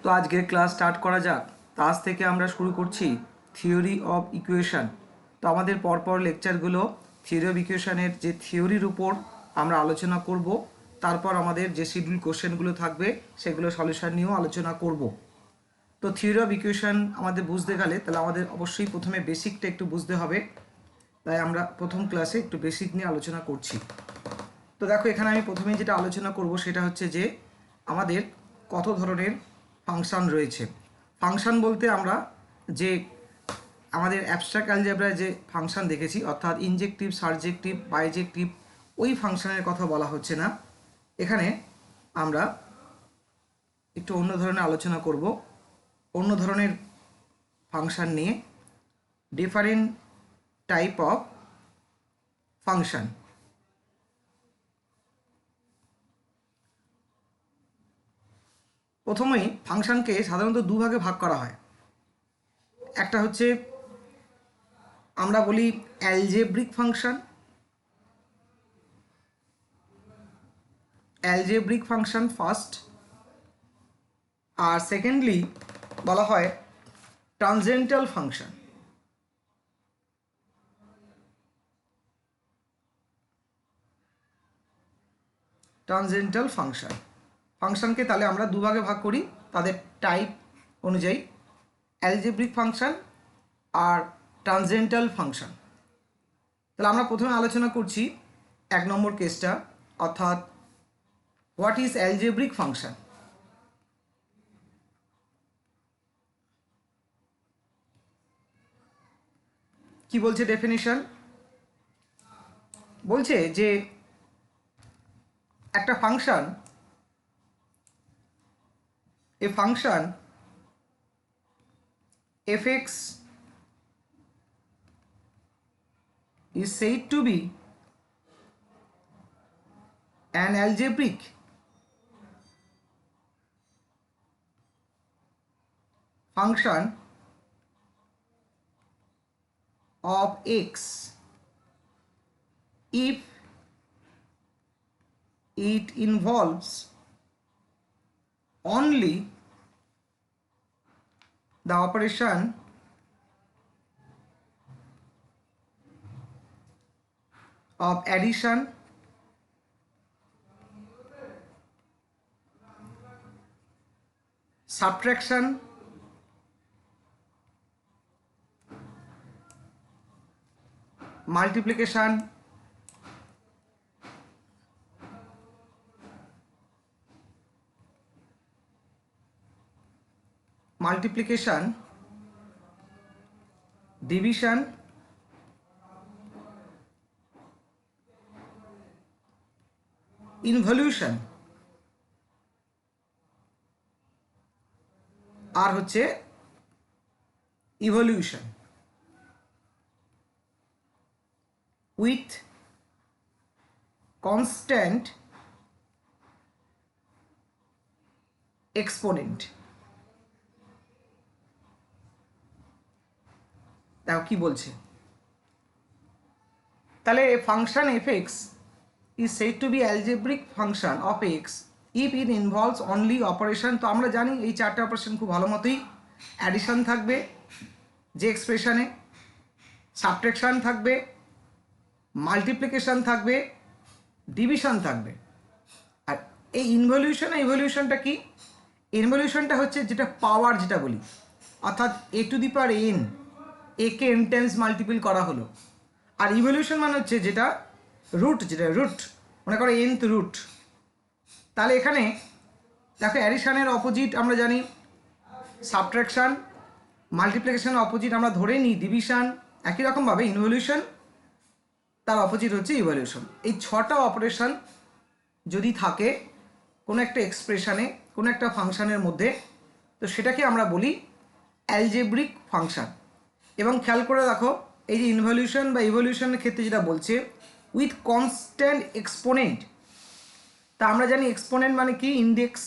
তো আজকের class start করা যাক। তো আজ থেকে আমরা শুরু করছি থিওরি অফ ইকুয়েশন। তো আমাদের পরপর লেকচারগুলো থিওরি অফ ইকুয়েশনের যে থিওরির উপর আমরা আলোচনা করব, তারপর আমাদের যে শিডিউল কোশ্চেনগুলো থাকবে সেগুলো সলিউশন নিয়েও আলোচনা করব। তো থিওরি অফ ইকুয়েশন আমাদের বুঝতে গেলে তাহলে আমাদের অবশ্যই প্রথমে বেসিকটা একটু বুঝতে হবে, তাই আমরা প্রথম ক্লাসে একটু বেসিক নিয়ে আলোচনা করছি। তো দেখো, এখানে আমি প্রথমেই যেটা আলোচনা করব সেটা হচ্ছে যে আমাদের কত ধরনের ফাংশন রয়েছে। ফাংশন বলতে আমরা যে আমাদের অ্যাবস্ট্রাক্ট অ্যালজেব্রায় যে ফাংশন দেখেছি, অর্থাৎ ইনজেক্টিভ, সারজেক্টিভ, বাইজেক্টিভ, ওই ফাংশনের কথা বলা হচ্ছে না। এখানে আমরা একটু অন্য ধরনের আলোচনা করব, অন্য ধরনের ফাংশন নিয়ে, ডিফারেন্ট টাইপ অফ ফাংশন। প্রথমেই ফাংশনকে সাধারণত দুভাগে ভাগ করা হয়। একটা হচ্ছে আমরা বলি algebraic function, algebraic function first, আর সেকেন্ডলি বলা হয় ট্রানজেন্টাল ফাংশন। ট্রানজেন্টাল ফাংশন, ফাংশনকে তাহলে আমরা দুভাগে ভাগ করি তাদের টাইপ অনুযায়ী, অ্যালজেব্রিক ফাংশন আর ট্রানজেন্টাল ফাংশন। তাহলে আমরা প্রথমে আলোচনা করছি 1 নম্বর কেসটা, অর্থাৎ হোয়াট ইজ অ্যালজেব্রিক ফাংশন। কি বলছে ডেফিনিশন? বলছে যে একটা function, a function fx is said to be an algebraic function of x if it involves only the operation of addition, subtraction, multiplication, division, involution, আর হচ্ছে ইভলিউশন উইথ কনস্ট্যান্ট এক্সপোনেন্ট। দেখো কি বলছে, তাহলে function F X is said to be algebraic function of X if it involves only operation. তো আমরা জানি এই চারটে অপারেশন খুব ভালো মতোই, অ্যাডিশন থাকবে যে এক্সপ্রেশনে, সাবট্রাকশন থাকবে, মাল্টিপ্লিকেশন থাকবে, ডিভিশন থাকবে। আর এই ইনভলিউশনটা কি? ইনভলিউশনটা হচ্ছে যেটা পাওয়ার যেটা বলি, অর্থাৎ এ টু দি পাওয়ার এন, একে এন টাইমস মাল্টিপল করা হলো। আর ইভলিউশন মানে হচ্ছে যেটা রুট, যেটা রুট মনে করো এনথ রুট। তাহলে এখানে দেখো অ্যাডিশনের অপোজিট আমরা জানি সাবট্রাকশন, মাল্টিপ্লিকেশনের অপোজিট আমরা ধরে নিই ডিভিশন। একই রকমভাবে ইনভলিউশন তার অপোজিট হচ্ছে ইভলিউশন। এই 6টা অপারেশন যদি থাকে কোনো একটা এক্সপ্রেশনে, কোনো একটা ফাংশনের মধ্যে, তো সেটাকে আমরা বলি অ্যালজেব্রিক ফাংশন। এবং খেয়াল করে দেখো, এই যে ইনভলিউশন বা ইভলিউশনের ক্ষেত্রে যেটা বলছে উইথ কনস্ট্যান্ট এক্সপোনেন্ট, তা আমরা জানি এক্সপোনেন্ট মানে কি? ইন্ডেক্স,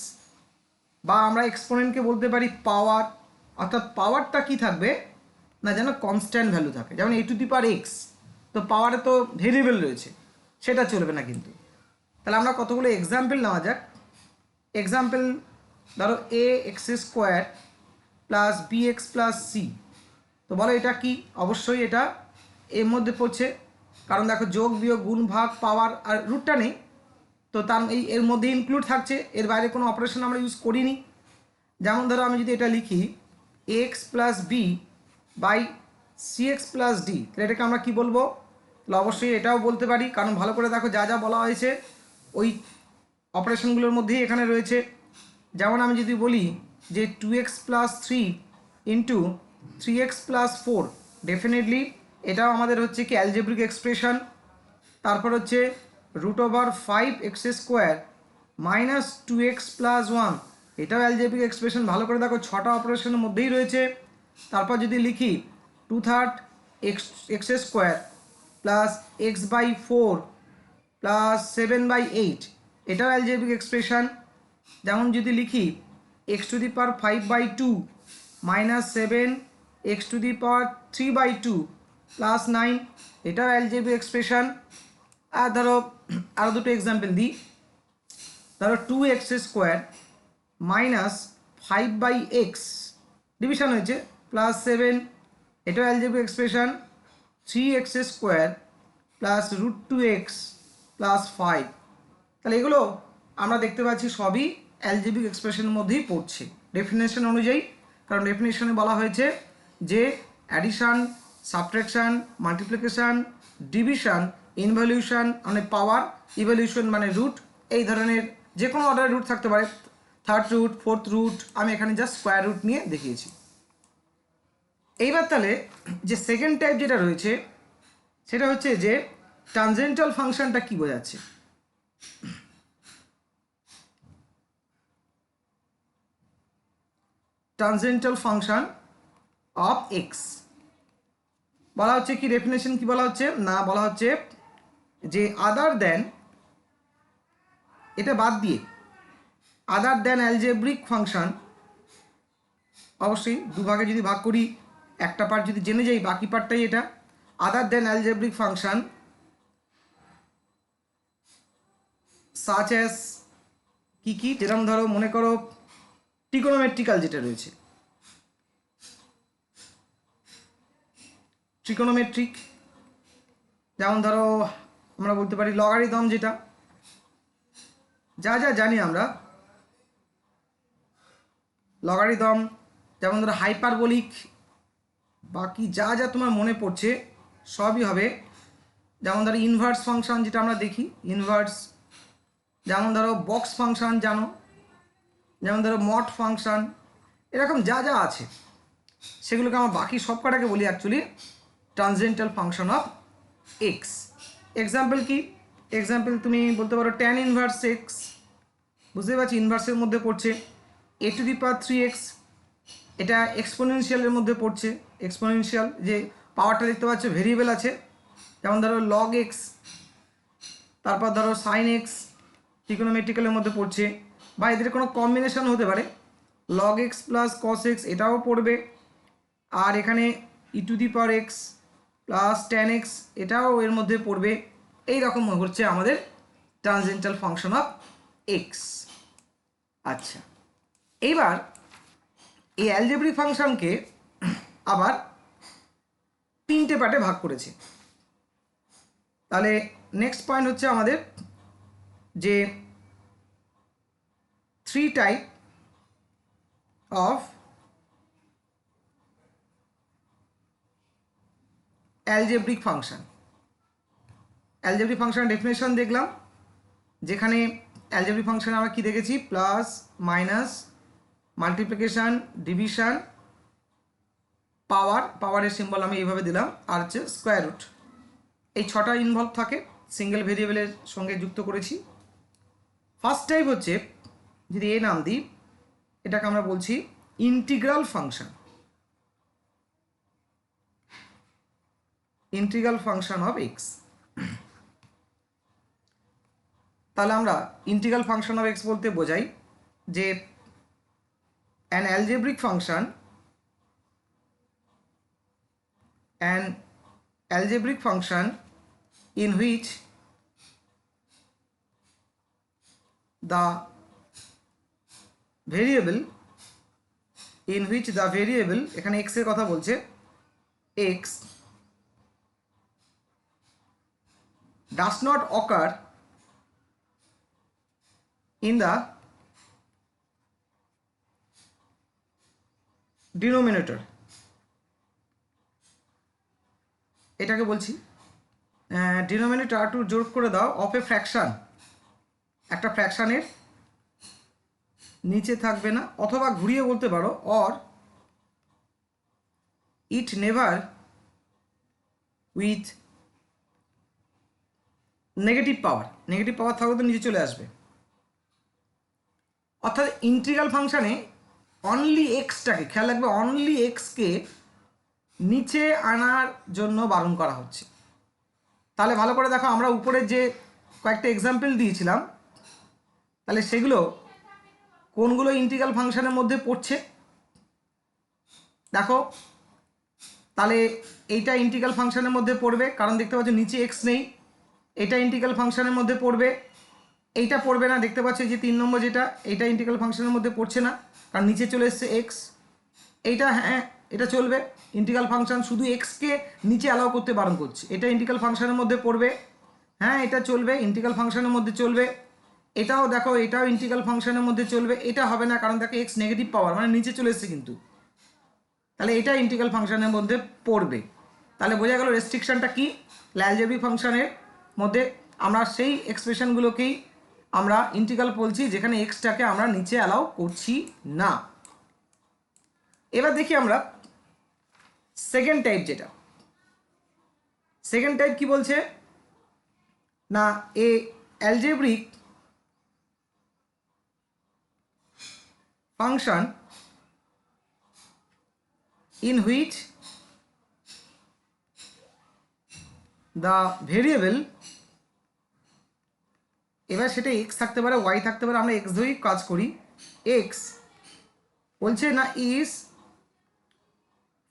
বা আমরা এক্সপোনেন্টকে বলতে পারি পাওয়ার। অর্থাৎ পাওয়ারটা কি থাকবে না, যেন কনস্ট্যান্ট ভ্যালু থাকে। যেমন এ টু দি পাওয়ার এক্স, তো পাওয়ারে তো ভেরিয়েবল রয়েছে, সেটা চলবে না কিন্তু। তাহলে আমরা কতগুলো এক্সাম্পল নেওয়া যাক। এক্সাম্পল ধরো a x square plus b x plus c, তো বলো এটা কি? অবশ্যই এটা এর মধ্যে পড়ছে, কারণ দেখো যোগ বিয়োগ গুণ ভাগ পাওয়ার আর রুটটা নেই, তো তার এর মধ্যে ইনক্লুড থাকছে, এর বাইরে কোনো অপারেশন আমরা ইউজ করিনি। যেমন ধরো আমি যদি এটা লিখি x plus B by C X plus D, তাহলে এটাকে আমরা কী বলবো? তাহলে অবশ্যই এটাও বলতে পারি, কারণ ভালো করে দেখো যা যা বলা হয়েছে ওই অপারেশনগুলোর মধ্যেই এখানে রয়েছে। যেমন আমি যদি বলি যে 2x plus 3 into 3x plus 4, definitely এটাও আমাদের হচ্ছে কি অ্যালজেব্রিক এক্সপ্রেশন। তারপর হচ্ছে √5x square minus 2x plus 1, এটাও অ্যালজেব্রিক এক্সপ্রেশন। ভালো করে দেখো ছটা অপারেশনের মধ্যেই রয়েছে। তারপর যদি লিখি 2/3 X square plus X by 4 plus 7/8, এটাও অ্যালজেব্রিক এক্সপ্রেশন। যেমন যদি লিখি x⁵5/2 মাইনাস 7 x⁵3/2 প্লাস 9, এটাও অ্যালজেব্রিক এক্সপ্রেশন। আর ধরো আরও দুটো এক্সাম্পল দিই, ধরো 2x square minus 5/x division হয়েছে প্লাস 7, এটাও algebraic expression. 3x square plus √2x plus 5, তাহলে এগুলো আমরা দেখতে পাচ্ছি সবই অ্যালজেব্রিক এক্সপ্রেশনের মধ্যেই পড়ছে ডেফিনেশন অনুযায়ী, কারণ ডেফিনেশনে বলা হয়েছে যে addition, subtraction, multiplication, division, involution মানে পাওয়ার, ইভলিউশন মানে রুট, এই ধরনের যে কোনো অর্ডারের রুট থাকতে পারে, থার্ড রুট, ফোর্থ রুট, আমি এখানে জাস্ট স্কোয়ার রুট নিয়ে দেখিয়েছি। এইবার তাহলে যে সেকেন্ড টাইপ যেটা রয়েছে সেটা হচ্ছে যে ট্যানজেন্টাল ফাংশনটা কি বোঝাচ্ছে। ট্যানজেন্টাল ফাংশন অফ এক্স বলা হচ্ছে কি, ডেফিনেশন কি বলা হচ্ছে না, বলা হচ্ছে যে আদার দেন, এটা বাদ দিয়ে আদার দেন অ্যালজেব্রিক ফাংশন, অবশ্যই দুভাগে যদি ভাগ করি একটা পার্ট যদি জেনে যাই বাকি পার্টটাই এটা, আদার দেন অ্যালজেব্রিক ফাংশন সাচ অ্যাজ কি কি, যেরকম ধরো মনে করো ট্রিগোনোমেট্রিক্যাল যেটা রয়েছে, ট্রিগোনোমেট্রিক, যেমন ধরো আমরা বলতে পারি লগারিদম, যেটা যা যা জানি আমরা লগারিদম, যেমন ধরো হাইপারবোলিক, বাকি যা যা তোমার মনে পড়ছে সবই হবে। যেমন ধরো ইনভার্স ফাংশন যেটা আমরা দেখি ইনভার্স, যেমন ধরো বক্স ফাংশন জানো, যেমন ধরো মড ফাংশন, এরকম যা যা আছে সেগুলোকে আমরা বাকি সব কটাকে বলি actually transcendental function of x. Example কি? এক্সাম্পল তুমি বলতে পারো ট্যান ইনভার্স এক্স, বুঝতে পারছি ইনভার্সের মধ্যে পড়ছে। a⁵3x, এটা এক্সপোনেনশিয়ালের মধ্যে পড়ছে, এক্সপোনেনশিয়াল যে পাওয়ারটা দেখতে পাচ্ছ ভেরিয়েবল আছে, যেমন ধরো লগ এক্স, তারপর ধরো সাইন এক্স ট্রিগোনোমেট্রিক্যালের মধ্যে পড়ছে, বা এদের কোনো কম্বিনেশন হতে পারে, log x plus cos x এটাও পড়বে, আর এখানে e⁴x প্লাস ট্যান এক্স এটাও এর মধ্যে পড়বে। এই রকম হচ্ছে আমাদের ট্রানজেন্টাল ফাংশন অফ এক্স। আচ্ছা, এইবার এই অ্যালজেব্রিক ফাংশনকে আবার তিনটে পার্টে ভাগ করেছে। তাহলে নেক্সট পয়েন্ট হচ্ছে আমাদের যে three type of algebraic function. Algebraic function definition দেখলাম, যেখানে অ্যালজেব্রিক ফাংশন আমরা কি দেখেছি, প্লাস মাইনাস মাল্টিপ্লিকেশান ডিভিশন পাওয়ার, পাওয়ারের সিম্বল আমি এইভাবে দিলাম, আর হচ্ছে স্কোয়ার রুট, এই ছটা ইনভলভ থাকে, সিঙ্গেল ভেরিয়েবলের সঙ্গে যুক্ত করেছি। ফার্স্ট টাইপ হচ্ছে যদি এ নাম দিই, এটাকে আমরা বলছি integral function, integral function of x. তাহলে আমরা ইন্টিগ্রাল ফাংশন অফ এক্স বলতে বোঝাই যে an algebraic function, an algebraic function in which the variable in which the variable, এখানে এক্স এর কথা বলছে, x does not occur in the denominator. এটাকে বলছি ডিনোমিনেটর টু যোগ করে দাও অফ এ ফ্র্যাকশন, একটা ফ্র্যাকশানের নিচে থাকবে না, অথবা ঘুরিয়ে বলতে পারো or it never with negative power, negative power থাকলে তো নিচে চলে আসবে। অর্থাৎ ইন্টিগ্রাল ফাংশানে অনলি এক্সটাকে, খেয়াল রাখবে, অনলি এক্সকে নিচে আনার জন্য বারণ করা হচ্ছে। তাহলে ভালো করে দেখো, আমরা উপরে যে কয়েকটা এক্সাম্পল দিয়েছিলাম, তাহলে সেগুলো কোনগুলো ইন্টিগ্রাল ফাংশনের মধ্যে পড়ছে দেখো। তাহলে এইটা ইন্টিগ্রাল ফাংশনের মধ্যে পড়বে, কারণ দেখতে পাচ্ছ নিচে এক্স নেই। এটা ইন্টিগ্রাল ফাংশনের মধ্যে পড়বে, এইটা পড়বে না, দেখতে পাচ্ছ যে 3 নম্বর যেটা, এইটা ইন্টিগ্রাল ফাংশনের মধ্যে পড়ছে না, কারণ নিচে চলে এসছে এক্স। এইটা হ্যাঁ, এটা চলবে, ইন্টিগ্রাল ফাংশন শুধু এক্সকে নিচে অ্যালাউ করতে বারণ করছে, এটা ইন্টিগ্রাল ফাংশনের মধ্যে পড়বে, হ্যাঁ এটা চলবে, ইন্টিগ্রাল ফাংশনের মধ্যে চলবে। এটাও দেখো, এটাও ইন্টিগ্রাল ফাংশনের মধ্যে চলবে। এটা হবে না, কারণ দেখো এক্স নেগেটিভ পাওয়ার, মানে নিচে চলে এসছে কিন্তু, তাহলে এটা ইন্টিগ্রাল ফাংশনের মধ্যে পড়বে। তাহলে বোঝা গেল রেস্ট্রিকশনটা কি। অ্যালজেব্রিক ফাংশনের মধ্যে আমরা সেই এক্সপ্রেশনগুলোকেই আমরা ইন্টিগ্রাল বলছি যেখানে এক্সটাকে আমরা নিচে অ্যালাউ করছি না। এবার দেখি আমরা সেকেন্ড টাইপ, যেটা সেকেন্ড টাইপ কি বলছে না, a algebraic function in which the variable, এবার সেটা এক্স থাকতে পারে, ওয়াই থাকতে পারে, আমরা এক্স ধরেই কাজ করি। এক্স বলছে না is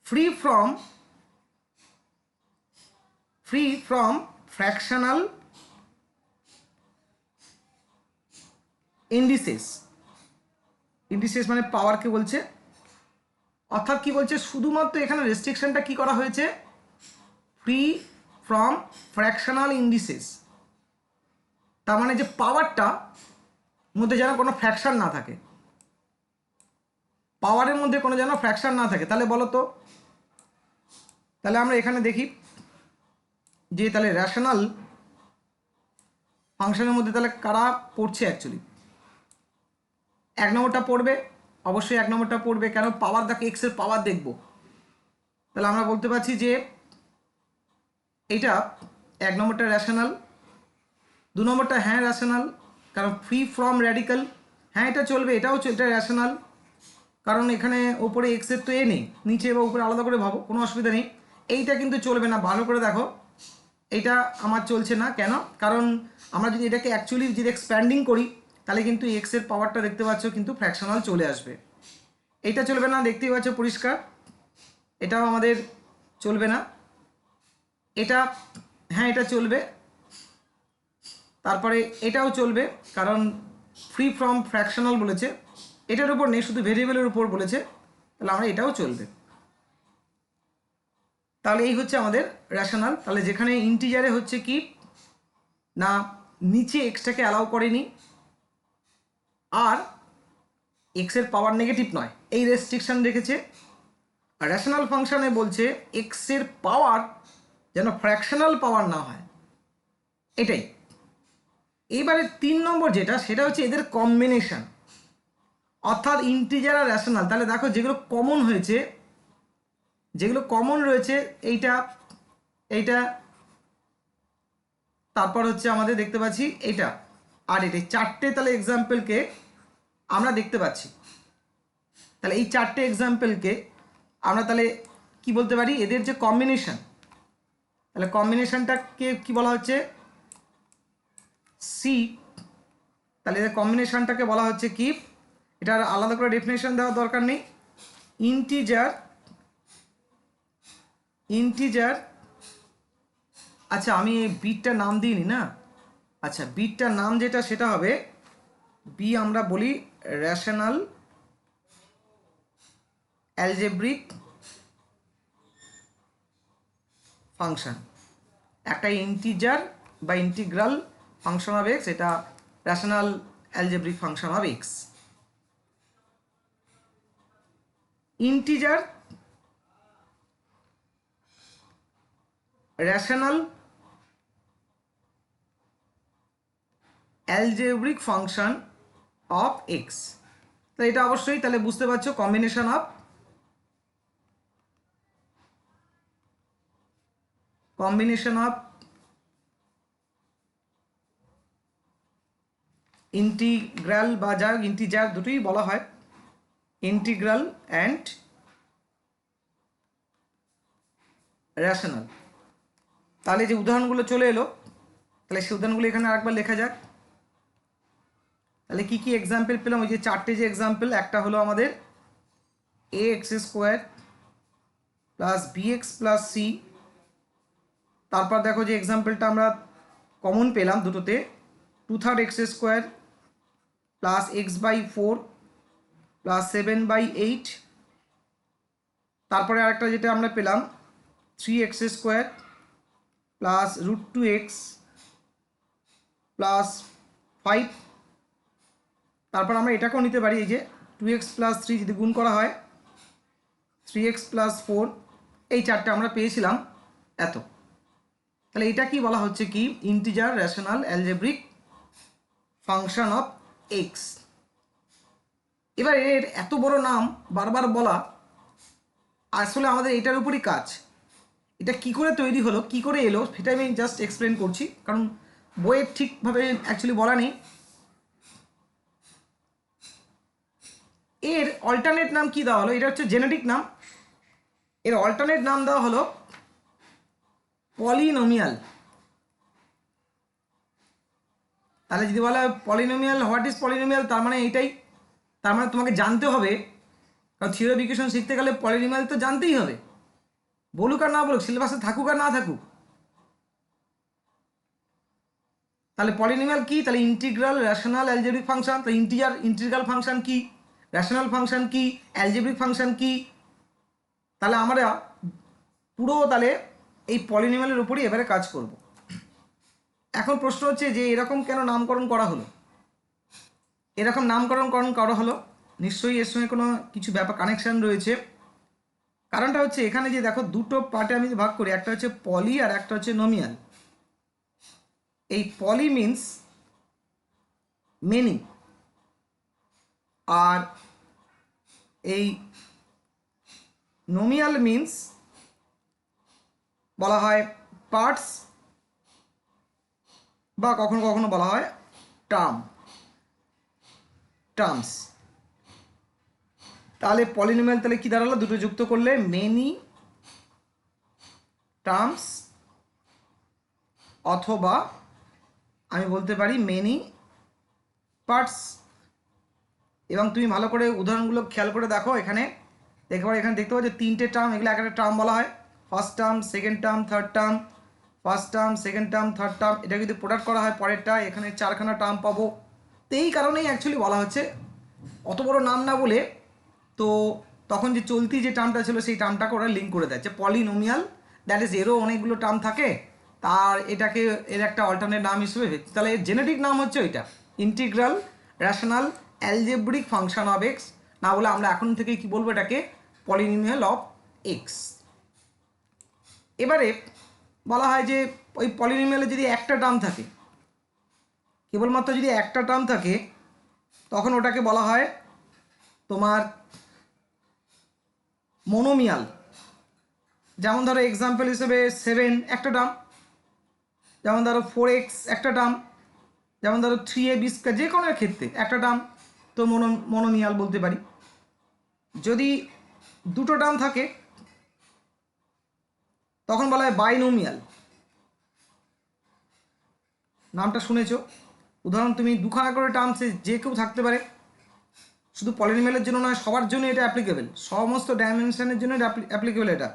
free from fractional indices, indices মানে পাওয়ারকে বলছে। অর্থাৎ কি বলছে, শুধুমাত্র এখানে রেস্ট্রিকশনটা কি করা হয়েছে, ফ্রি ফ্রম ফ্র্যাকশনাল ইন্ডিসেস, তার মানে যে পাওয়ারটা মধ্যে যেন কোনো ফ্র্যাকশন না থাকে, পাওয়ারের মধ্যে কোনো যেন ফ্র্যাকশন না থাকে। তাহলে বলো তো, তাহলে আমরা এখানে দেখি যে তাহলে রেশনাল ফাংশনের মধ্যে তাহলে কারা পড়ছে অ্যাকচুয়ালি। 1 নম্বরটা পড়বে, অবশ্যই 1 নম্বরটা পড়বে, কেন, পাওয়ার দেখো, এক্সের পাওয়ার দেখব। তাহলে আমরা বলতে পারছি যে এইটা 1 নম্বরটা রেশনাল। 2 নম্বরটা হ্যাঁ রেশনাল, কারণ ফ্রি ফ্রম র্যাডিক্যাল, হ্যাঁ এটা চলবে, এটাও এটা রেশনাল, কারণ এখানে ওপরে এক্সের তো এ নেই, নিচে বা উপরে আলাদা করে ভাবো, কোনো অসুবিধা নেই। এইটা কিন্তু চলবে না, ভালো করে দেখো, এইটা আমার চলছে না, কেন, কারণ আমরা যদি এটাকে অ্যাকচুয়ালি যদি এক্সপ্যান্ডিং করি, তাহলে কিন্তু এক্সের পাওয়ারটা দেখতে পাচ্ছ কিন্তু ফ্র্যাকশনাল চলে আসবে। এইটা চলবে না, দেখতেই পাচ্ছ পরিষ্কার, এটাও আমাদের চলবে না। এটা হ্যাঁ এটা চলবে, তারপরে এটাও চলবে, কারণ ফ্রি ফ্রম ফ্র্যাকশনাল বলেছে, এটার উপর নেই, শুধু ভেরিয়েবলের উপর বলেছে, তাহলে আমরা এটাও চলবে। তাহলে এই হচ্ছে আমাদের রেশনাল। তাহলে যেখানে ইন্টিজারে হচ্ছে কি না, নিচে এক্সটাকে অ্যালাউ করেনি, আর এক্সের পাওয়ার নেগেটিভ নয়, এই রেস্ট্রিকশন রেখেছে। আর রেশনাল ফাংশনে বলছে এক্সের পাওয়ার যেন ফ্র্যাকশনাল পাওয়ার না হয়, এটাই। এইবারে 3 নম্বর যেটা, সেটা হচ্ছে এদের কম্বিনেশন, অর্থাৎ ইন্টিজার আর রেশনাল। তাহলে দেখো যেগুলো কমন হয়েছে, যেগুলো কমন রয়েছে, এইটা এইটা, তারপর হচ্ছে আমাদের দেখতে পাচ্ছি এইটা আর এটা, 4টে তাহলে এক্সাম্পলকে আমরা দেখতে পাচ্ছি। তাহলে এই 4টে এক্সাম্পলকে আমরা তাহলে কি বলতে পারি, এদের যে কম্বিনেশন, তাহলে কম্বিনেশনটাকে কি বলা হচ্ছে, সি। তাহলে এদের কম্বিনেশনটাকে বলা হচ্ছে কি, এটার আলাদা করে ডেফিনেশন দেওয়ার দরকার নেই। ইন্টিজার, আচ্ছা আমি এই বিটটার নাম দিইনি না, আচ্ছা বিটটার নাম যেটা সেটা হবে বি, আমরা বলি রেশনাল অ্যালজেব্রিক ফাংশন। একটা ইন্টিজার বা ইন্টিগ্রাল ফাংশন অফ এক্স, এটা rational algebraic function of x. Integer rational algebraic function of x. তো এটা অবশ্যই তাহলে বুঝতে পারছো কম্বিনেশন অফ ইন্টিগ্রাল বা যা ইন্টিজার দুটোই বলা হয়, ইন্টিগ্রাল অ্যান্ড রেশনাল। তাহলে যে উদাহরণগুলো চলে এলো, তাহলে সেই উদাহরণগুলো এখানে আরেকবার লেখা যাক। তাহলে কি কি এক্সাম্পল পেলাম? ওই যে চারটে যে এক্সাম্পল, একটা হলো আমাদের a x square plus b x plus c. তারপর দেখো যে এক্সাম্পলটা আমরা কমন পেলাম দুটোতে, 2/3 X square plus x/4 plus 7/8। তারপরে আরেকটা যেটা আমরা পেলাম 3x square plus √2x plus 5। তারপর আমরা এটাকেও নিতে পারি, এই যে 2x প্লাস 3 যদি গুণ করা হয় 3x প্লাস 4, এই চারটে আমরা পেয়েছিলাম এত। তাহলে এটা কি বলা হচ্ছে কি? Integer rational algebraic function of x. এবার এর এত বড় নাম বারবার বলা, আসলে আমাদের এটার উপরই কাজ। এটা কি করে তৈরি হলো, কি করে এলো, সেটা আমি জাস্ট এক্সপ্লেন করছি, কারণ বইয়ের ঠিকভাবে অ্যাকচুয়ালি বলা নেই। এর অল্টারনেট নাম কি দেওয়া হলো? এটা হচ্ছে জেনেটিক নাম। এর অল্টারনেট নাম দেওয়া হলো পলিনোমিয়াল। তাহলে যদি বলা হয় পলিনোমিয়াল, হোয়াট ইজ পলিনোমিয়াল, তার মানে এইটাই, তার মানে তোমাকে জানতে হবে, কারণ থিওরি অফ ইকুয়েশন শিখতে গেলে পলিনোমিয়াল তো জানতেই হবে, বলুক আর না বলুক, সিলেবাসে থাকুক আর না থাকুক। তাহলে পলিনোমিয়াল কি? তাহলে ইন্টিগ্রাল রেশনাল অ্যালজেব্রিক ফাংশন। তো ইন্টিগ্রাল ফাংশন কি, রেশনাল ফাংশন কি, অ্যালজেব্রিক ফাংশন কি? তাহলে আমরা পুরো তাহলে এই পলিনোমিয়ালের উপরই এবারে কাজ করব। এখন প্রশ্ন হচ্ছে যে এরকম কেন নামকরণ করা হলো? এরকম নামকরণ করা হলো, নিশ্চয়ই এর সঙ্গে কোনো কিছু ব্যাপার কানেকশন রয়েছে। কারণটা হচ্ছে এখানে যে দেখো দুটো পার্টে আমি ভাগ করি, একটা হচ্ছে পলি আর একটা হচ্ছে নোমিয়াল। এই পলি মিন্স মেনি, আর এই নোমিয়াল মিন্স বলা হয় পার্টস, বা কখনো কখনো বলা হয় টার্মস। তাহলে পলিনোমিয়াল তাহলে কি দাঁড়ালো? দুটো যুক্ত করলে মেনি টার্মস, অথবা আমি বলতে পারি মেনি পার্টস। এবং তুমি ভালো করে উদাহরণগুলো খেয়াল করে দেখো, এখানে দেখতে পাচ্ছ তিনটে টার্ম, এগুলো একটা টার্ম বলা হয়, first term, second term, third term. First term, second term, third term, এটা যদি প্রোডাক্ট করা হয় পরেরটা, এখানে চারখানা টার্ম পাবো। তো এই কারণেই অ্যাকচুয়ালি বলা হচ্ছে, অত বড় নাম না বলে, তো তখন যে চলতি যে টার্মটা ছিল সেই টার্মটাকে ওরা লিঙ্ক করে দেয় যে পলিনোমিয়াল, দ্যাট ইজ এরও অনেকগুলো টার্ম থাকে, তার এটাকে এর একটা অল্টারনেট নাম হিসেবে, তাহলে এর জেনেটিক নাম হচ্ছে ওইটা integral rational algebraic function of x. না বলে আমরা এখন থেকে কি বলবো, এটাকে পলিনোমিয়াল অফ এক্স। এবারে বলা হয় যে ওই পলিনোমিয়ালে যদি একটা টার্ম থাকে, কেবলমাত্র যদি একটা টার্ম থাকে, তখন ওটাকে বলা হয় তোমার মোনোমিয়াল। যেমন ধরো এক্সাম্পল হিসেবে 7 একটা টার্ম, যেমন ধরো 4x একটা টার্ম, যেমন ধরো 3ab, যে কোনো ক্ষেত্রে একটা টার্ম, তো মোনোমিয়াল বলতে পারি। যদি দুটো টার্ম থাকে তখন বলা হয় বাইনোমিয়াল। নামটা শুনেছো? উদাহরণ, তুমি দুখানা করে টার্ম যে কেউ থাকতে পারে, শুধু পলিনোমিয়ালের জন্য নয়, সবার জন্য এটা অ্যাপ্লিকেবল, সমস্ত ডাইমেনশনের জন্য এটা অ্যাপ্লিকেবল এটা।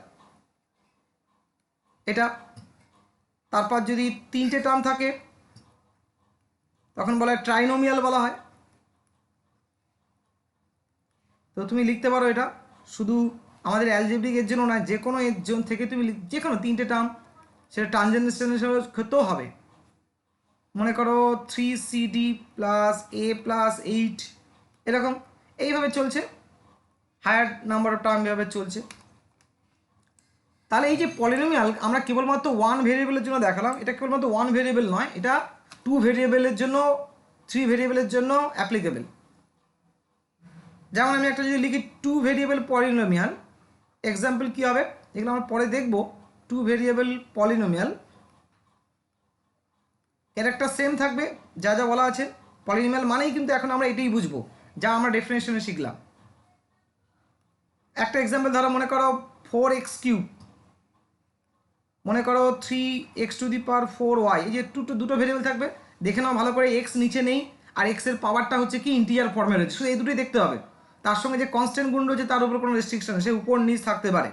তারপর যদি তিনটে টার্ম থাকে তখন বলা হয় ট্রাইনোমিয়াল বলা হয়। তো তুমি লিখতে পারো এটা শুধু আমাদের অ্যালজেব্রিক এর জন্য না, যে কোনো এর জন্য থেকে তুমি যে কোনো তিনটে টার্ম, সেটা ট্রানজেনশনের ক্ষেত্রেও হবে। মনে করো 3CD প্লাস A+8 এরকম এইভাবে চলছে, হায়ার নাম্বার অফ টার্ম এভাবে চলছে। তাহলে এই যে পলিনোমিয়াল আমরা কেবলমাত্র ওয়ান ভেরিয়েবলের জন্য দেখালাম, এটা কেবলমাত্র ওয়ান ভেরিয়েবল নয়, এটা 2 ভেরিয়েবলের জন্য, 3 ভেরিয়েবলের জন্য অ্যাপ্লিকেবল। যেমন আমি একটা যদি লিখি 2 ভেরিয়েবল পলিনোমিয়াল, এক্সাম্পল কী হবে এগুলো আমরা পরে দেখব। 2 ভেরিয়েবল পলিনোমিয়াল এর একটা সেম থাকবে, যা যা বলা আছে। পলিনোমিয়াল মানেই কিন্তু এখন আমরা এটাই বুঝবো যা আমরা ডেফিনেশনে শিখলাম। একটা এক্সাম্পল ধরো, মনে করো 4x3, মনে করো 3x⁴y, এই যে দুটো ভেরিয়েবল থাকবে। দেখে নাও ভালো করে, এক্স নিচে নেই আর এক্স এর পাওয়ারটা হচ্ছে কি ইন্টিজার ফর্মে রয়েছে, শুধু এই দুটোই দেখতে হবে। তার সঙ্গে যে কনস্ট্যান্ট গুণ রয়েছে তার উপর কোনো রেস্ট্রিকশন, সে উপর নিচ থাকতে পারে,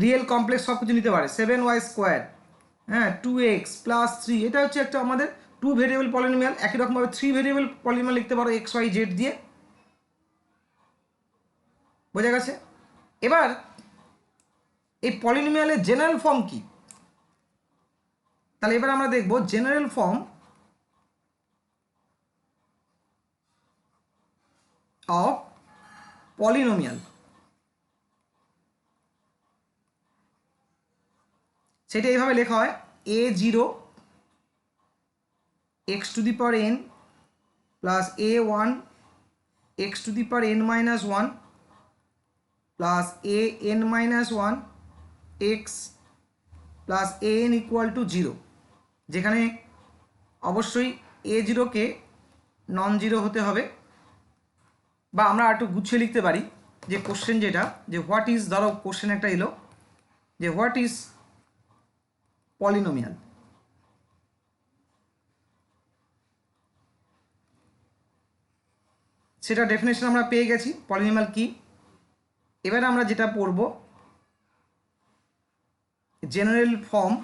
রিয়েল কমপ্লেক্স সব কিছু নিতে পারে। 7y², হ্যাঁ 2x + 3, এটা হচ্ছে একটা আমাদের 2 ভেরিয়েবল পলিনোমিয়াল। একই রকমভাবে 3 ভেরিয়েবল পলিনোমিয়াল লিখতে পারো x, y, z দিয়ে। বোঝা গেছে? এবার এই পলিনোমিয়ালের জেনারেল ফর্ম কি? তাহলে এবার আমরা দেখব জেনারেল ফর্ম অফ পলিনোমিয়াল। সেটা এইভাবে লেখা হয়, a0 x⁴n plus a1 x⁴n−1 plus an−1 x plus an = 0, যেখানে অবশ্যই a0কে নন জিরো হতে হবে। বা আমরা একটু গুছিয়ে লিখতে পারি যে কোশ্চেন যেটা, যে হোয়াট ইজ, ধরো কোশ্চেন একটা এলো যে হোয়াট ইজ পলিনোমিয়াল। সেটা ডেফিনেশন আমরা পেয়ে গেছি পলিনোমিয়াল কি। এবারে আমরা যেটা পড়ব জেনারেল ফর্ম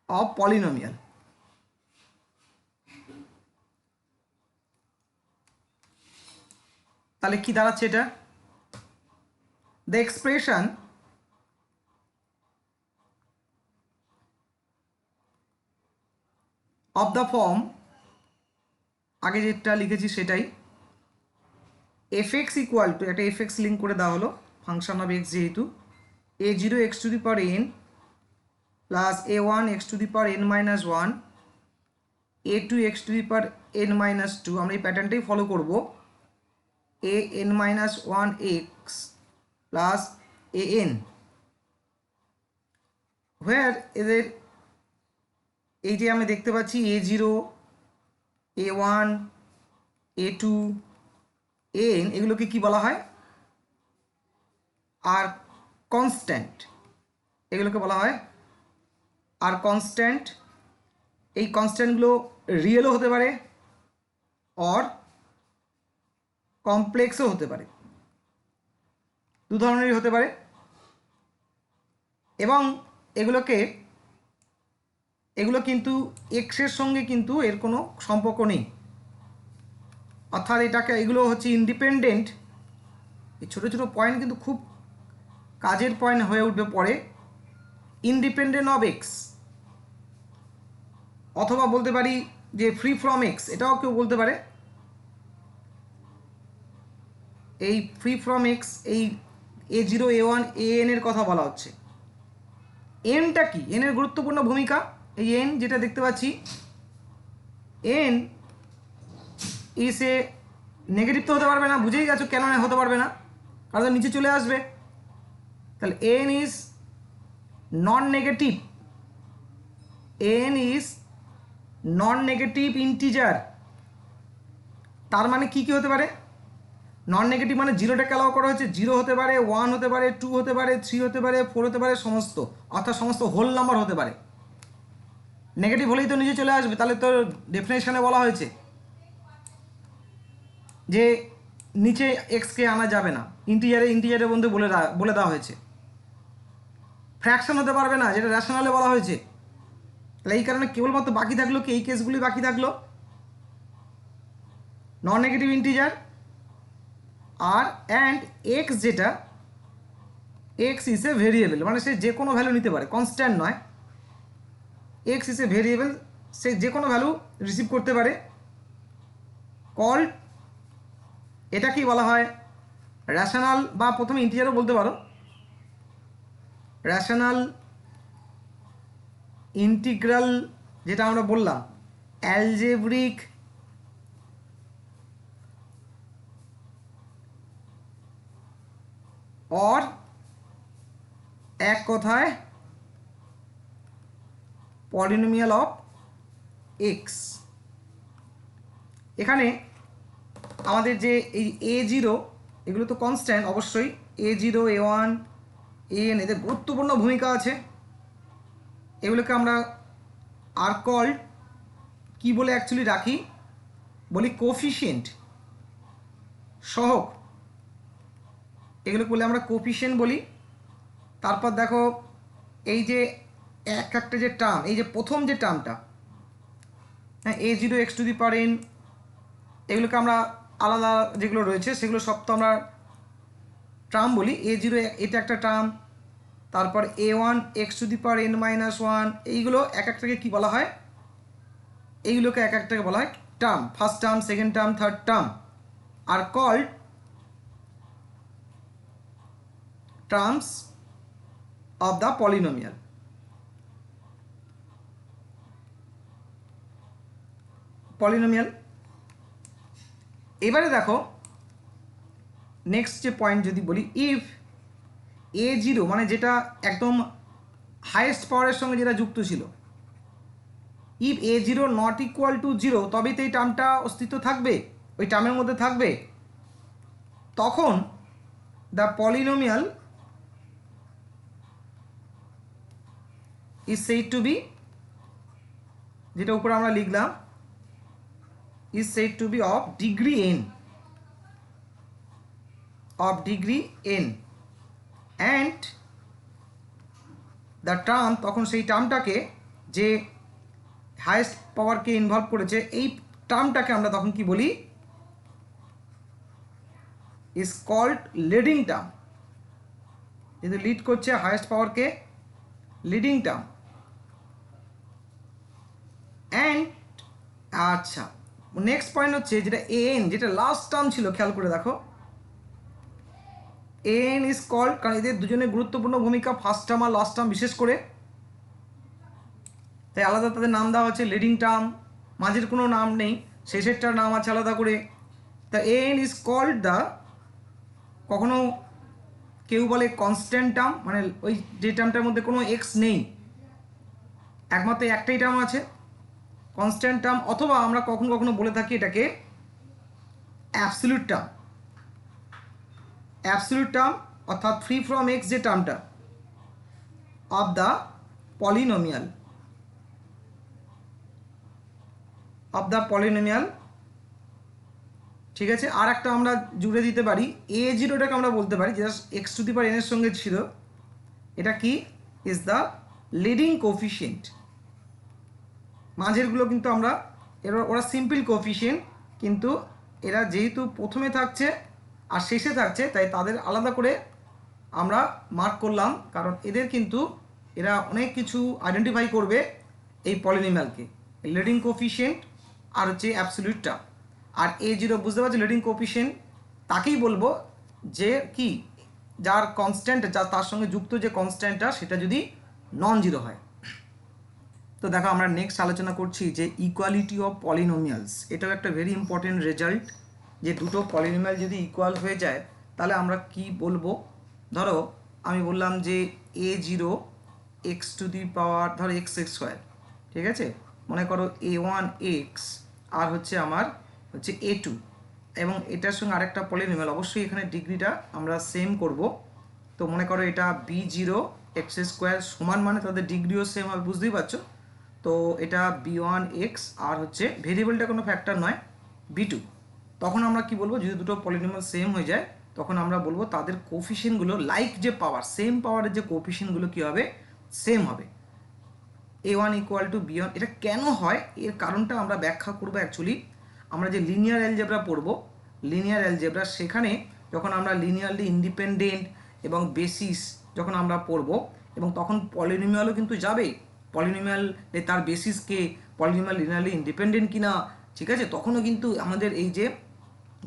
অফ পলিনোমিয়াল। তাহলে কি দাঁড়াচ্ছে এটা? The expression of the form, আগে যেটা লিখেছি সেটাই, fx = একটা fx লিঙ্ক করে দেওয়া হলো, ফাংশন অফ x যেহেতু, a0 x⁴n plus a1 x⁴n−1 a2 x⁴n−2, আমরা এই প্যাটার্নটাই ফলো করব, an−1x প্লাস an, হোয়ার এদের এই যে আমি দেখতে পাচ্ছি a0 a1 a2 an, এগুলোকে কি বলা হয়? আর কনস্ট্যান্ট, এগুলোকে বলা হয় আর কনস্ট্যান্ট। এই কনস্ট্যান্টগুলো রিয়েলও হতে পারে অর কমপ্লেক্সও হতে পারে, দু ধরনেরই হতে পারে। এবং এগুলো কিন্তু এক্সের সঙ্গে কিন্তু এর কোনো সম্পর্ক নেই, অর্থাৎ এগুলো হচ্ছে ইন্ডিপেন্ডেন্ট। এই ছোটো ছোটো পয়েন্ট কিন্তু খুব কাজের পয়েন্ট হয়ে উঠবে পরে। ইন্ডিপেন্ডেন্ট অফ এক্স, অথবা বলতে পারি যে ফ্রি ফ্রম এক্স, এটাও কেউ বলতে পারে। এই ফ্রি ফ্রম এক্স, এই a0 a1 an এর কথা বলা হচ্ছে। এনটা কি? এনের গুরুত্বপূর্ণ ভূমিকা, এই এন যেটা দেখতে পাচ্ছি, এন ইজ এ নেগেটিভ তো হতে পারবে না, বুঝেই গেছো কেন হতে পারবে না, কারণ নিচে চলে আসবে। তাহলে N is non negative, N is non negative integer. তার মানে কি কি হতে পারে? নন নেগেটিভ মানে জিরোটাকে অ্যালাউ করা হয়েছে, 0 হতে পারে, 1 হতে পারে, 2 হতে পারে, 3 হতে পারে, 4 হতে পারে, সমস্ত, অর্থাৎ সমস্ত হোল নাম্বার হতে পারে। নেগেটিভ হলেই তো নিচে চলে আসবে, তাহলে তো ডেফিনেশনে বলা হয়েছে যে নিচে এক্সকে আনা যাবে না, ইন্টিজারের মধ্যে বলে দেওয়া হয়েছে। ফ্র্যাকশন হতে পারবে না, যেটা রেশনালে বলা হয়েছে। তাহলে এই কারণে কেবলমাত্র বাকি থাকলো কি, এই কেসগুলি বাকি থাকলো, নন নেগেটিভ ইন্টিজার আর অ্যান্ড এক্স যেটা এক্স ইজ এ ভেরিয়েবল, মানে সে যে কোনো ভ্যালু নিতে পারে, কনস্ট্যান্ট নয়। এক্স ইজ এ ভেরিয়েবল, সে যে কোনো ভ্যালু রিসিভ করতে পারে। কল্ড, এটা কি বলা হয়, র্যাশনাল, বা প্রথমে ইন্টিজারও বলতে পারো, র্যাশনাল ইন্টিগ্রাল, যেটা আমরা বললাম অ্যালজেব্রিক অর, এক কথায় পলিনোমিয়াল অফ এক্স। এখানে আমাদের যে এই a0 এগুলো তো কনস্ট্যান্ট, অবশ্যই a0 a1 an এদের গুরুত্বপূর্ণ ভূমিকা আছে। এগুলোকে আমরা আর কল্ড কি বলে অ্যাকচুয়ালি রাখি, বলি কোফিশিয়েন্ট, সহগ, এগুলোকে বলে আমরা কোফিশিয়েন্ট বলি। তারপর দেখো এই যে এক একটা যে টার্ম, এই যে প্রথম যে টার্মটা, হ্যাঁ a0 x⁴n, এগুলোকে আমরা আলাদা যেগুলো রয়েছে সেগুলো সব তো আমরা টার্ম বলি। a0 এটা একটা টার্ম, তারপর a1 x⁻n−1, এইগুলো এক একটাকে কী বলা হয়, এইগুলোকে এক একটাকে বলা হয় term, first term, second term, third term, আর called terms of the polynomial. Polynomial. এবারে দেখো নেক্সট যে পয়েন্ট যদি বলি, ইফ a0 মানে যেটা একদম হাইয়েস্ট পাওয়ারের সঙ্গে যেটা যুক্ত ছিল, if a0 not equal to 0, তবেই তো এই টার্মটা অস্তিত্ব থাকবে, ওই টার্মের মধ্যে থাকবে। তখন the polynomial is said to be, যেটা উপরে আমরা লিখলাম, is said to be of degree n, of degree n, and the term, তখন সেই টার্মটাকে যে হাইয়েস্ট পাওয়ারকে ইনভলভ করেছে, এই টার্মটাকে আমরা তখন কি বলি, ইজ কল্ড লিডিং টার্ম, যেহেতু লিড করছে হাইয়েস্ট পাওয়ারকে, লিডিং টার্ম। অ্যান্ড আচ্ছা, নেক্সট পয়েন্ট হচ্ছে যেটা an, যেটা লাস্ট টার্ম ছিল, খেয়াল করে দেখো, an ইজ কল্ড, কারণ এদের দুজনের গুরুত্বপূর্ণ ভূমিকা, ফার্স্ট টার্ম আর লাস্ট টার্ম বিশেষ করে, তাই আলাদা তাদের নাম দেওয়া হচ্ছে লিডিং টার্ম, মাঝের কোনো নাম নেই, শেষেরটার নাম আছে আলাদা করে। তা an ইজ কল্ড দ্য, কখনো কেউ বলে কনস্ট্যান্ট টার্ম, মানে ওই যে টার্মটার মধ্যে কোনো এক্স নেই, একমাত্র একটাই টার্ম আছে, কনস্ট্যান্ট টার্ম, অথবা আমরা কখনো কখনো বলে থাকি এটাকে অ্যাবসলিউট টার্ম। অ্যাবসলিউট টার্ম অর্থাৎ ফ্রি ফ্রম এক্স যে টার্মটা of the polynomial, of the polynomial, ঠিক আছে। আর একটা আমরা জুড়ে দিতে পারি, a0টাকে আমরা বলতে পারি, যেটা x⁴n এর সঙ্গে ছিল, এটা কি, ইজ দ্য লিডিং কোফিশিয়েন্ট। মাঝেরগুলো কিন্তু আমরা, ওরা সিম্পল কোফিশিয়েন্ট, কিন্তু এরা যেহেতু প্রথমে থাকছে আর শেষে থাকছে, তাই তাদের আলাদা করে আমরা মার্ক করলাম, কারণ এদের কিন্তু এরা অনেক কিছু আইডেন্টিফাই করবে এই পলিনোমিয়ালকে, লিডিং কোফিশিয়েন্ট আর হচ্ছে অ্যাবসলিউট টার্ম। আর a0 বুঝতে পারছি লিডিং কোফিশিয়েন্ট, তাকেই বলবো যে কি, যার কনস্ট্যান্ট, যা তার সঙ্গে যুক্ত যে কনস্ট্যান্টটা, সেটা যদি নন জিরো হয়। তো দেখো আমরা নেক্সট আলোচনা করছি যে ইকুয়ালিটি অফ পলিনোমিয়ালস। এটাও একটা ভেরি ইম্পর্টেন্ট রেজাল্ট, যে দুটো পলিনোমিয়াল যদি ইকুয়াল হয়ে যায় তাহলে আমরা কি বলবো। ধরো আমি বললাম যে a0 x⁻, ধরো x², ঠিক আছে, মনে করো a1 x আর হচ্ছে আমার হচ্ছে a2, এবং এটার সঙ্গে আরেকটা পলিনোমিয়াল, অবশ্যই এখানে ডিগ্রিটা আমরা সেম করব। তো মনে করো এটা b0 x² সমান, মানে তাদের ডিগ্রিও সেম হবে, বুঝতেই পারছো। তো এটা b1 x আর হচ্ছে ভেরিয়েবলটা কোনো ফ্যাক্টর নয়, b2। তখন আমরা কি বলবো, যদি দুটো পলিনোমিয়াল সেম হয়ে যায় তখন আমরা বলবো তাদের কোফিশিয়েন্টগুলো, লাইক যে পাওয়ার, সেম পাওয়ারের যে কোফিশিয়েন্টগুলো কী হবে, সেম হবে। a1 = b1, এটা কেন হয় এর কারণটা আমরা ব্যাখ্যা করবো। অ্যাকচুয়ালি আমরা যে লিনিয়ার অ্যালজেব্রা পড়বো, লিনিয়ার অ্যালজেব্রা, সেখানে যখন আমরা লিনিয়ারলি ইন্ডিপেন্ডেন্ট এবং বেসিস যখন আমরা পড়ব, এবং তখন পলিনোমিয়ালও কিন্তু যাবে, পলিনোমিয়াল তার বেসিসকে পলিনোমিয়াল লিনিয়ারলি ইন্ডিপেন্ডেন্ট কিনা, ঠিক আছে, তখনও কিন্তু আমাদের এই যে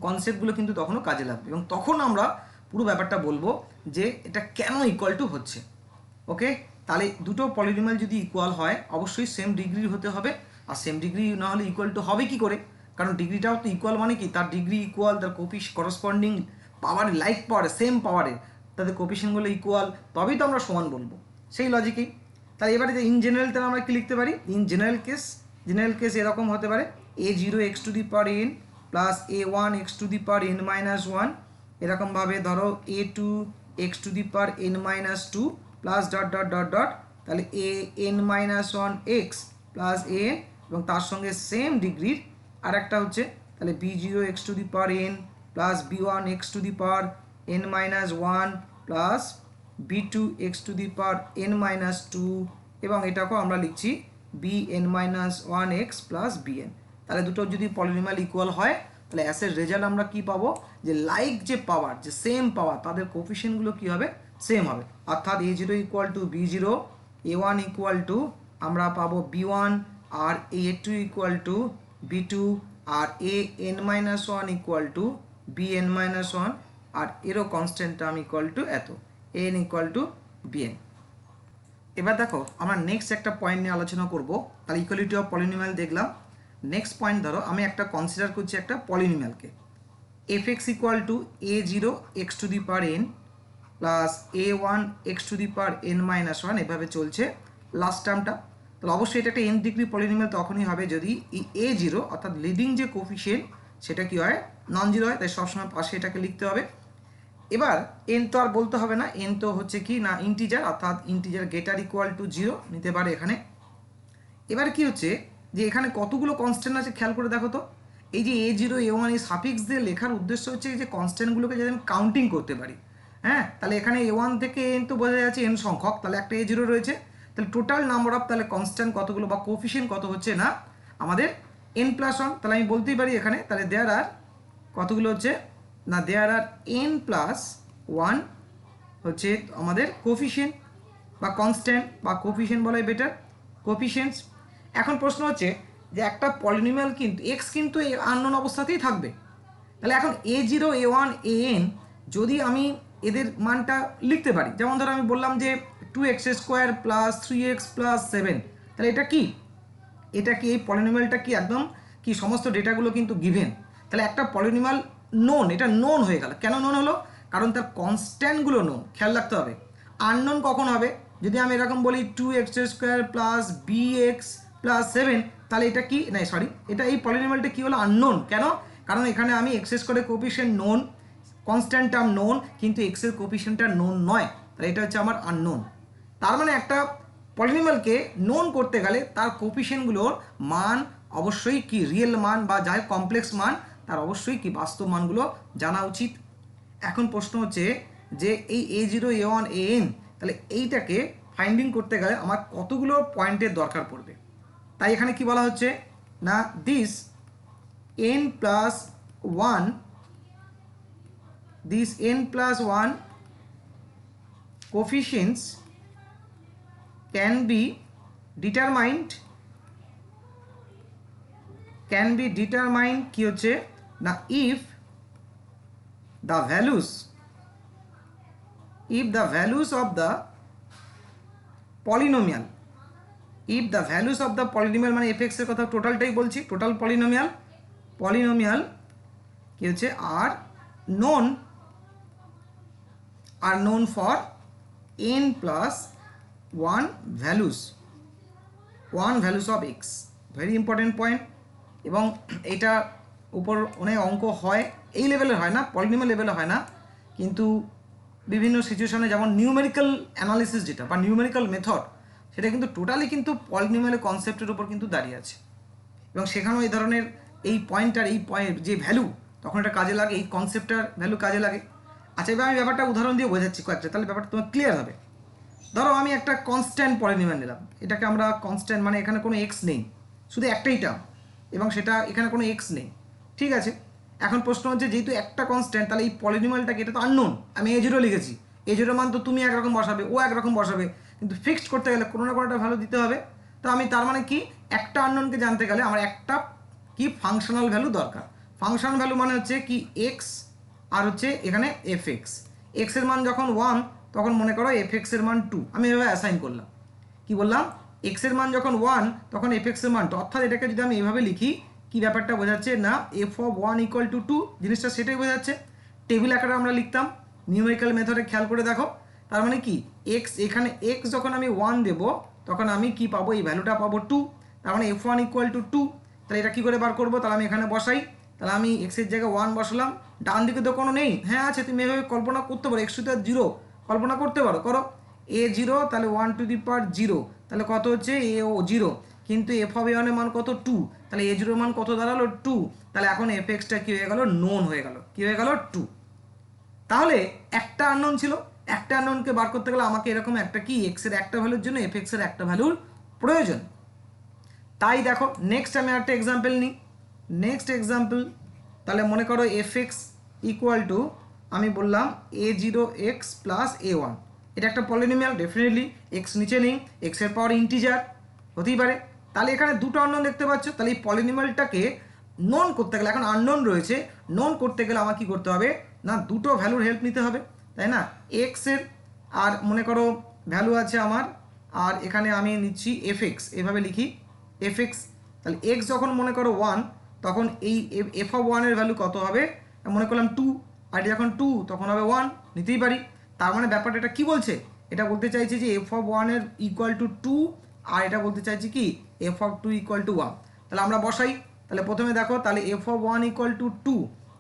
কনসেপ্টগুলো কিন্তু তখনও কাজে লাগবে, এবং তখন আমরা পুরো ব্যাপারটা বলবো যে এটা কেন ইকুয়াল টু হচ্ছে। ওকে, তাহলে দুটো পলিনোমিয়াল যদি ইকুয়াল হয় অবশ্যই সেম ডিগ্রির হতে হবে, আর সেম ডিগ্রি না হলে ইকুয়াল টু হবে কি করে, কারণ ডিগ্রিটাও তো ইকুয়াল, মানে কি তার ডিগ্রি ইকুয়াল, তার করসপন্ডিং পাওয়ার, লাইক পাওয়ারে, সেম পাওয়ারে তাদের কোপিশনগুলো ইকুয়াল, তবেই তো আমরা সমান বলবো, সেই লজিকেই। তাহলে এবারে যে ইন জেনারেল, তাহলে আমরা কি লিখতে পারি, ইন জেনারেল কেস এরকম হতে পারে a0 x⁴n plus a1 x⁻n−1, এরকমভাবে ধরো a2 x⁻n−2 plus dot dot dot dot, তাহলে an−1 x প্লাস a, এবং তার সঙ্গে সেম ডিগ্রির আর একটা হচ্ছে তাহলে b0 x⁻n plus b1 x⁻n−1 plus b2 x⁻n−2, এবং এটাকেও আমরা লিখছি bn−1 x প্লাস bn। তাহলে দুটো যদি পলিনোমিয়াল ইকুয়াল হয় তাহলে অ্যাসের রেজাল্ট আমরা কি পাবো, যে লাইক যে পাওয়ার, যে সেম পাওয়ার, তাদের কোফিশিয়েন্টগুলো কি হবে, সেম হবে, অর্থাৎ a0 equal to b0, a1 equal to আমরা পাবো b1, আর a2 ইকুয়াল টু b2, আর an−1 ইকুয়াল টু bn−1, আর এরও কনস্ট্যান্ট টার্ম ইকুয়াল টু এত, an ইকুয়াল টু bn। এবার দেখো আমরা নেক্সট একটা পয়েন্ট নিয়ে আলোচনা করব। তাহলে ইকুয়ালিটি অফ পলিনোমিয়াল দেখলাম। নেক্সট পয়েন্ট ধরো আমি একটা কনসিডার করছি একটা পলিনোমিয়ালকে, fx equal two a0 x⁻n plus a1 x⁻n−1, এভাবে চলছে লাস্ট টার্মটা। তাহলে অবশ্যই এটা একটা n ডিগ্রি পলিনোমিয়াল তখনই হবে যদি এই a0 অর্থাৎ লিডিং যে কোফিশিয়েন্ট সেটা কি হয়, নন জিরো হয়, তাই সবসময় পাশে এটাকে লিখতে হবে। এবার n তো আর বলতে হবে না, n তো হচ্ছে কি না ইন্টিজার, অর্থাৎ ইন্টিজার গ্রেটার ইকুয়াল টু 0 নিতে পারে এখানে। এবার কি হচ্ছে যে এখানে কতগুলো কনস্ট্যান্ট আছে খেয়াল করে দেখো তো, এই যে a0 a1 এই সাফিক্স দিয়ে লেখার উদ্দেশ্য হচ্ছে যে কনস্ট্যান্টগুলোকে যাতে আমি কাউন্টিং করতে পারি। হ্যাঁ, তাহলে এখানে a1 থেকে n তো বোঝা যাচ্ছে n সংখ্যক, তাহলে একটা a0 রয়েছে, তাহলে টোটাল নাম্বার অফ তাহলে কনস্ট্যান্ট কতগুলো বা কোফিশিয়েন্ট কত হচ্ছে না আমাদের n+1, তাহলে আমি বলতেই পারি এখানে তাহলে দেয়ার আর কতগুলো হচ্ছে না, দেয়ার আর n+1 হচ্ছে আমাদের কোফিশিয়েন্ট বা কনস্ট্যান্ট বা কোফিশিয়েন্ট বলাই বেটার, কোফিশিয়েন্টস। এখন প্রশ্ন হচ্ছে যে একটা পলিনোমিয়াল কিন্তু এক্স কিন্তু এই আননোন অবস্থাতেই থাকবে, তাহলে এখন a0 a1 an যদি আমি এদের মানটা লিখতে পারি, যেমন ধরো আমি বললাম যে 2x² প্লাস 3x প্লাস 7, তাহলে এটা কি, এটা কি এই পলিনোমিয়ালটা কি একদম কি সমস্ত ডেটাগুলো কিন্তু গিভেন, তাহলে একটা পলিনোমিয়াল নোন, এটা নোন হয়ে গেল। কেন নোন হলো, কারণ তার কনস্ট্যান্টগুলো নোন। খেয়াল রাখতে হবে আননোন কখন হবে, যদি আমি এরকম বলি 2x² প্লাস bx প্লাস 7, তাহলে এটা কি না, সরি, এটা এই পলিনোমিয়ালটা কি হলো, আননোন। কেন, কারণ এখানে আমি x² coefficient known, constant term known, কিন্তু x এর কোফিশিয়েন্টটা নোন নয়, তাহলে এটা হচ্ছে আমার আননোন। তার মানে একটা পলিনোমিয়ালকে নোন করতে গেলে তার কোফিশিয়েন্টগুলোর মান অবশ্যই কি রিয়েল মান বা যাই কমপ্লেক্স মান, তার অবশ্যই কি বাস্তব মানগুলো জানা উচিত। এখন প্রশ্ন হচ্ছে যে এই a0 a1 an, তাহলে এইটাকে ফাইন্ডিং করতে গেলে আমার কতগুলো পয়েন্টের দরকার পড়বে, তাই এখানে কি বলা হচ্ছে না, this n+1 coefficients can be determined কি হচ্ছে না, if the values of the polynomial, মানে fx এর কথা টোটালটাই বলছি, টোটাল পলিনোমিয়াল কি হচ্ছে আর known for n+1 values of x, very important point. এবং এটা উপর অনেক অঙ্ক হয়, এই লেভেলের হয় না, পলিনোমিয়াল লেভেলে হয় না, কিন্তু বিভিন্ন সিচুয়েশনে যেমন নিউমেরিক্যাল অ্যানালিসিস যেটা বা নিউমেরিক্যাল মেথড, সেটা কিন্তু টোটালি কিন্তু পলিনোমিয়ালের কনসেপ্টের উপর কিন্তু দাঁড়িয়ে আছে, এবং সেখানেও এই ধরনের এই পয়েন্টটার এই পয়েন্ট যে ভ্যালু তখন এটা কাজে লাগে, এই কনসেপ্টটার ভ্যালু কাজে লাগে। আচ্ছা, এবার আমি ব্যাপারটা উদাহরণ দিয়ে বোঝাচ্ছি কয়েকটা, তাহলে ব্যাপারটা তোমার ক্লিয়ার হবে। ধরো আমি একটা কনস্ট্যান্ট পলিনোমিয়াল নিলাম, এটাকে আমরা কনস্ট্যান্ট মানে এখানে কোনো এক্স নেই, শুধু একটাই টার্ম, এবং সেটা এখানে কোনো এক্স নেই, ঠিক আছে। এখন প্রশ্ন হচ্ছে যেহেতু একটা কনস্ট্যান্ট, তাহলে এই পলিনোমিয়ালটাকে, এটা তো আননোন, আমি এ জিরো লিখেছি, এ জিরো মান তো তুমি একরকম বসাবে, ও একরকম বসাবে, কিন্তু ফিক্সড করতে গেলে কোনো না কোনোটা ভ্যালু দিতে হবে। তো আমি তার মানে কি, একটা আননোনকে জানতে গেলে আমার একটা কি ফাংশনাল ভ্যালু দরকার। ফাংশনাল ভ্যালু মানে হচ্ছে কি এক্স, আর হচ্ছে এখানে এফ এক্স। এক্সের মান যখন 1 তখন মনে করো এফ এক্সের মান 2, আমি এভাবে অ্যাসাইন করলাম। কি বললাম, এক্সের মান যখন 1 তখন এফ এক্সের মান 2, অর্থাৎ এটাকে যদি আমি এভাবে লিখি, কি ব্যাপারটা বোঝাচ্ছে না, এফ অফ 1 ইকুয়াল টু 2, জিনিসটা সেটাই বোঝাচ্ছে। টেবিল আকারে আমরা লিখতাম, নিউমেরিক্যাল মেথডে খেয়াল করে দেখো। তার মানে কি এক্স, এখানে এক্স যখন আমি 1 দেব তখন আমি কি পাবো, এই ভ্যালুটা পাবো 2, তার মানে এফ ওয়ান ইকুয়াল টু 2। তাহলে এটা কী করে বার করবো, তাহলে আমি এখানে বসাই, তাহলে আমি এক্সের জায়গায় 1 বসালাম, ডান দিকে তো কোনো নেই, হ্যাঁ আছে, তুমি এভাবে কল্পনা করতে পারো, এক্স টু দ্য 0 কল্পনা করতে পারো, করো এ 0, তাহলে 1 টু দি পাওয়ার 0, তাহলে কত হচ্ছে এ ও 0, কিন্তু এফ অফ এ ওয়ানের মান কত 2, তাহলে এ জিরোর মান কত দাঁড়ালো 2, তাহলে এখন এফ এক্সটা কী হয়ে গেল, নোন হয়ে গেল, কী হয়ে গেল 2। তাহলে একটা আননোন ছিল, একটা আননোনকে বার করতে গেলে আমাকে এরকম একটা কি এক্সের একটা ভ্যালুর জন্য এফ এক্সের একটা ভ্যালুর প্রয়োজন। তাই দেখো নেক্সট আমি একটা এক্সাম্পল নিই, নেক্সট এক্সাম্পল, তাহলে মনে করো এফ এক্স ইকুয়াল টু, আমি বললাম এ zero x plus a one, এটা একটা পলিনোমিয়াল, ডেফিনেটলি এক্স নিচে নেই, এক্সের পাওয়ার ইন্টিজার হতেই পারে। তাহলে এখানে দুটো আননোন দেখতে পাচ্ছ, তাহলে এই পলিনোমিয়ালটাকে নোন করতে গেলে, এখন আননোন রয়েছে, নোন করতে গেলে আমার কী করতে হবে না, দুটো ভ্যালুর হেল্প নিতে হবে, তাই না, এক্সের আর মনে করো ভ্যালু আছে আমার, আর এখানে আমি নিচ্ছি এফ এক্স, এভাবে লিখি এফ এক্স, তাহলে এক্স যখন মনে করো 1 তখন এই এফ অফ 1-এর ভ্যালু কত হবে, মনে করলাম 2, আর যখন 2 তখন হবে 1, নিতেই পারি। তার মানে ব্যাপারটা এটা কী বলছে, এটা বলতে চাইছে যে এফ অফ 1-এর ইকুয়াল টু 2, আর এটা বলতে চাইছি কি এফ অফ 2 ইকুয়াল টু 1। তাহলে আমরা বসাই, তাহলে প্রথমে দেখো, তাহলে এফ অফ 1 ইকুয়াল টু 2,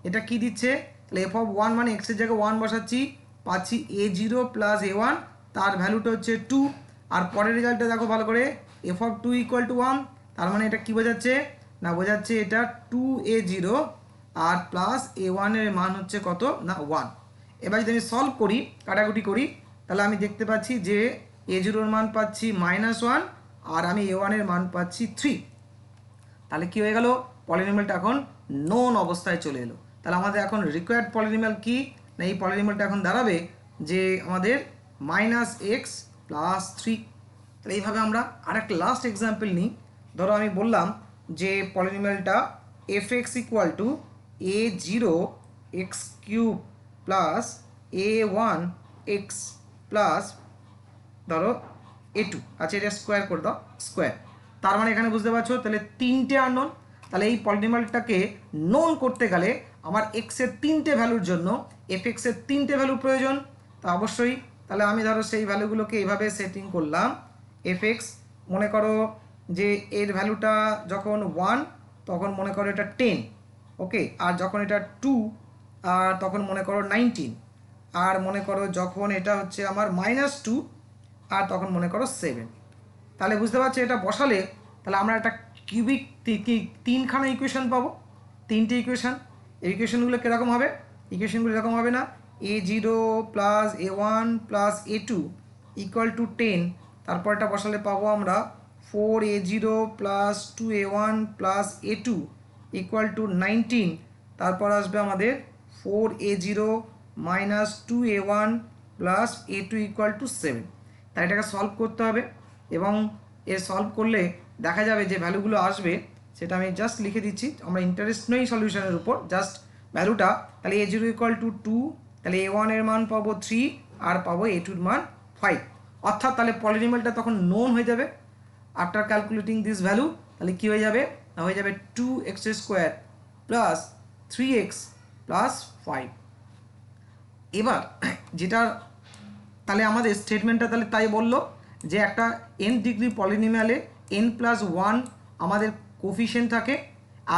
এটা কি দিচ্ছে, তাহলে এফ অফ 1 মানে এক্সের জায়গায় 1 বসাচ্ছি, পাচ্ছি এ জিরো প্লাস এ ওয়ান, তার ভ্যালুটা হচ্ছে 2, আর পরের রেজাল্টটা দেখো ভালো করে, এফ অফ 2 ইকুয়াল টু 1, তার মানে এটা কি বোঝাচ্ছে না, বোঝাচ্ছে এটা 2a0 আর প্লাস a1-এর মান হচ্ছে কত না 1। এবার যদি আমি সলভ করি, কাটাকুটি করি, তাহলে আমি দেখতে পাচ্ছি যে a0-এর মান পাচ্ছি -1, আর আমি a1-এর মান পাচ্ছি 3। তাহলে কি হয়ে গেল, পলিনোমিয়ালটা এখন নোন অবস্থায় চলে এলো। তাহলে আমাদের এখন রিকোয়ার্ড পলিনোমিয়াল কি না, এই পলিনোমিয়ালটা এখন দাঁড়াবে যে আমাদের -x + 3। তাহলে এইভাবে আমরা আরেকটা লাস্ট এক্সাম্পল নিই। ধরো আমি বললাম যে পলিনোমিয়ালটা f x equal to a zero x cube plus a one x plus ধরো এ টু, আচ্ছা এটা স্কোয়ার করে দাও, স্কোয়ার। তার মানে এখানে বুঝতে পারছো তাহলে তিনটে আননোন। তাহলে এই পলিনোমিয়ালটাকে নোন করতে গেলে আমার এক্সের তিনটে ভ্যালুর জন্য এফ এক্সের তিনটে ভ্যালু প্রয়োজন। তা অবশ্যই তাহলে আমি ধরো সেই ভ্যালুগুলোকে এইভাবে সেটিং করলাম, এফ এক্স মনে করো যে এর ভ্যালুটা যখন 1 তখন মনে করো এটা 10, ওকে, আর যখন এটা 2 আর তখন মনে করো 19, আর মনে করো যখন এটা হচ্ছে আমার -2 আর তখন মনে করো 7। তাহলে বুঝতে পারছি এটা বসালে তাহলে আমরা একটা কিউবিক তিনখানা ইকুয়েশন পাবো, তিনটে ইকুয়েশন। এই ইকুয়েশনগুলো কীরকম হবে, ইকুয়েশনগুলো এরকম হবে না, a zero plus a one plus a two equal to 10, তারপরটা বসালে পাবো আমরা 4a0 plus 2a1 plus a2 equal two 19, তারপর আসবে আমাদের 4a0 minus 2a1 plus a2 equal two 7। তাই এটাকে সলভ করতে হবে, এবং এ সলভ করলে দেখা যাবে যে ভ্যালুগুলো আসবে সেটা আমি জাস্ট লিখে দিচ্ছি, আমরা ইন্টারেস্ট নই সলিউশনের উপর, জাস্ট ভ্যালুটা। তাহলে a0 ইকুয়াল টু 2, তাহলে a1-এর মান পাবো 3 আর পাবো a2-এর মান 5, অর্থাৎ তাহলে পলিনোমিয়ালটা তখন নোন হয়ে যাবে। আফটার ক্যালকুলেটিং দিস ভ্যালু তাহলে কী হয়ে যাবে না, হয়ে যাবে 2x² প্লাস 3x প্লাস 5। এবার যেটা তাহলে আমাদের স্টেটমেন্টটা তাহলে তাই বললো যে একটা n ডিগ্রি পলিনোমিয়ালে n+1 আমাদের কোফিশিয়েন্ট থাকে,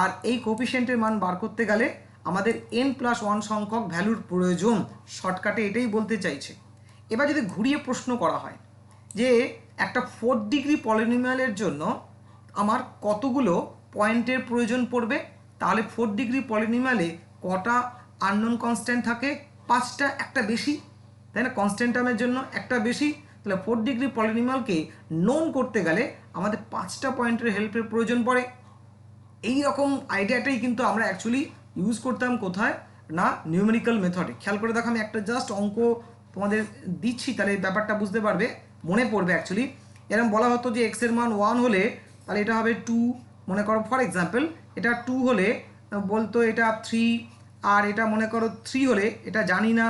আর এই কোফিশিয়েন্টের মান বার করতে গেলে আমাদের n+1 সংখ্যক ভ্যালুর প্রয়োজন, শর্টকাটে এটাই বলতে চাইছে। এবার যদি ঘুরিয়ে প্রশ্ন করা হয় যে একটা 4 ডিগ্রি পলিনোমিয়ালের জন্য আমার কতগুলো পয়েন্টের প্রয়োজন পড়বে, তাহলে 4 ডিগ্রি পলিনোমিয়ালে কটা আননোন কনস্ট্যান্ট থাকে, 5টা, একটা বেশি, তাই না, কনস্ট্যান্ট টার্মের জন্য একটা বেশি। তাহলে 4 ডিগ্রি পলিনোমিয়ালকে নোন করতে গেলে আমাদের 5টা পয়েন্টের হেল্পের প্রয়োজন পড়ে। এই রকম আইডিয়াটাই কিন্তু আমরা অ্যাকচুয়ালি ইউজ করতাম কোথায় না নিউমেরিক্যাল মেথডে। খেয়াল করে দেখো আমি একটা জাস্ট অঙ্ক তোমাদের দিচ্ছি, তাহলে এই ব্যাপারটা বুঝতে পারবে, মনে পড়বে অ্যাকচুয়ালি। এরকম বলা হতো যে এক্সের মান 1 হলে তাহলে এটা হবে 2, মনে করো ফর এক্সাম্পল এটা 2 হলে বলতো এটা 3, আর এটা মনে করো 3 হলে এটা জানি না,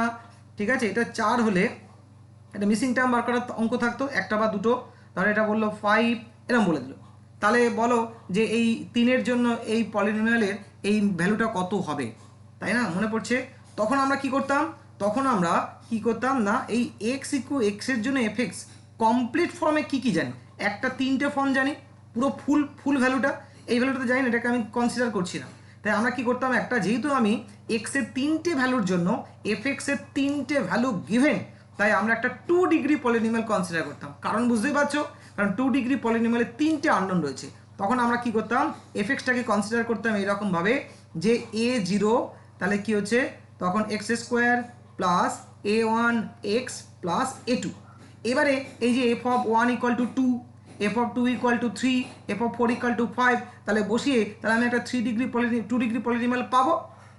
ঠিক আছে, এটা 4 হলে এটা মিসিং টার্ম বার করার অঙ্ক থাকতো একটা বা দুটো, তাহলে এটা বললো 5, এরকম বলে দিল। তাহলে বলো যে এই 3-এর জন্য এই পলিনোমিয়ালের এই ভ্যালুটা কত হবে, তাই না, মনে পড়ছে? তখন আমরা কি করতাম, তখন আমরা কি করতাম না এই এক্স ইকুয়াল এক্সের জন্য এফ এক্স কমপ্লিট ফর্মে কি কি জানি, একটা 3টে ফর্ম জানি, পুরো ফুল ভ্যালুটা, এই ভ্যালুটা তো জানি না, এটাকে আমি কনসিডার করছি না। তাই আমরা কি করতাম, একটা যেহেতু আমি এক্সের 3টে ভ্যালুর জন্য এফ এক্সের 3টে ভ্যালু গিভেন, তাই আমরা একটা 2 ডিগ্রি পলিনোমিয়াল কনসিডার করতাম। কারণ বুঝতেই পারছো, কারণ 2 ডিগ্রি পলিনোমিয়ালে 3টে আননোন রয়েছে। তখন আমরা কি করতাম, এফ এক্সটাকে কনসিডার করতাম এইরকমভাবে যে A0 তাহলে কি হচ্ছে তখন x square plus A1 x plus A2। এবারে এই যে F of 1 equal to 2, F of 2 equal two 3, F of 4 equal two 5, তাহলে বসিয়ে তাহলে আমি একটা 2 ডিগ্রি পলিনোমিয়াল পাবো,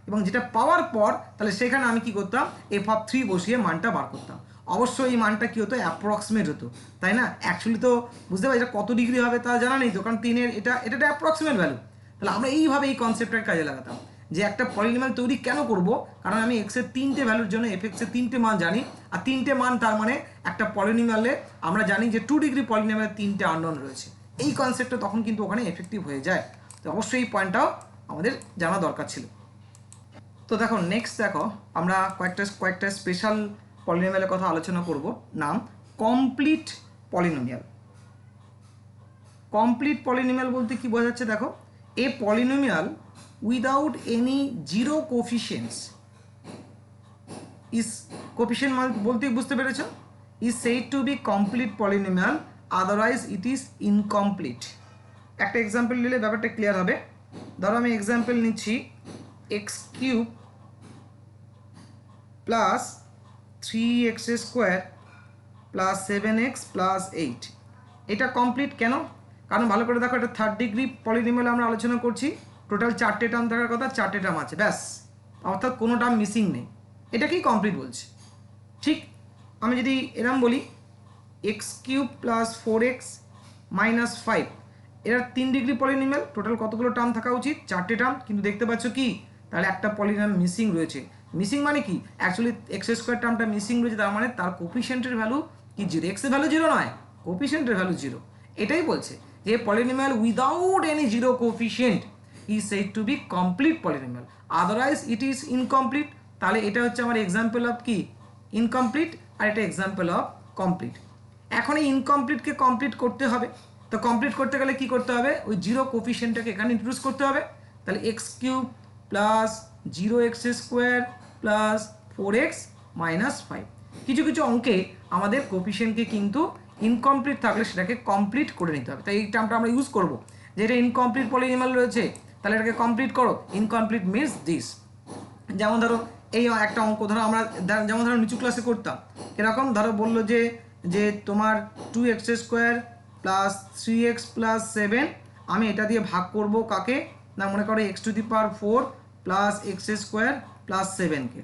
এবং যেটা পাওয়ার পর তাহলে সেখানে আমি কি করতাম, এফ অফ 3 বসিয়ে মানটা বার করতাম। অবশ্যই এই মানটা কি হতো, অ্যাপ্রক্সিমেট হতো, তাই না? অ্যাকচুয়ালি তো বুঝতে পারি এটা কত ডিগ্রি হবে তা জানা নেই তো, কারণ 3-এর এটা অ্যাপ্রক্সিমেট ভ্যালু। তাহলে আমরা এইভাবে এই কনসেপ্টটাকে কাজে লাগাতাম যে একটা পলিনোমিয়াল তৈরি কেন করব, কারণ আমি এক্সের 3টে ভ্যালুর জন্য এফ এক্সের 3টে মান জানি, আর 3টে মান তার মানে একটা পলিনোমিয়ালে আমরা জানি যে 2 ডিগ্রি পলিনোমিয়ালে 3টে আননোন রয়েছে। এই কনসেপ্টটা তখন কিন্তু ওখানে এফেক্টিভ হয়ে যায়। তো অবশ্যই এই পয়েন্টটাও আমাদের জানা দরকার ছিল। তো দেখো নেক্সট দেখো আমরা কয়েকটা স্পেশাল পলিনোমিয়ালের কথা আলোচনা করব, নাম কমপ্লিট পলিনোমিয়াল। কমপ্লিট পলিনোমিয়াল বলতে কি বোঝা যাচ্ছে দেখো, a polynomial without any zero coefficients is, coefficient বলতে বুঝতে পেরেছ, is said to be complete polynomial, otherwise it is incomplete. একটা এক্সাম্পল নিলে ব্যাপারটা ক্লিয়ার হবে। ধরো আমি এক্সাম্পল নিচ্ছি x cube plus 3x square plus 7x plus 8, এটা কমপ্লিট কেন? কারণ ভালো করে দেখো এটা 3rd ডিগ্রি পলিনোমিয়াল আমরা আলোচনা করছি, টোটাল 4টে টার্ম থাকার কথা, 4টে টার্ম আছে ব্যাস, অর্থাৎ কোনো টার্ম মিসিং নেই, এটাকেই কমপ্লিট বলছে। ঠিক আমি যদি এরম বলি x cube plus 4x minus 5, এরা 3 ডিগ্রি পলিনোমিয়াল, টোটাল কতগুলো টার্ম থাকা উচিত, 4টে টার্ম, কিন্তু দেখতে পাচ্ছ কি তাহলে একটা পলিনোমিয়াল মিসিং রয়েছে। মিসিং মানে কি, অ্যাকচুয়ালি এক্স স্কোয়ার টার্মটা মিসিং রয়েছে, তার মানে তার কোফিশিয়েন্টের ভ্যালু কি 0, এক্সের ভ্যালু 0 নয়, কোফিশিয়েন্টের ভ্যালু 0। এটাই বলছে যে polynomial without any zero coefficient is said to be complete polynomial, otherwise it is incomplete. তাহলে এটা হচ্ছে আমার এক্সাম্পল অফ কি ইনকমপ্লিট, আর এটা এক্সাম্পল অফ কমপ্লিট। এখন এই ইনকমপ্লিটকে কমপ্লিট করতে হবে, তো কমপ্লিট করতে গেলে কি করতে হবে, ওই জিরো কোফিশিয়েন্টটাকে এখানে ইন্ট্রোডিউস করতে হবে। তাহলে x cube plus 0x square plus 4x minus 5, কিছু কিছু অঙ্কে আমাদের কোফিশিয়েন্টকে কিন্তু ইনকমপ্লিট থাকলে সেটাকে কমপ্লিট করে নিতে হবে। তাই এই টার্মটা আমরা ইউজ করব, যে এটা ইনকমপ্লিট পলিনোমিয়াল রয়েছে তাহলে এটাকে কমপ্লিট করো, ইনকমপ্লিট মিনস দিস। যেমন ধরো এই একটা অঙ্ক ধরো আমরা যেমন ধরো নিচু ক্লাসে করতাম, এরকম ধরো বললো যে তোমার 2x square plus 3x plus 7, আমি এটা দিয়ে ভাগ করব কাকে না, মনে করো x to the power 4 plus x square plus 7কে।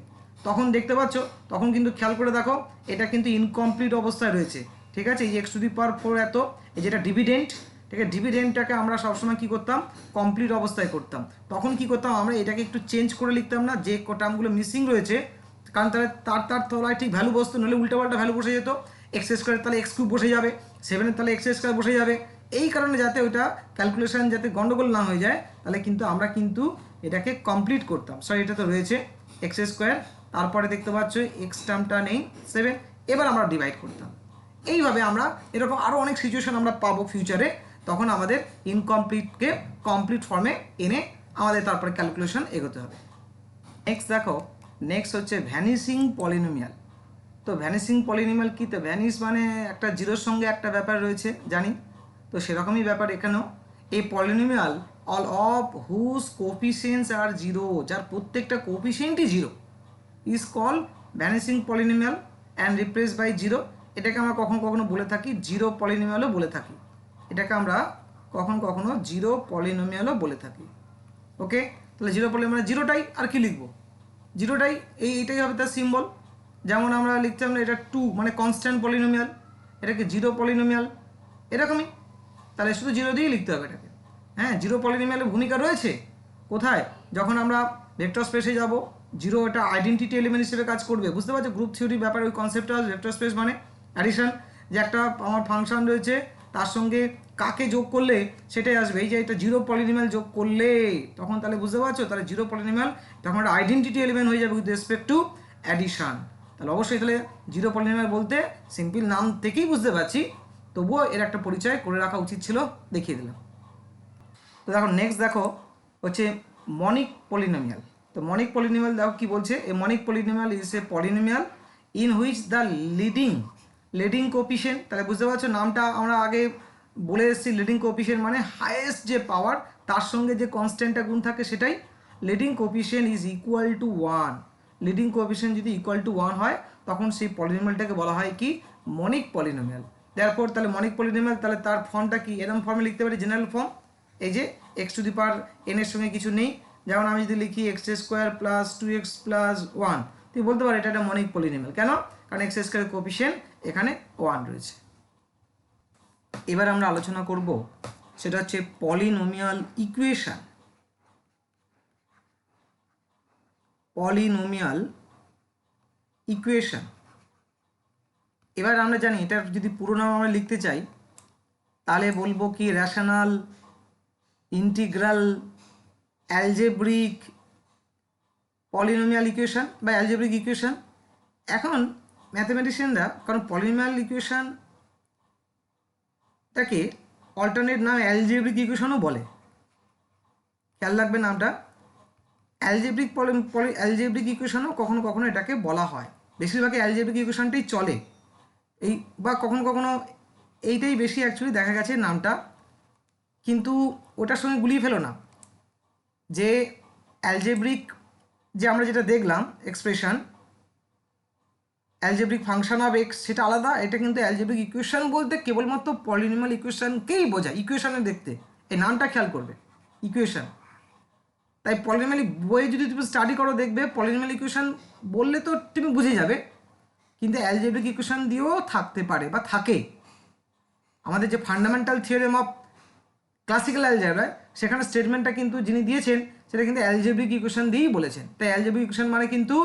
তখন দেখতে পাচ্ছ, তখন কিন্তু খেয়াল করে দেখো এটা কিন্তু ইনকমপ্লিট অবস্থায় রয়েছে, ঠিক আছে, এই x টু দি পাওয়ার 4 এত, এই যেটা ডিভিডেন্ট, ঠিক আছে, ডিভিডেন্টটাকে আমরা সবসময় কি করতাম, কমপ্লিট অবস্থায় করতাম। তখন কি করতাম আমরা এটাকে একটু চেঞ্জ করে লিখতাম না, যে টার্মগুলো মিসিং রয়েছে, কারণ তাহলে তার তলায় ঠিক ভ্যালু বসতো, নাহলে উল্টোপাল্টা ভ্যালু বসে যেত, এক্স স্কোয়ার তাহলে এক্স কিউব বসে যাবে, 7-এর তাহলে এক্স স্কোয়ার বসে যাবে। এই কারণে যাতে ওইটা ক্যালকুলেশন যাতে গন্ডগোল না হয়ে যায়, তাহলে কিন্তু আমরা কিন্তু এটাকে কমপ্লিট করতাম। সরি এটা তো রয়েছে এক্স স্কোয়ার, তারপরে দেখতে পাচ্ছ এক্স টার্মটা নেই 7, এবার আমরা ডিভাইড করতাম। এইভাবে আমরা এরকম আরও অনেক সিচুয়েশন আমরা পাবো ফিউচারে, তখন আমাদের ইনকমপ্লিটকে কমপ্লিট ফর্মে এনে আমাদের তারপরে ক্যালকুলেশন এগোতে হবে। নেক্সট দেখো, নেক্সট হচ্ছে ভ্যানিসিং পলিনোমিয়াল। তো ভ্যানিসিং পলিনোমিয়াল কি, তো ভ্যানিস মানে একটা জিরোর সঙ্গে একটা ব্যাপার রয়েছে জানি, তো সেরকমই ব্যাপার এখানেও। এই polynomial all of whose coefficients are zero, যার প্রত্যেকটা কোফিশিয়েন্টই জিরো, is call vanishing polynomial and replace by zero. এটাকে আমরা কখনো কখনো বলে থাকি জিরো পলিনোমিয়ালও বলে থাকি, এটাকে আমরা কখনো কখনো জিরো পলিনোমিয়ালও বলে থাকি। ওকে, তো তাহলে জিরো পলিনোমিয়াল জিরোটাই, আর কি লিখবো, জিরোটাই, এইটাই হবে তার সিম্বল। যেমন আমরা লিখতাম না এটা 2 মানে কনস্ট্যান্ট পলিনোমিয়াল, এটাকে জিরো পলিনোমিয়াল, এরকমই। তাহলে শুধু জিরো দিয়েই লিখতে হবে এটাকে। হ্যাঁ, জিরো পলিনোমিয়ালের ভূমিকা রয়েছে কোথায়, যখন আমরা ভেক্টর স্পেসে যাব, জিরো এটা আইডেন্টিটি এলিমেন্ট হিসেবে কাজ করবে, বুঝতে পারছো? গ্রুপ থিওরি ব্যাপারে ওই কনসেপ্টটা, ভেক্টর স্পেস মানে অ্যাডিশন, যে একটা আমার ফাংশন রয়েছে তার সঙ্গে কাকে যোগ করলে সেটাই আসবে। এই যে এটা জিরো পলিনোমিয়াল যোগ করলে তখন, তাহলে বুঝতে পারছো, তাহলে জিরো পলিনোমিয়াল তখন একটা আইডেন্টিটি এলিমেন্ট হয়ে যাবে উইথ রেসপেক্ট টু অ্যাডিশন। তাহলে অবশ্যই তাহলে জিরো পলিনোমিয়াল বলতে সিম্পল নাম থেকেই বুঝতে পারছি, তবুও এর একটা পরিচয় করে রাখা উচিত ছিল, দেখিয়ে দিলাম। তো দেখো নেক্সট দেখো হচ্ছে মনিক পলিনোমিয়াল। তো মনিক পলিনোমিয়াল দেখো কি বলছে, a monic polynomial is a polynomial in which the leading coefficient, তাহলে বুঝতে পারছো নামটা আমরা আগে বলে এসেছি, লিডিং কোপিশিয়েন্ট মানে হাইয়েস্ট যে পাওয়ার তার সঙ্গে যে কনস্ট্যান্টটা গুণ থাকে সেটাই leading coefficient is equal to 1। Leading coefficient যদি ইকুয়াল টু 1 হয় তখন সেই পলিনোমিয়ালটাকে বলা হয় কি, মনিক পলিনোমিয়াল। তারপর তাহলে মনিক পলিনোমিয়াল, তাহলে তার ফর্মটা কি, এরকম ফর্মে লিখতে পারি, জেনারেল ফর্ম, এই যে x two the power N এর সঙ্গে কিছু নেই, যেমন আমি যদি লিখি x square plus 2x plus 1, তুই বলতে পারো এটা একটা মনিক পলিনোমিয়াল। কেন? কারণ এক্স স্কোয়ার কোপিশিয়েন্ট এখানে 1 রয়েছে। এবার আমরা আলোচনা করব সেটা হচ্ছে পলিনোমিয়াল ইকুয়েশন। পলিনোমিয়াল ইকুয়েশন, এবার আমরা জানি এটার যদি পুরো নাম আমরা লিখতে চাই তাহলে বলবো কি, rational integral algebraic polynomial equation বা অ্যালজেব্রিক ইকুয়েশন। এখন ম্যাথমেটিশিয়ানরা, কারণ পলিনোমিয়াল ইকুয়েশনটাকে অল্টারনেট নাম অ্যালজেব্রিক ইকুয়েশনও বলে, খেয়াল রাখবে নামটা, অ্যালজেব্রিক ইকুয়েশনও কখনো কখনো এটাকে বলা হয়। বেশিরভাগই অ্যালজেব্রিক ইকুয়েশনটাই চলে, এই বা কখনো কখনো এইটাই বেশি অ্যাকচুয়ালি দেখা গেছে নামটা, কিন্তু ওটার সঙ্গে গুলিয়ে ফেলো না যে অ্যালজেব্রিক, যে আমরা যেটা দেখলাম expression algebraic function of x, সেটা আলাদা। এটা কিন্তু অ্যালজেব্রিক ইকুয়েশন বলতে কেবলমাত্র পলিনোমিয়াল ইকুয়েশনকেই বোঝায়, ইকুয়েশনে দেখতে, এই নামটা খেয়াল করবে, ইকুয়েশন। তাই পলিনোমিয়াল বইয়ে যদি তুমি স্টাডি করো দেখবে পলিনোমিয়াল ইকুয়েশন বললে তো তুমি বুঝে যাবে, কিন্তু অ্যালজেব্রিক ইকুয়েশন দিয়েও থাকতে পারে বা থাকে। আমাদের যে fundamental theorem of classical algebra, সেখানে স্টেটমেন্টটা কিন্তু যিনি দিয়েছেন সেটা কিন্তু অ্যালজেব্রিক ইকুয়েশন দিয়েই বলেছেন। তাই অ্যালজেব্রিক ইকুয়েশন মানে কিন্তু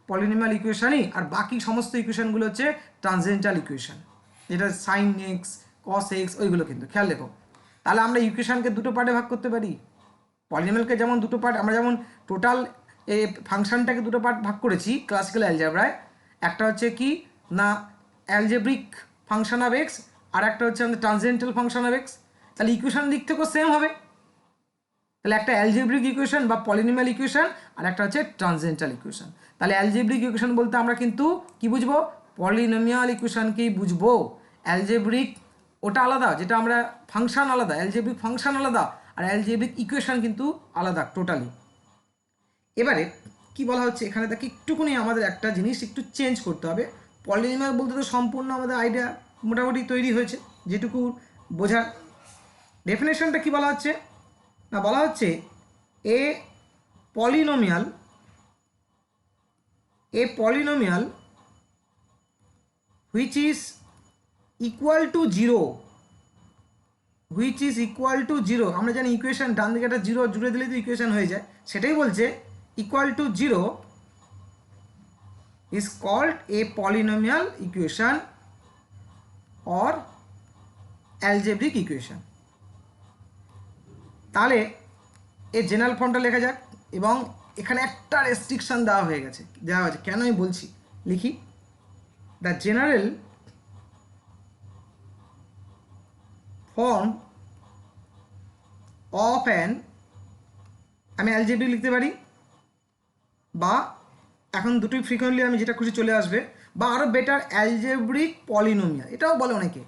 পলিনোমিয়াল ইকুয়েশনই, আর বাকি সমস্ত ইকুয়েশনগুলো হচ্ছে ট্রানজেন্টাল ইকুয়েশন, যেটা সাইন এক্স কস এক্স ওইগুলো কিন্তু খেয়াল রেখো। তাহলে আমরা ইকুয়েশনকে দুটো পার্টে ভাগ করতে পারি, পলিনোমিয়ালকে যেমন দুটো পার্ট, আমরা যেমন টোটাল এই ফাংশনটাকে দুটো পার্ট ভাগ করেছি ক্লাসিক্যাল অ্যালজেব্রায়, একটা হচ্ছে কি না অ্যালজেব্রিক ফাংশন অফ এক্স, আর একটা হচ্ছে আমাদের ট্রানজেন্টাল ফাংশন অফ এক্স। তাহলে ইকুয়েশন দিক থেকেও সেম হবে, তাহলে একটা অ্যালজেব্রিক ইকুয়েশন বা পলিনোমিয়াল ইকুয়েশন, আর একটা হচ্ছে ট্রানজেন্টাল ইকুয়েশন। তাহলে অ্যালজেব্রিক ইকুয়েশন বলতে আমরা কিন্তু কি বুঝবো, পলিনোমিয়াল ইকুয়েশনকেই বুঝবো। অ্যালজেব্রিক ওটা আলাদা, যেটা আমরা ফাংশন আলাদা, অ্যালজেব্রিক ফাংশন আলাদা, আর অ্যালজেব্রিক ইকুয়েশন কিন্তু আলাদা টোটালি। এবারে কি বলা হচ্ছে এখানে, দেখি একটুখানি আমাদের একটা জিনিস একটু চেঞ্জ করতে হবে। পলিনোমিয়াল বলতে তো সম্পূর্ণ আমাদের আইডিয়া মোটামুটি তৈরি হয়েছে, যেটুকু বোঝার। ডেফিনেশনটা কি বলা হচ্ছে না, বলা হচ্ছে a polynomial which is equal to zero, আমরা জানি ইকুয়েশন ডান দিকে একটা জিরো জুড়ে দিলেই তো ইকুয়েশন হয়ে যায়, সেটাই বলছে equal to zero is called a polynomial equation or algebraic equation. তাহলে এর জেনারেল ফর্মটা লেখা যাক, এবং এখানে একটা রেস্ট্রিকশন দেওয়া হয়েছে, কেন আমি বলছি লিখি, the general form of an, আমি অ্যালজেব্রিক লিখতে পারি, বা এখন দুটোই ফ্রিকোয়েন্টলি আমি যেটা খুশি চলে আসবে, বা আরও বেটার অ্যালজেব্রিক পলিনোমিয়াল, এটাও বলে অনেকে,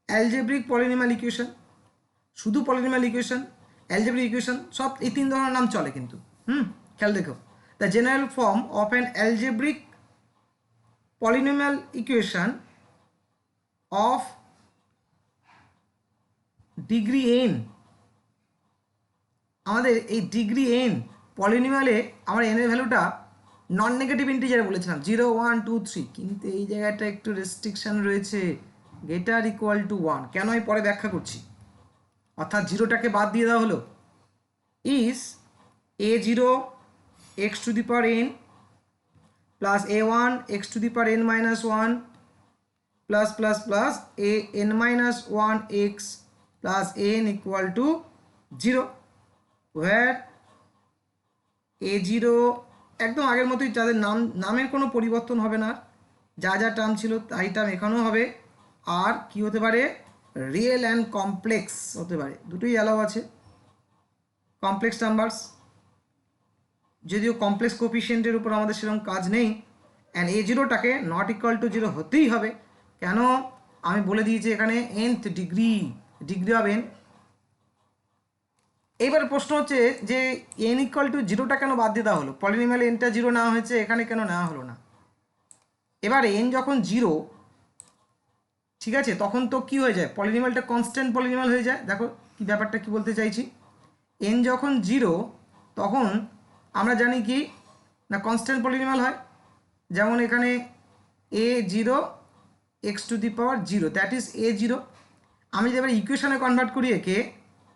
অ্যালজেব্রিক পলিনোমিয়াল ইকুয়েশন, শুধু পলিনোমিয়াল ইকুয়েশন, অ্যালজেব্রিক ইকুয়েশন, সব এই তিন ধরনের নাম চলে কিন্তু। খেয়াল দেখো, the general form of an algebraic polynomial equation of degree n, আমাদের এই ডিগ্রি এন পলিনোমিয়ালে আমরা এনের ভ্যালুটা নন নেগেটিভ ইন্টিজারে বলেছিলাম 0 1 2 3, কিন্তু এই জায়গাটা একটু রেস্ট্রিকশন রয়েছে, গ্রেটার ইকুয়াল টু 1। কেন আমি পরে ব্যাখ্যা করছি। অর্থাৎ জিরোটাকে বাদ দিয়ে দেওয়া হলো। Is a0 x to the power n plus a1 x to the power n minus 1 plus plus plus a n minus 1 x plus n equal to 0, where a0 একদম আগের মতোই, যাদের নামের কোনো পরিবর্তন হবে না, যা যা টার্ম ছিল তাই টার্ম এখানেও হবে। আর কি হতে পারে, রিয়েল অ্যান্ড কমপ্লেক্স হতে পারে, দুটোই অ্যালাউ আছে। কমপ্লেক্স নাম্বারস, যদিও কমপ্লেক্স কোফিশিয়েন্টের উপর আমাদের সেরকম কাজ নেই। অ্যান্ড a0টাকে নট ইকুয়াল টু 0 হতেই হবে। কেন, আমি বলে দিয়েছি এখানে nth ডিগ্রি অফ n। এইবার প্রশ্ন হচ্ছে যে n ইকুয়াল টু 0টা কেন বাদ দিয়ে দেওয়া হলো, পলিনোমিয়াল nটা 0 নেওয়া হয়েছে, এখানে কেন নেওয়া হলো না। এবার n যখন 0, ঠিক আছে, তখন তো কি হয়ে যায়, পলিনোমিয়ালটা কনস্ট্যান্ট পলিনোমিয়াল হয়ে যায়। দেখো কি ব্যাপারটা কি বলতে চাইছি, n যখন 0 তখন আমরা জানি কি না কনস্ট্যান্ট পলিনোমিয়াল হয়। যেমন এখানে a0 x to the power 0, that is a0। আমি যদি এবার ইকুয়েশনে কনভার্ট করি একে,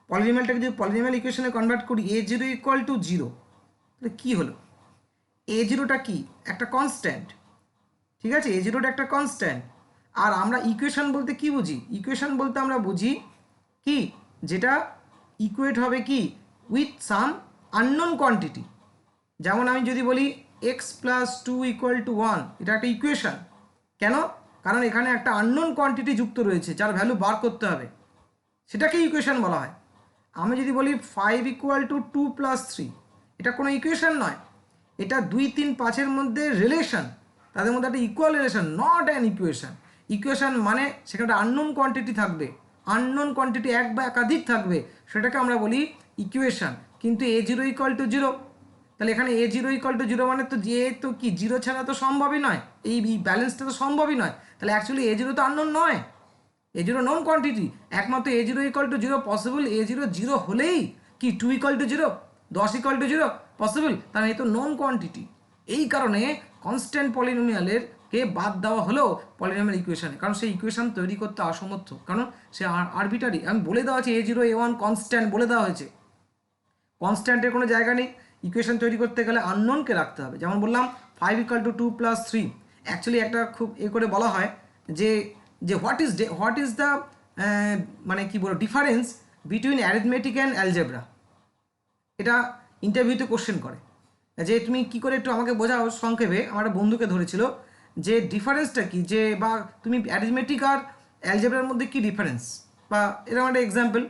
পলিনোমিয়ালটাকে যদি পলিনোমিয়াল ইকুয়েশনে কনভার্ট করি a0 ইকুয়াল টু 0, তাহলে কী হলো, a0টা কি একটা কনস্ট্যান্ট, ঠিক আছে, a0টা একটা কনস্ট্যান্ট। আর আমরা ইকুয়েশন বলতে কি বুঝি, ইকুয়েশন বলতে আমরা বুঝি কি, যেটা ইকুয়েট হবে কি উইথ সাম আননোন কোয়ান্টিটি। যেমন আমি যদি বলি x প্লাস 2 ইকুয়াল টু 1, এটা একটা ইকুয়েশন। কেন, কারণ এখানে একটা আননোন কোয়ান্টিটি যুক্ত রয়েছে যার ভ্যালু বার করতে হবে, সেটাকে ইকুয়েশন বলা হয়। আমি যদি বলি 5 ইকুয়াল টু 2 প্লাস 3, এটা কোনো ইকুয়েশন নয়, এটা 2 3 5-এর মধ্যে রিলেশন, তাদের মধ্যে একটা equal relation, not an equation. Equation মানে সেখানে একটা আননোন কোয়ান্টিটি থাকবে, আননোন কোয়ান্টিটি এক বা একাধিক থাকবে, সেটাকে আমরা বলি ইকুয়েশন। কিন্তু a0 ইকুয়াল টু 0, তাহলে এখানে a0 ইকুয়াল টু 0 মানে তো যে তো কি 0 ছাড়া তো সম্ভবই নয়, এই ব্যালেন্সটা তো সম্ভবই নয়। তাহলে অ্যাকচুয়ালি a0 তো আননোন নয়, a0 নন কোয়ান্টিটি। একমাত্র a0 equal to 0 possible, a0 0 হলেই কি 2 equal to 0, 10 equal to 0 possible, তাহলে এই তো নন কোয়ান্টিটি। এই কারণে কনস্ট্যান্ট পলিনোমিয়ালের কে বাদ দেওয়া হলো পলিনোমিয়াল ইকুয়েশনে, কারণ সেই ইকুয়েশন তৈরি করতে অসমর্থ, কারণ সে আরবিটারি। আমি বলে দেওয়া আছে a0 a1 কনস্ট্যান্ট বলে দেওয়া হয়েছে, কনস্ট্যান্টের কোনো জায়গা নেই। ইকুয়েশন তৈরি করতে গেলে আননোনকে রাখতে হবে। যেমন বললাম 5 ইকুয়াল টু 2 প্লাস 3, অ্যাকচুয়ালি একটা খুব করে বলা হয় যে হোয়াট ইজ দ্য মানে কি বলো difference between arithmetic and algebra. এটা ইন্টারভিউতে কোশ্চেন করে যে তুমি কি করে একটু আমাকে বোঝাও সংক্ষেপে। আমার একটা বন্ধুকে ধরেছিল যে ডিফারেন্সটা কি, যে বা তুমি অ্যারিথমেটিক আর অ্যালজেব্রার মধ্যে কি ডিফারেন্স, বা এরকম একটা এক্সাম্পল।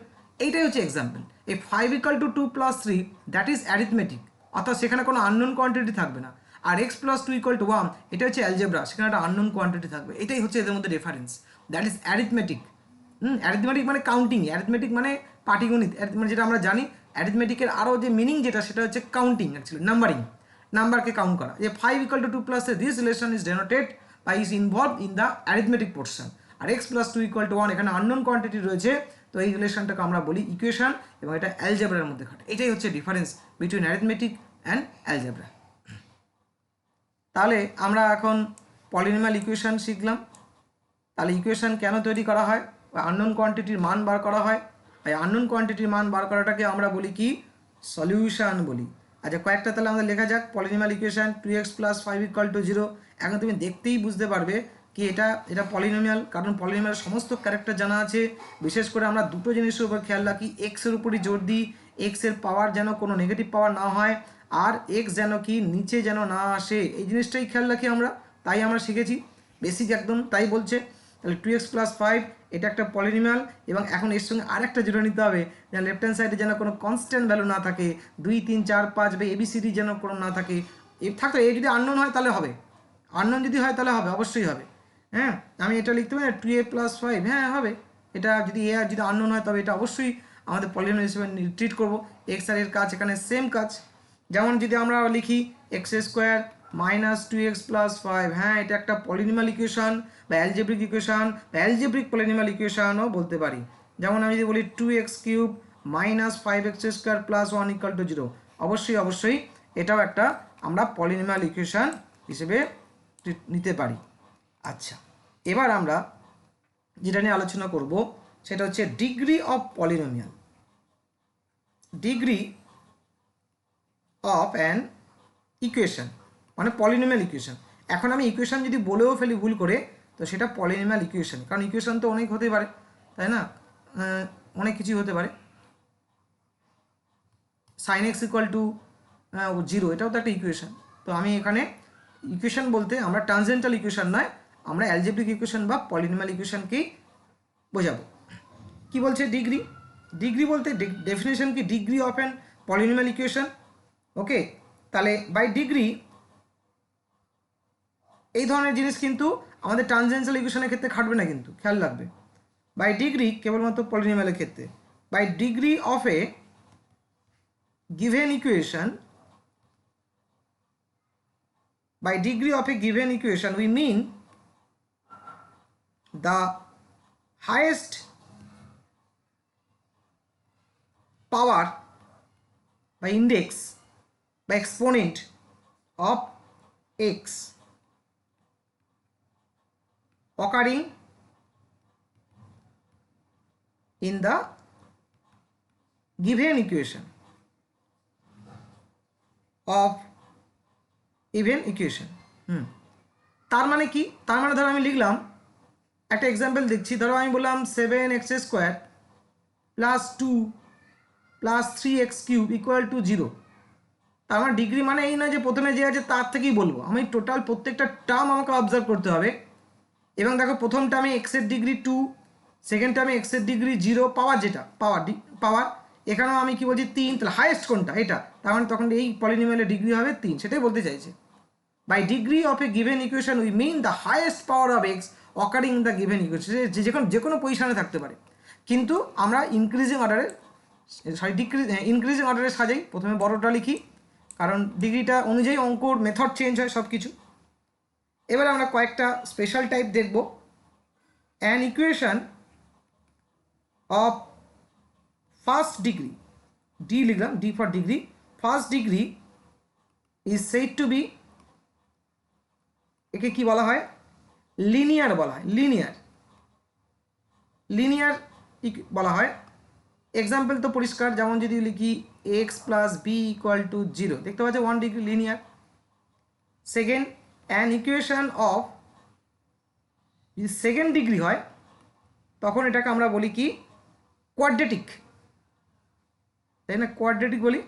এইটাই হচ্ছে এক্সাম্পল। এই 5 equal to 2 plus 3 that is arithmetic, অর্থাৎ সেখানে কোনো আননোন কোয়ান্টিটি থাকবে না। আর x প্লাস 2 ইকুয়াল টু 1 এটা হচ্ছে অ্যালজেব্রা, সেখানে একটা আননোন কোয়ান্টিটি থাকবে। এটাই হচ্ছে এদের মধ্যে difference, that is arithmetic. Arithmetic মানে কাউন্টিং, অ্যারিথমেটিক মানে পাটিগণিত, মানে যেটা আমরা জানি। অ্যারিথমেটিকের আরও যে মিনিং যেটা, সেটা হচ্ছে কাউন্টিং, অ্যাকচুয়ালি নাম্বারিং, নাম্বারকে কাউন্ট করা। যে 5 equal to 2 plus this relation is denoted বা is involve in the arithmetic portion. আর x প্লাস 2 ইকুয়াল টু 1 এখানে আননোন কোয়ান্টিটি রয়েছে, তো এই রিলেশনটাকে আমরা বলি ইকুয়েশন, এবং এটা অ্যালজেব্রার মধ্যে ঘটে। এটাই হচ্ছে difference between arithmetic and algebra. তাহলে আমরা এখন পলিনোমিয়াল ইকুয়েশন শিখলাম। তাহলে ইকুয়েশন কেন তৈরি করা হয়, আননোন কোয়ান্টিটির মান বার করা হয়। এই আননোন কোয়ান্টিটির মান বার করাটাকে আমরা বলি কি, সলিউশন বলি। আচ্ছা কয়েকটা তাহলে আমাদের লেখা যাক। Polynomial equation 2x plus 5 equal to 0। এখন তুমি দেখতেই বুঝতে পারবে কি এটা পলিনোমিয়াল, কারণ পলিনোমিয়াল সমস্ত ক্যারেক্টার জানা আছে। বিশেষ করে আমরা দুটো জিনিসের উপর খেয়াল রাখি, এক্সের উপরই জোর দিই, এক্সের পাওয়ার যেন কোনো নেগেটিভ পাওয়ার না হয়, আর এক্স যেন কি নিচে যেন না আসে, এই জিনিসটাই খেয়াল রাখি আমরা। তাই আমরা শিখেছি, বেসিক একদম তাই বলছে। তাহলে 2x প্লাস 5 এটা একটা পলিনোমিয়াল, এবং এখন এর সঙ্গে আরেকটা জুড়ে নিতে হবে, যেন লেফট হ্যান্ড সাইডে যেন কোনো কনস্ট্যান্ট ভ্যালু না থাকে, 2 3 4 5 বা ABCD যেন কোনো না থাকে। থাকতো এ যদি আননোন হয় তাহলে হবে, আননোন যদি হয় তাহলে হবে, অবশ্যই হবে। হ্যাঁ, আমি এটা লিখতে পারি 2a প্লাস 5, হ্যাঁ হবে। এটা যদি এ আর যদি আননোন হয় তবে এটা অবশ্যই আমাদের পলিনোমিয়াল হিসেবে ট্রিট করবো। এক্স আর এর কাজ এখানে সেম কাজ। যেমন যদি আমরা লিখি x square minus 2x plus 5, হ্যাঁ এটা একটা পলিনোমিয়াল ইকুয়েশন বা অ্যালজেব্রিক ইকুয়েশন বা অ্যালজেব্রিক পলিনোমিয়াল ইকুয়েশনও বলতে পারি। যেমন আমি যদি বলি 2x cube minus 5x square plus 1 equal to 0। অবশ্যই অবশ্যই এটাও একটা আমরা পলিনোমিয়াল ইকুয়েশন হিসেবে নিতে পারি। আচ্ছা, এবার আমরা যেটা নিয়ে আলোচনা করব সেটা হচ্ছে degree of polynomial. Degree of an equation মানে পলিনোমিয়াল ইকুয়েশন। এখন আমি ইকুয়েশন যদি বলেও ফেলি ভুল করে, তো সেটা পলিনোমিয়াল ইকুয়েশন, কারণ ইকুয়েশন তো অনেক হতে পারে, তাই না? অনেক কিছুই হতে পারে। সাইন এক্স ইকুয়াল টু 0, এটাও তো একটা ইকুয়েশন। তো আমি এখানে ইকুয়েশন বলতে আমরা ট্রানজেন্টাল ইকুয়েশন নয়, আমরা অ্যালজেব্রিক ইকুয়েশন বা পলিনোমিয়াল ইকুয়েশনকেই বোঝাবো। কি বলছে ডিগ্রি? ডিগ্রি বলতে ডেফিনেশন কি? Degree of an polynomial equation. Okay, তাহলে বাই ডিগ্রি এই ধরনের জিনিস কিন্তু আমাদের ট্রানজেন্টাল ইকুয়েশনের ক্ষেত্রে খাটবে না, কিন্তু খেয়াল রাখবে। বাই ডিগ্রি কেবলমাত্র পলিনোমিয়ালের ক্ষেত্রে। By degree of a given equation, by degree of a given equation we mean the highest power by index by exponent of x occurring in the given equation of even equation. তার মানে কি? তার মানে ধরো আমি লিখলাম, একটা example দিচ্ছি। ধরো আমি বললাম 7x square plus 2 plus 3x cube equal to 0। তার মানে ডিগ্রি মানে এই না যে প্রথমে যে আছে তার থেকেই বলবো, আমি টোটাল প্রত্যেকটা টার্ম আমাকে অবজার্ভ করতে হবে। এবং দেখো প্রথম টার্মে এক্সের ডিগ্রি 2, সেকেন্ড টার্মে এক্সের ডিগ্রি 0, পাওয়ার যেটা পাওয়ার এখানেও আমি কি বলছি 3, তাহলে হাইয়েস্ট কোনটা? এটা। তার মানে তখন এই পলিনোমিয়ালের ডিগ্রি হবে 3, সেটাই বলতে চাইছে। By degree of a given equation we mean the highest power of x occurring in the given equation. যে কোনো পজিশনে থাকতে পারে, কিন্তু আমরা ইনক্রিজিং অর্ডারে ইনক্রিজিং অর্ডারে সাজাই। প্রথমে বড়টা লিখি, কারণ ডিগ্রিটা অনুযায়ী অঙ্কর মেথড চেঞ্জ হয় সব কিছু। এবার আমরা কয়েকটা স্পেশাল টাইপ দেখব। An equation of first degree, d লিখলাম, d for degree, first degree is said to be, একে কি বলা হয়? লিনিয়ার বলা হয়। লিনিয়ার বলা হয়। এক্সাম্পল তো পরিষ্কার, যেমন যদি লিখি x plus b equal to 0, দেখতে পাচ্ছি 1 degree linear. Second, an equation of যদি সেকেন্ড ডিগ্রি হয় তখন এটাকে আমরা বলি কি? কোয়াড্রেটিক, তাই না? কোয়াড্রেটিক বলি।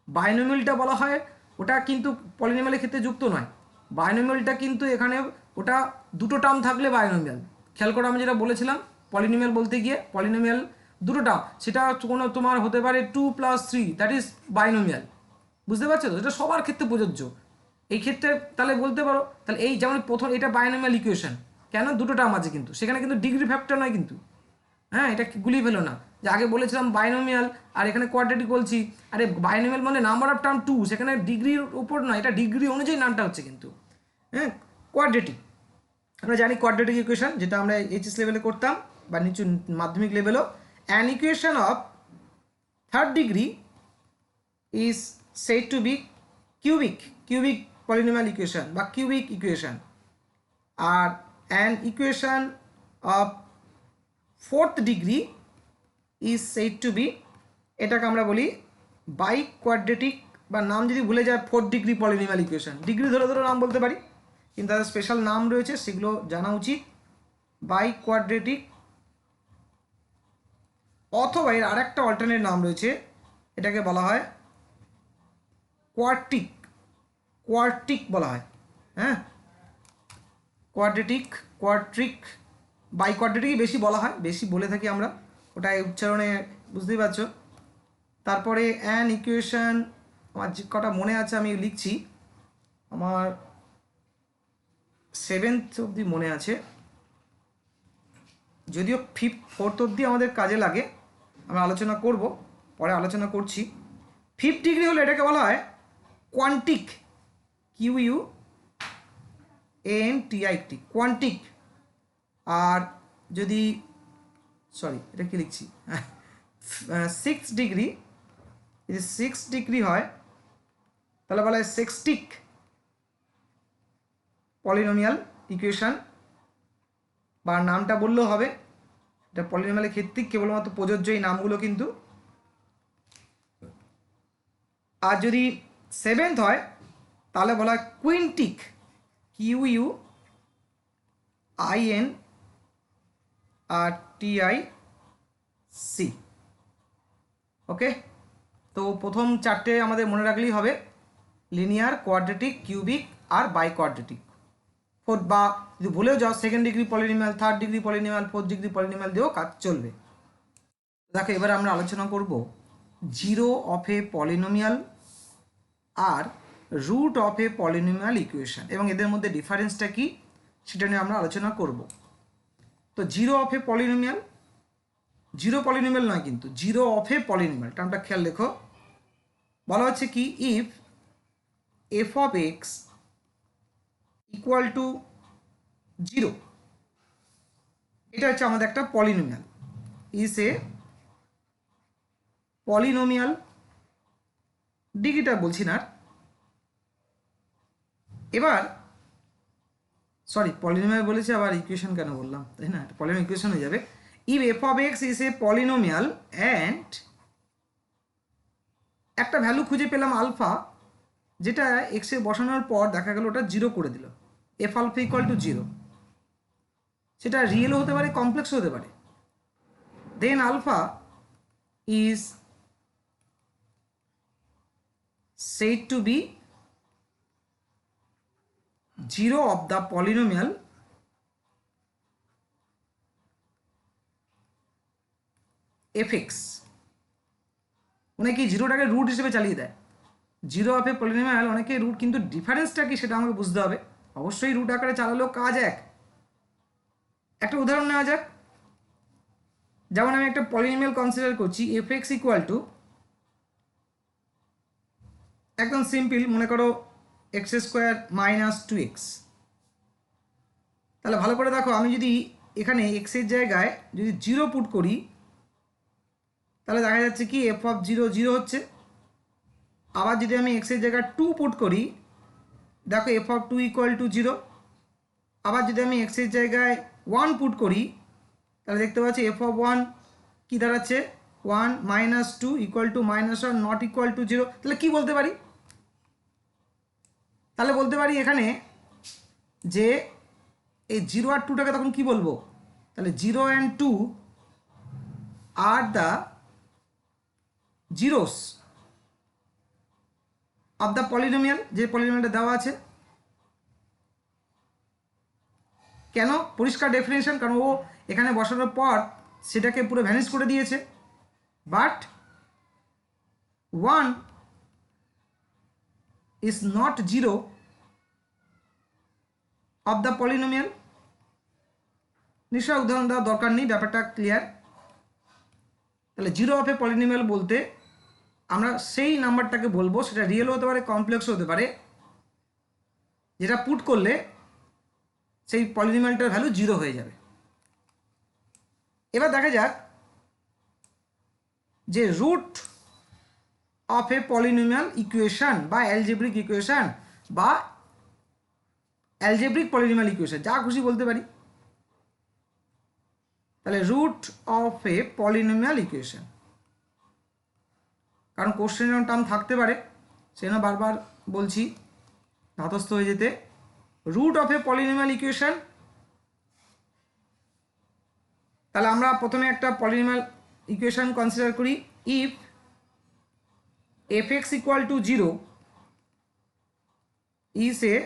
বাইনোমিয়ালটা বলা হয়, ওটা কিন্তু পলিনোমিয়ালের ক্ষেত্রে যুক্ত নয়। বাইনোমিয়ালটা কিন্তু এখানে ওটা দুটো টার্ম থাকলে বাইনোমিয়াল। খেয়াল করে আমি যেটা বলেছিলাম, পলিনোমিয়াল বলতে গিয়ে পলিনোমিয়াল দুটো টার্ম, সেটা কোনো তোমার হতে পারে 2 + 3, দ্যাট ইজ বাইনোমিয়াল। বুঝতে পারছো তো? এটা সবার ক্ষেত্রে প্রযোজ্য। এই ক্ষেত্রে তাহলে বলতে পারো, তাহলে এই যেমন প্রথম এটা বাইনোমিয়াল ইকুয়েশন, কেন? দুটো টার্ম আছে, কিন্তু সেখানে কিন্তু ডিগ্রি ফ্যাক্টর নয় কিন্তু। হ্যাঁ, এটা গুলিয়ে ফেলো না যে আগে বলেছিলাম বাইনোমিয়াল আর এখানে কোয়াড্রেটিক বলছি। আরে বাইনোমিয়াল মানে নাম্বার অফ টার্ম 2, সেখানে ডিগ্রির উপর নয়, এটা ডিগ্রি অনুযায়ী নামটা হচ্ছে কিন্তু। হ্যাঁ, কোয়াড্রেটিক আমরা জানি কোয়াড্রেটিক ইকুয়েশন, যেটা আমরা এইচএস লেভেলে করতাম বা নিচু মাধ্যমিক লেভেলও। An equation of third degree is said to be cubic polynomial equation বা কিউবিক ইকুয়েশন। আর an equation of fourth degree is said to be, এটাকে আমরা বলি বাই কোয়াড্রেটিক, বা নাম যদি ভুলে যায় 4th degree polynomial equation. Degree ধরে ধরে নাম বলতে পারি, কিন্তু তাদের স্পেশাল নাম রয়েছে, সেগুলো জানা উচিত। বাই কোয়াড্রেটিক, অথবা এর আরেকটা অল্টারনেট নাম রয়েছে, এটাকে বলা হয় কোয়ার্টিক বলা হয়। হ্যাঁ, কোয়াড্রিক, বাই কোয়াড্রেটিকই বেশি বলা হয়, বেশি বলে থাকি আমরা, ওটাই উচ্চারণে বুঝতেই পারছো। তারপরে অ্যান ইকুয়েশন, আমার যে কটা মনে আছে আমি লিখছি, আমার 7th অবধি মনে আছে, যদিও 4th অবধি আমাদের কাজে লাগে, আমরা আলোচনা করব, পরে আলোচনা করছি। 5th ডিগ্রি হলে এটাকে বলা হয় কোয়ান্টিক, QUANTIC, কোয়ান্টিক। আর যদি সরি এটা কি লিখছি 6 ডিগ্রি, যদি 6 ডিগ্রি হয় তাহলে বলা হয় সেক্সটিক পলিনোমিয়াল ইকুয়েশন, বা নামটা বললেও হবে, এটা পলিনোমিয়ালের ক্ষেত্রে কেবলমাত্র প্রযোজ্য এই নামগুলো কিন্তু। আর যদি 7th হয় তাহলে বলা হয় কুইন্টিক, QUINTIC। ওকে, তো প্রথম চারটে আমাদের মনে রাখলেই হবে, লিনিয়ার, কোয়াড্রেটিক, কিউবিক আর বাই কোয়াড্রেটিক। ফোর্থ বা যদি ভুলেও যাও 2nd degree polynomial, 3rd degree polynomial, 4th degree polynomial দিয়েও কাজ চলবে। দেখো এবার আমরা আলোচনা করব জিরো অফ এ পলিনোমিয়াল আর root of a polynomial equation, এবং এদের মধ্যে ডিফারেন্সটা কি সেটা নিয়ে আমরা আলোচনা করব। তো zero of a polynomial, zero polynomial নয় কিন্তু, জিরো অফ এ পলিনোমিয়াল টার্মটা খেয়াল রেখো। বলা হচ্ছে কি, if F of x equal to 0, এটা হচ্ছে আমাদের একটা পলিনোমিয়াল, ইজ এ পলিনোমিয়াল, ডিগ্রিটা বলছি না। এবার সরি পলিনোমিয়াল বলেছি, আবার ইকুয়েশন কেন বললাম, তাই না, পলিনোমিয়াল ইকুয়েশন হয়ে যাবে। If F of x is a polynomial and একটা ভ্যালু খুঁজে পেলাম আলফা, যেটা এক্সে বসানোর পর দেখা গেল ওটা 0 করে দিল, এফ আলফা ইকুয়াল টু 0, সেটা রিয়েলও হতে পারে, কমপ্লেক্সও হতে পারে। Then alpha is said to be 0 of the polynomial fx। অনেকে জিরোটাকে রুট হিসেবে চালিয়ে দেয়, জিরো অফ এ পলিনোমিয়াল, অনেকে রুট, কিন্তু ডিফারেন্সটা কি সেটা আমাকে বুঝতে হবে। অবশ্যই রুট আকারে চালালেও কাজ এক। একটা উদাহরণ নেওয়া যাক, যেমন আমি একটা পলিনোমিয়াল কনসিডার করছি fx ইকুয়াল টু, একদম সিম্পল, মনে করো x² মাইনাস 2x। তাহলে ভালো করে দেখো, আমি যদি এখানে x এর জায়গায় যদি 0 পুট করি, তাহলে দেখা যাচ্ছে কি এফ অফ 0 0 হচ্ছে। আবার যদি আমি x এর জায়গায় 2 পুট করি, দেখো এফ অফ 2 ইকুয়াল টু 0। আবার যদি আমি x এর জায়গায় 1 পুট করি, তাহলে দেখতে পাচ্ছি এফ অফ 1 কী দাঁড়াচ্ছে, 1 minus 2 equal two minus 1 not equal to 0। তাহলে কী বলতে পারি, তাহলে বলতে পারি এখানে যে এই 0 আর 2টাকে তখন কি বলবো, তাহলে 0 and 2 are the zeros of the polynomial, যে পলিনোমিয়ালটা দেওয়া আছে। কেন, পরিষ্কার ডেফিনেশন, কারণ ও এখানে বসানোর পর সেটাকে পুরো ভ্যানিশ করে দিয়েছে। But 1 is not 0 of the polynomial। নিশ্চয় উদাহরণ দেওয়ার দরকার নেই, ব্যাপারটা ক্লিয়ার। তাহলে জিরো অফ এ পলিনোমিয়াল বলতে আমরা সেই নাম্বারটাকে বলবো, সেটা রিয়েল হতে পারে, কমপ্লেক্স হতে পারে, যেটা পুট করলে সেই পলিনোমিয়ালটার ভ্যালু 0 হয়ে যাবে। এবার দেখা যাক যে root of a polynomial equation বা অ্যালজেব্রিক ইকুয়েশন বা অ্যালজেব্রিক পলিনোমিয়াল ইকুয়েশন, যা খুশি বলতে পারি। তাহলে root of a polynomial equation, কারণ কোশ্চেন যেমন টার্ম থাকতে পারে সেজন্য বারবার বলছি ধাতস্থ হয়ে যেতে। Root of a polynomial equation, তাহলে আমরা প্রথমে একটা পলিনোমিয়াল ইকুয়েশন কনসিডার করি। If fx equal to 0 is a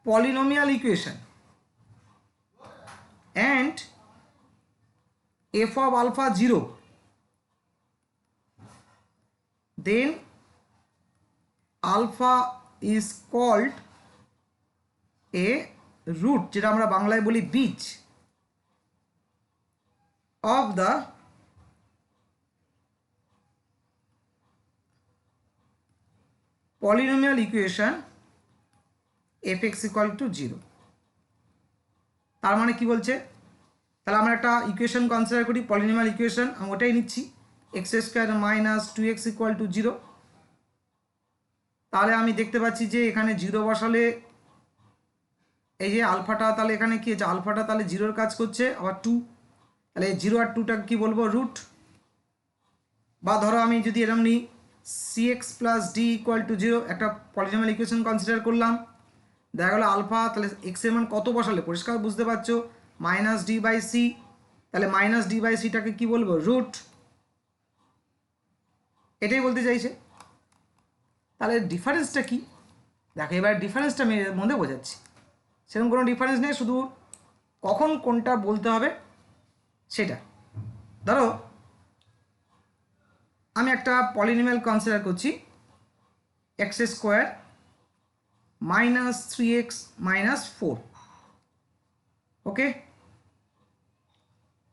polynomial equation and f of alpha 0, then alpha is called a root, যেটা আমরা বাংলায় বলি বীজ, of the polynomial equation fx equal to 0। তার মানে কি বলছে, তাহলে আমরা একটা ইকুয়েশন কনসিডার করি, পলিনোমিয়াল ইকুয়েশন, আমি ওটাই নিচ্ছি, x square minus 2x equal to 0। তাহলে আমি দেখতে পাচ্ছি যে এখানে 0 বসালে এই যে আলফাটা, তাহলে এখানে কি হচ্ছে, আলফাটা তাহলে 0-র কাজ করছে, আবার 2, তাহলে 0 আর 2টা কি বলবো, রুট। বা ধরো আমি যদি এরকম নিই cx plus D equal to 0, একটা পলিনোমিয়াল ইকুয়েশন কনসিডার করলাম, দেখা গেলো আলফা, তাহলে এক্স এর মান কত বসালে, পরিষ্কার বুঝতে পারছো, মাইনাস ডি বাই সি, তাহলে মাইনাস ডি বাই সিটাকে কী বলবো, রুট। এটাই বলতে চাইছে। তাহলে ডিফারেন্সটা কি, দেখো এবার ডিফারেন্সটা আমি এর মধ্যে বোঝাচ্ছি, সেরকম কোনো ডিফারেন্স নেই, শুধু কখন কোনটা বলতে হবে সেটা। ধরো আমি একটা পলিনোমিয়াল কনসিডার করছি, x square minus 3x minus 4, ওকে।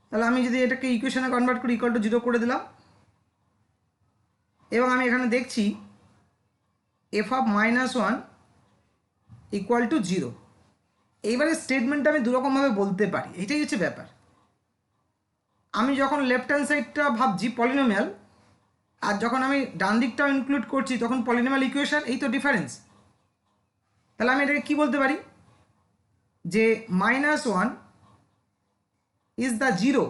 তাহলে আমি যদি এটাকে ইকুয়েশনে কনভার্ট করি, ইকুয়াল টু 0 করে দিলাম, এবং আমি এখানে দেখছি F of minus 1 equal to 0। এইবারে স্টেটমেন্টটা আমি দুরকমভাবে বলতে পারি, এটাই হচ্ছে ব্যাপার। আমি যখন লেফট হ্যান্ড সাইডটা ভাবছি পলিনোমিয়াল, আর যখন আমি ডান দিকটাও ইনক্লুড করছি তখন পলিনোমিয়াল ইকুয়েশন, এই তো ডিফারেন্স। তাহলে আমি এটাকে কী বলতে পারি, যে minus 1 is the zero,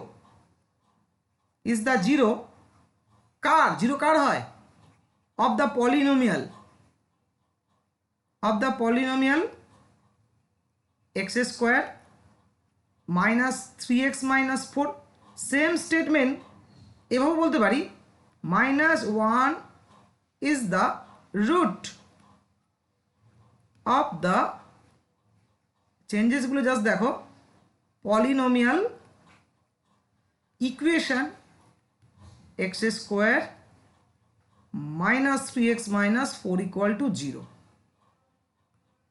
is the zero কার, জিরো কার হয়, of the polynomial, of the polynomial x square minus 3x minus 4। Same statement এভাবে বলতে পারি, minus 1 is the root of the, চেঞ্জেসগুলো জাস্ট দেখো, polynomial equation x square minus 3x minus 4 equal to 0।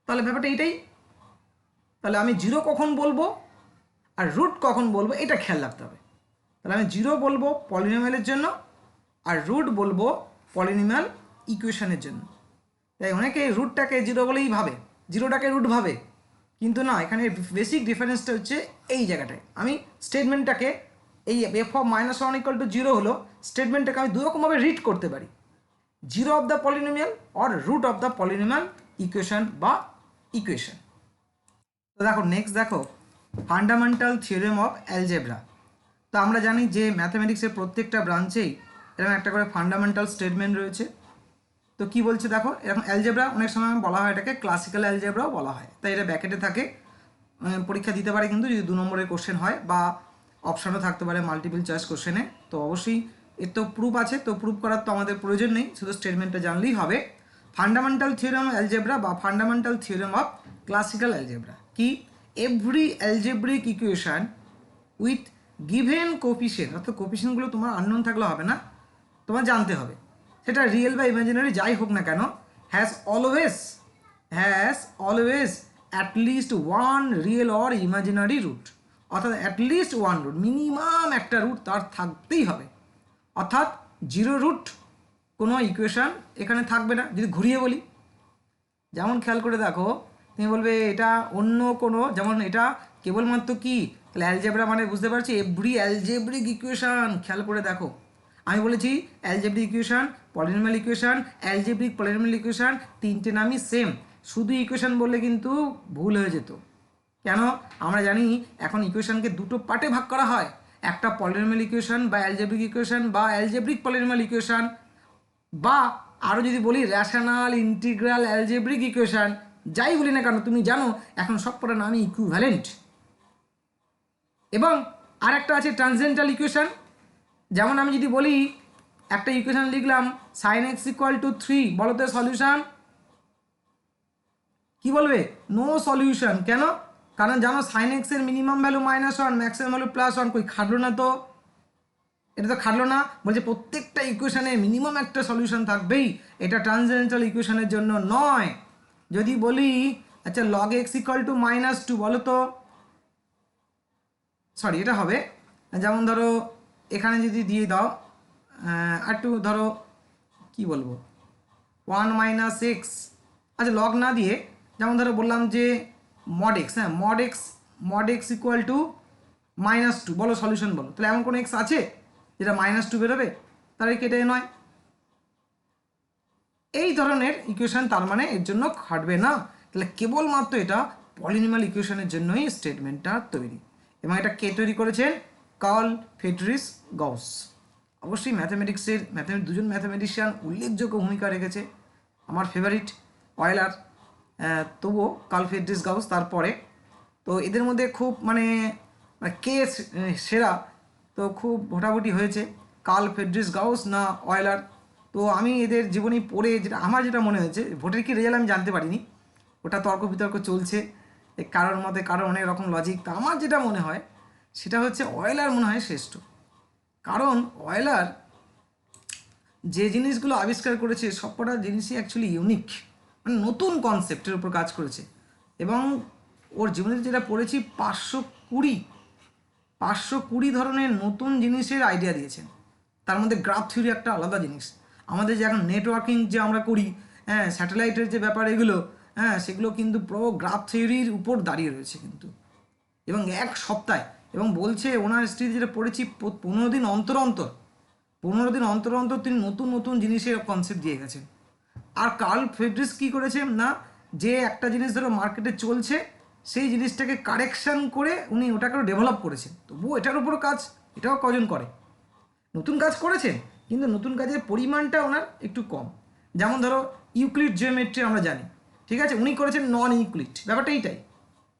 তাহলে ব্যাপারটা এইটাই। তাহলে আমি 0 কখন বলবো আর রুট কখন বলবো এটা খেয়াল রাখতে হবে। তাহলে আমি 0 বলবো পলিনোমিয়ালের জন্য, আর রুট বলবো পলিনোমিয়াল ইকুয়েশনের জন্য। তাই অনেকে রুটটাকে 0 বলেই ভাবে, 0টাকে রুট ভাবে, কিন্তু না, এখানে বেসিক ডিফারেন্সটা হচ্ছে এই জায়গাটায়। আমি স্টেটমেন্টটাকে, এই f of minus 1 equal to 0 হলো, স্টেটমেন্টটাকে আমি দুরকমভাবে রিড করতে পারি, 0 of the polynomial or root of the polynomial equation বা ইকুয়েশন। তো দেখো নেক্সট দেখো, ফান্ডামেন্টাল থিওরেম অফ অ্যালজেব্রা। তো আমরা জানি যে ম্যাথামেটিক্সের প্রত্যেকটা ব্রাঞ্চেই এরকম একটা করে ফান্ডামেন্টাল স্টেটমেন্ট রয়েছে। তো কি বলছে দেখো, এরকম অ্যালজেব্রা অনেক সময় বলা হয় এটাকে ক্লাসিক্যাল অ্যালজেব্রাও বলা হয়, তাই এটা ব্যাকেটে থাকে, পরীক্ষা দিতে পারে কিন্তু যদি 2 নম্বরের কোশ্চেন হয়, বা অপশানও থাকতে পারে মাল্টিপল চয়েস কোশ্চেনে। তো অবশ্যই এর তো প্রুফ আছে, তো প্রুফ করার তো আমাদের প্রয়োজন নেই, শুধু স্টেটমেন্টটা জানলেই হবে। ফান্ডামেন্টাল থিওরেম অফ অ্যালজেব্রা বা fundamental theorem of classical algebra কি, every algebraic equation with given coefficient, অর্থাৎ কোফিশিয়েন্টগুলো তোমার আননোন থাকলে হবে না, তোমার জানতে হবে, সেটা রিয়েল বা ইমাজিনারি যাই হোক না কেন, has always at least one real or imaginary root, অর্থাৎ at least one root, minimum একটা রুট তার থাকতেই হবে, অর্থাৎ 0 রুট কোনো ইকুয়েশন এখানে থাকবে না। যদি ঘুরিয়ে বলি, যেমন খেয়াল করে দেখো, তুমি বলবে এটা অন্য কোনো, যেমন এটা কেবলমাত্র কি, তাহলে অ্যালজেব্রা মানে বুঝতে পারছি এভরি অ্যালজেব্রিক ইকুয়েশন। খেয়াল করে দেখো, আমি বলেছি algebraic equation, polynomial equation, algebraic polynomial equation, তিনটে নামই সেম। শুধু ইকুয়েশন বললে কিন্তু ভুল হয়ে যেত, কেন, আমরা জানি এখন ইকুয়েশনকে দুটো পার্টে ভাগ করা হয়, একটা পলিনোমিয়াল ইকুয়েশন বা অ্যালজেব্রিক ইকুয়েশন বা অ্যালজেব্রিক পলিনোমিয়াল ইকুয়েশন, বা আরও যদি বলি র্যাশনাল ইন্টিগ্রাল অ্যালজেব্রিক ইকুয়েশন, যাই বলি না কেন তুমি জানো এখন সব কটা নামই ইকুইভ্যালেন্ট। এবং আর একটা আছে ট্রান্সেন্ডেন্টাল ইকুয়েশন, যেমন আমি যদি বলি একটা ইকুয়েশন লিখলাম sin x ইকুয়াল টু 3, বলো তো সলিউশন কি বলবে, নো সলিউশন। কেন, কারণ জানো sin x এর মিনিমাম ভ্যালু -1, ম্যাক্সিমাম ভ্যালু +1, কই খাটলো না তো, এটা তো খাটলো না। বলছে প্রত্যেকটা ইকুয়েশনে মিনিমাম একটা সলিউশন থাকবেই, এটা ট্রান্সেন্ডেন্টাল ইকুয়েশনের জন্য নয়। যদি বলি আচ্ছা log x ইকুয়াল টু -2, বলো তো, সরি এটা হবে, যেমন ধরো এখানে যদি দিয়ে দাও একটু ধরো কি বলবো 1 - x, আচ্ছা লগ না দিয়ে যেমন ধরো বললাম যে mod x, হ্যাঁ mod x mod x equal to -2, বলো সলিউশন বলো। তাহলে এমন কোনো এক্স আছে যেটা -2 বেরোবে? তাহলে কেটে নয়। এই ধরনের ইকুয়েশন তার মানে এর জন্য খাটবে না। তাহলে কেবলমাত্র এটা পলিনোমিয়াল ইকুয়েশনের জন্যই স্টেটমেন্টটা তৈরি। এবং এটা কে তৈরি করেছেন? Karl Friedrich Gauss. অবশ্যই ম্যাথামেটিক্সের দুজন ম্যাথামেটিশিয়ান উল্লেখযোগ্য ভূমিকা রেখেছে। আমার ফেভারিট অয়েলার, তবুও কার্ল ফ্রেডরিক গাউস তারপরে। তো এদের মধ্যে খুব মানে কে সেরা, তো খুব ভোটাভুটি হয়েছে কার্ল ফ্রেডরিক গাউস না অয়েলার। তো আমি এদের জীবনী পড়ে আমার যেটা মনে হয়েছে, ভোটের কি রেজাল্ট আমি জানতে পারিনি, ওটা তর্ক বিতর্ক চলছে, কারোর মতে কারোর অনেক রকম লজিক। তা আমার যেটা মনে হয় সেটা হচ্ছে অয়েলার মনে হয় শ্রেষ্ঠ। কারণ অয়েলার যে জিনিসগুলো আবিষ্কার করেছে সবকটা জিনিসই অ্যাকচুয়ালি ইউনিক, মানে নতুন কনসেপ্টের উপর কাজ করেছে। এবং ওর জীবনে যেটা পড়েছি 520 ধরনের নতুন জিনিসের আইডিয়া দিয়েছেন। তার মধ্যে গ্রাফ থিওরি একটা আলাদা জিনিস। আমাদের যে এখন নেটওয়ার্কিং যে আমরা করি, হ্যাঁ, স্যাটেলাইটের যে ব্যাপার এগুলো, হ্যাঁ, সেগুলো কিন্তু পুরো গ্রাফ থিওরির উপর দাঁড়িয়ে রয়েছে কিন্তু। এবং এক সপ্তাহে, এবং বলছে ওনার স্ত্রী যেটা পড়েছি 15 দিন অন্তর অন্তর তিনি নতুন নতুন জিনিসের কনসেপ্ট দিয়ে গেছেন। আর কার্ল ফ্রেডরিক কী করেছেন না, যে একটা জিনিস ধরো মার্কেটে চলছে সেই জিনিসটাকে কারেকশান করে উনি ওটাকে ডেভেলপ করেছেন। তবুও এটার উপরও কাজ, এটাও কজন করে, নতুন কাজ করেছেন, কিন্তু নতুন কাজের পরিমাণটা ওনার একটু কম। যেমন ধরো ইউক্লিড জিওমেট্রি আমরা জানি, ঠিক আছে, উনি করেছেন নন ইউক্লিড, ব্যাপারটা এইটাই।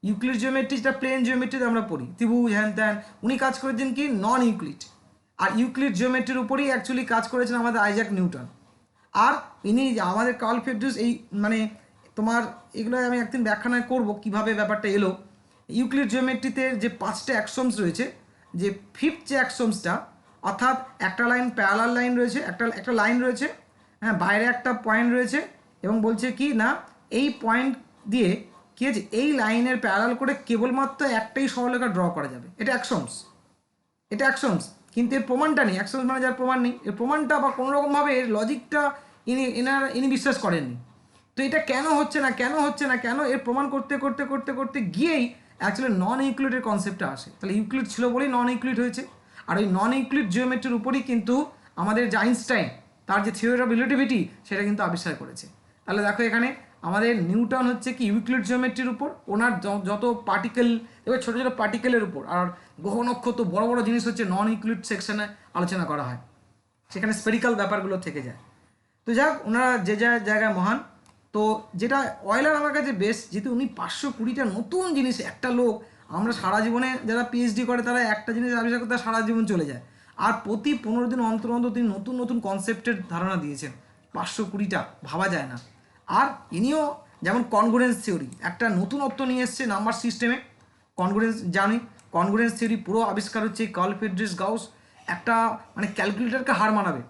ইউক্লিড জিওমেট্রি যেটা প্লেন জিওমেট্রিতে আমরা পড়ি, ত্রিভুজ হ্যান ত্যান, উনি কাজ করেছেন কি নন ইউক্লিড। আর ইউক্লিড জিওমেট্রির উপরেই অ্যাকচুয়ালি কাজ করেছেন আমাদের আইজ্যাক নিউটন। আর ইনি আমাদের কার্ল ফ্রেডরিক, এই মানে তোমার এগুলো আমি একদিন ব্যাখ্যা করবো কীভাবে ব্যাপারটা এলো। ইউক্লিড জিওমেট্রিতে যে 5টা অ্যাক্সিওমস রয়েছে, যে ফিফথ যে অ্যাক্সিওমসটা, অর্থাৎ একটা লাইন প্যারালাল লাইন রয়েছে, একটা লাইন রয়েছে, হ্যাঁ, বাইরে একটা পয়েন্ট রয়েছে, এবং বলছে কি না এই পয়েন্ট দিয়ে কী আছে, এই লাইনের প্যারালাল করে কেবলমাত্র একটাই সরলরেখা ড্র করা যাবে। এটা অ্যাক্সিওমস, কিন্তু এর প্রমাণটা নেই। অ্যাক্সিওমস মানে যার প্রমাণ নেই, এর প্রমাণটা বা কোনোরকমভাবে এর লজিকটা ইনি বিশ্বাস করেননি। তো এটা কেন হচ্ছে না, কেন এর প্রমাণ করতে গিয়েই অ্যাকচুয়ালি নন ইউক্লিডের কনসেপ্টটা আসে। তাহলে ইউক্লিড ছিল বলেই নন ইউক্লিড হয়েছে। আর ওই নন ইউক্লিড জিওমেট্রির উপরই কিন্তু আমাদের যে আইনস্টাইন, তার যে থিওরি অফ রিলেটিভিটি, সেটা কিন্তু আবিষ্কার করেছে। তাহলে দেখো এখানে আমাদের নিউটন হচ্ছে কি ইউক্লিড জিওমেট্রির উপর, ওনার যত পার্টিকেল, এবার ছোটো ছোটো পার্টিকেলের উপর, আর গ্রহ নক্ষত্র বড় বড় জিনিস হচ্ছে নন ইউক্লিড সেকশনে আলোচনা করা হয়, সেখানে স্পেরিক্যাল ব্যাপারগুলো থেকে যায়। তো যাক, ওনারা যে জায়গায় মহান। তো যেটা অয়েলার আমার কাছে বেস্ট, যেহেতু উনি 520টা নতুন জিনিস, একটা লোক, আমরা সারা জীবনে যারা পিএইচডি করে তারা একটা জিনিস আবিষ্কার করতে সারা জীবন চলে যায়, আর প্রতি 15 দিন অন্তর তিনি নতুন নতুন কনসেপ্টের ধারণা দিয়েছেন। 520টা ভাবা যায় না। আর ইনিও যেমন কনগ্রুয়েন্স থিওরি, একটা নতুনত্ব নিয়ে এসছে নাম্বার সিস্টেমে। কনগ্রুয়েন্স জানি, কনগ্রুয়েন্স থিওরি পুরো আবিষ্কার হচ্ছে কার্ল ফ্রেডরিক গাউস। একটা মানে ক্যালকুলেটরকে হার মানাবে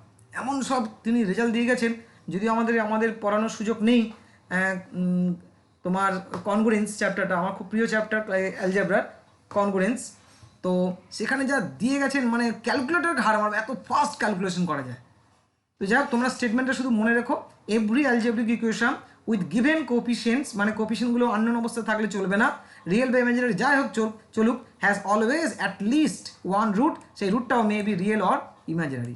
এমন সব তিনি রেজাল্ট দিয়ে গেছেন। যদিও আমাদের পড়ানোর সুযোগ নেই তোমার কনগ্রুয়েন্স চ্যাপ্টারটা, আমার খুব প্রিয় চ্যাপ্টার অ্যালজেব্রার কনগ্রুয়েন্স। তো সেখানে যা দিয়ে গেছেন, মানে ক্যালকুলেটরকে হার মানাবে, এত ফাস্ট ক্যালকুলেশন করা যায়। তো যাই হোক, তোমরা স্টেটমেন্টটা শুধু মনে রেখো, every algebraic equation with given coefficients, মানে কোফিশিয়েন্টগুলো আননোন অবস্থায় থাকলে চলবে না, রিয়েল বা ইমাজিনারি যাই হোক চলুক, has always at least one root, সেই রুটটাও may be real or imaginary.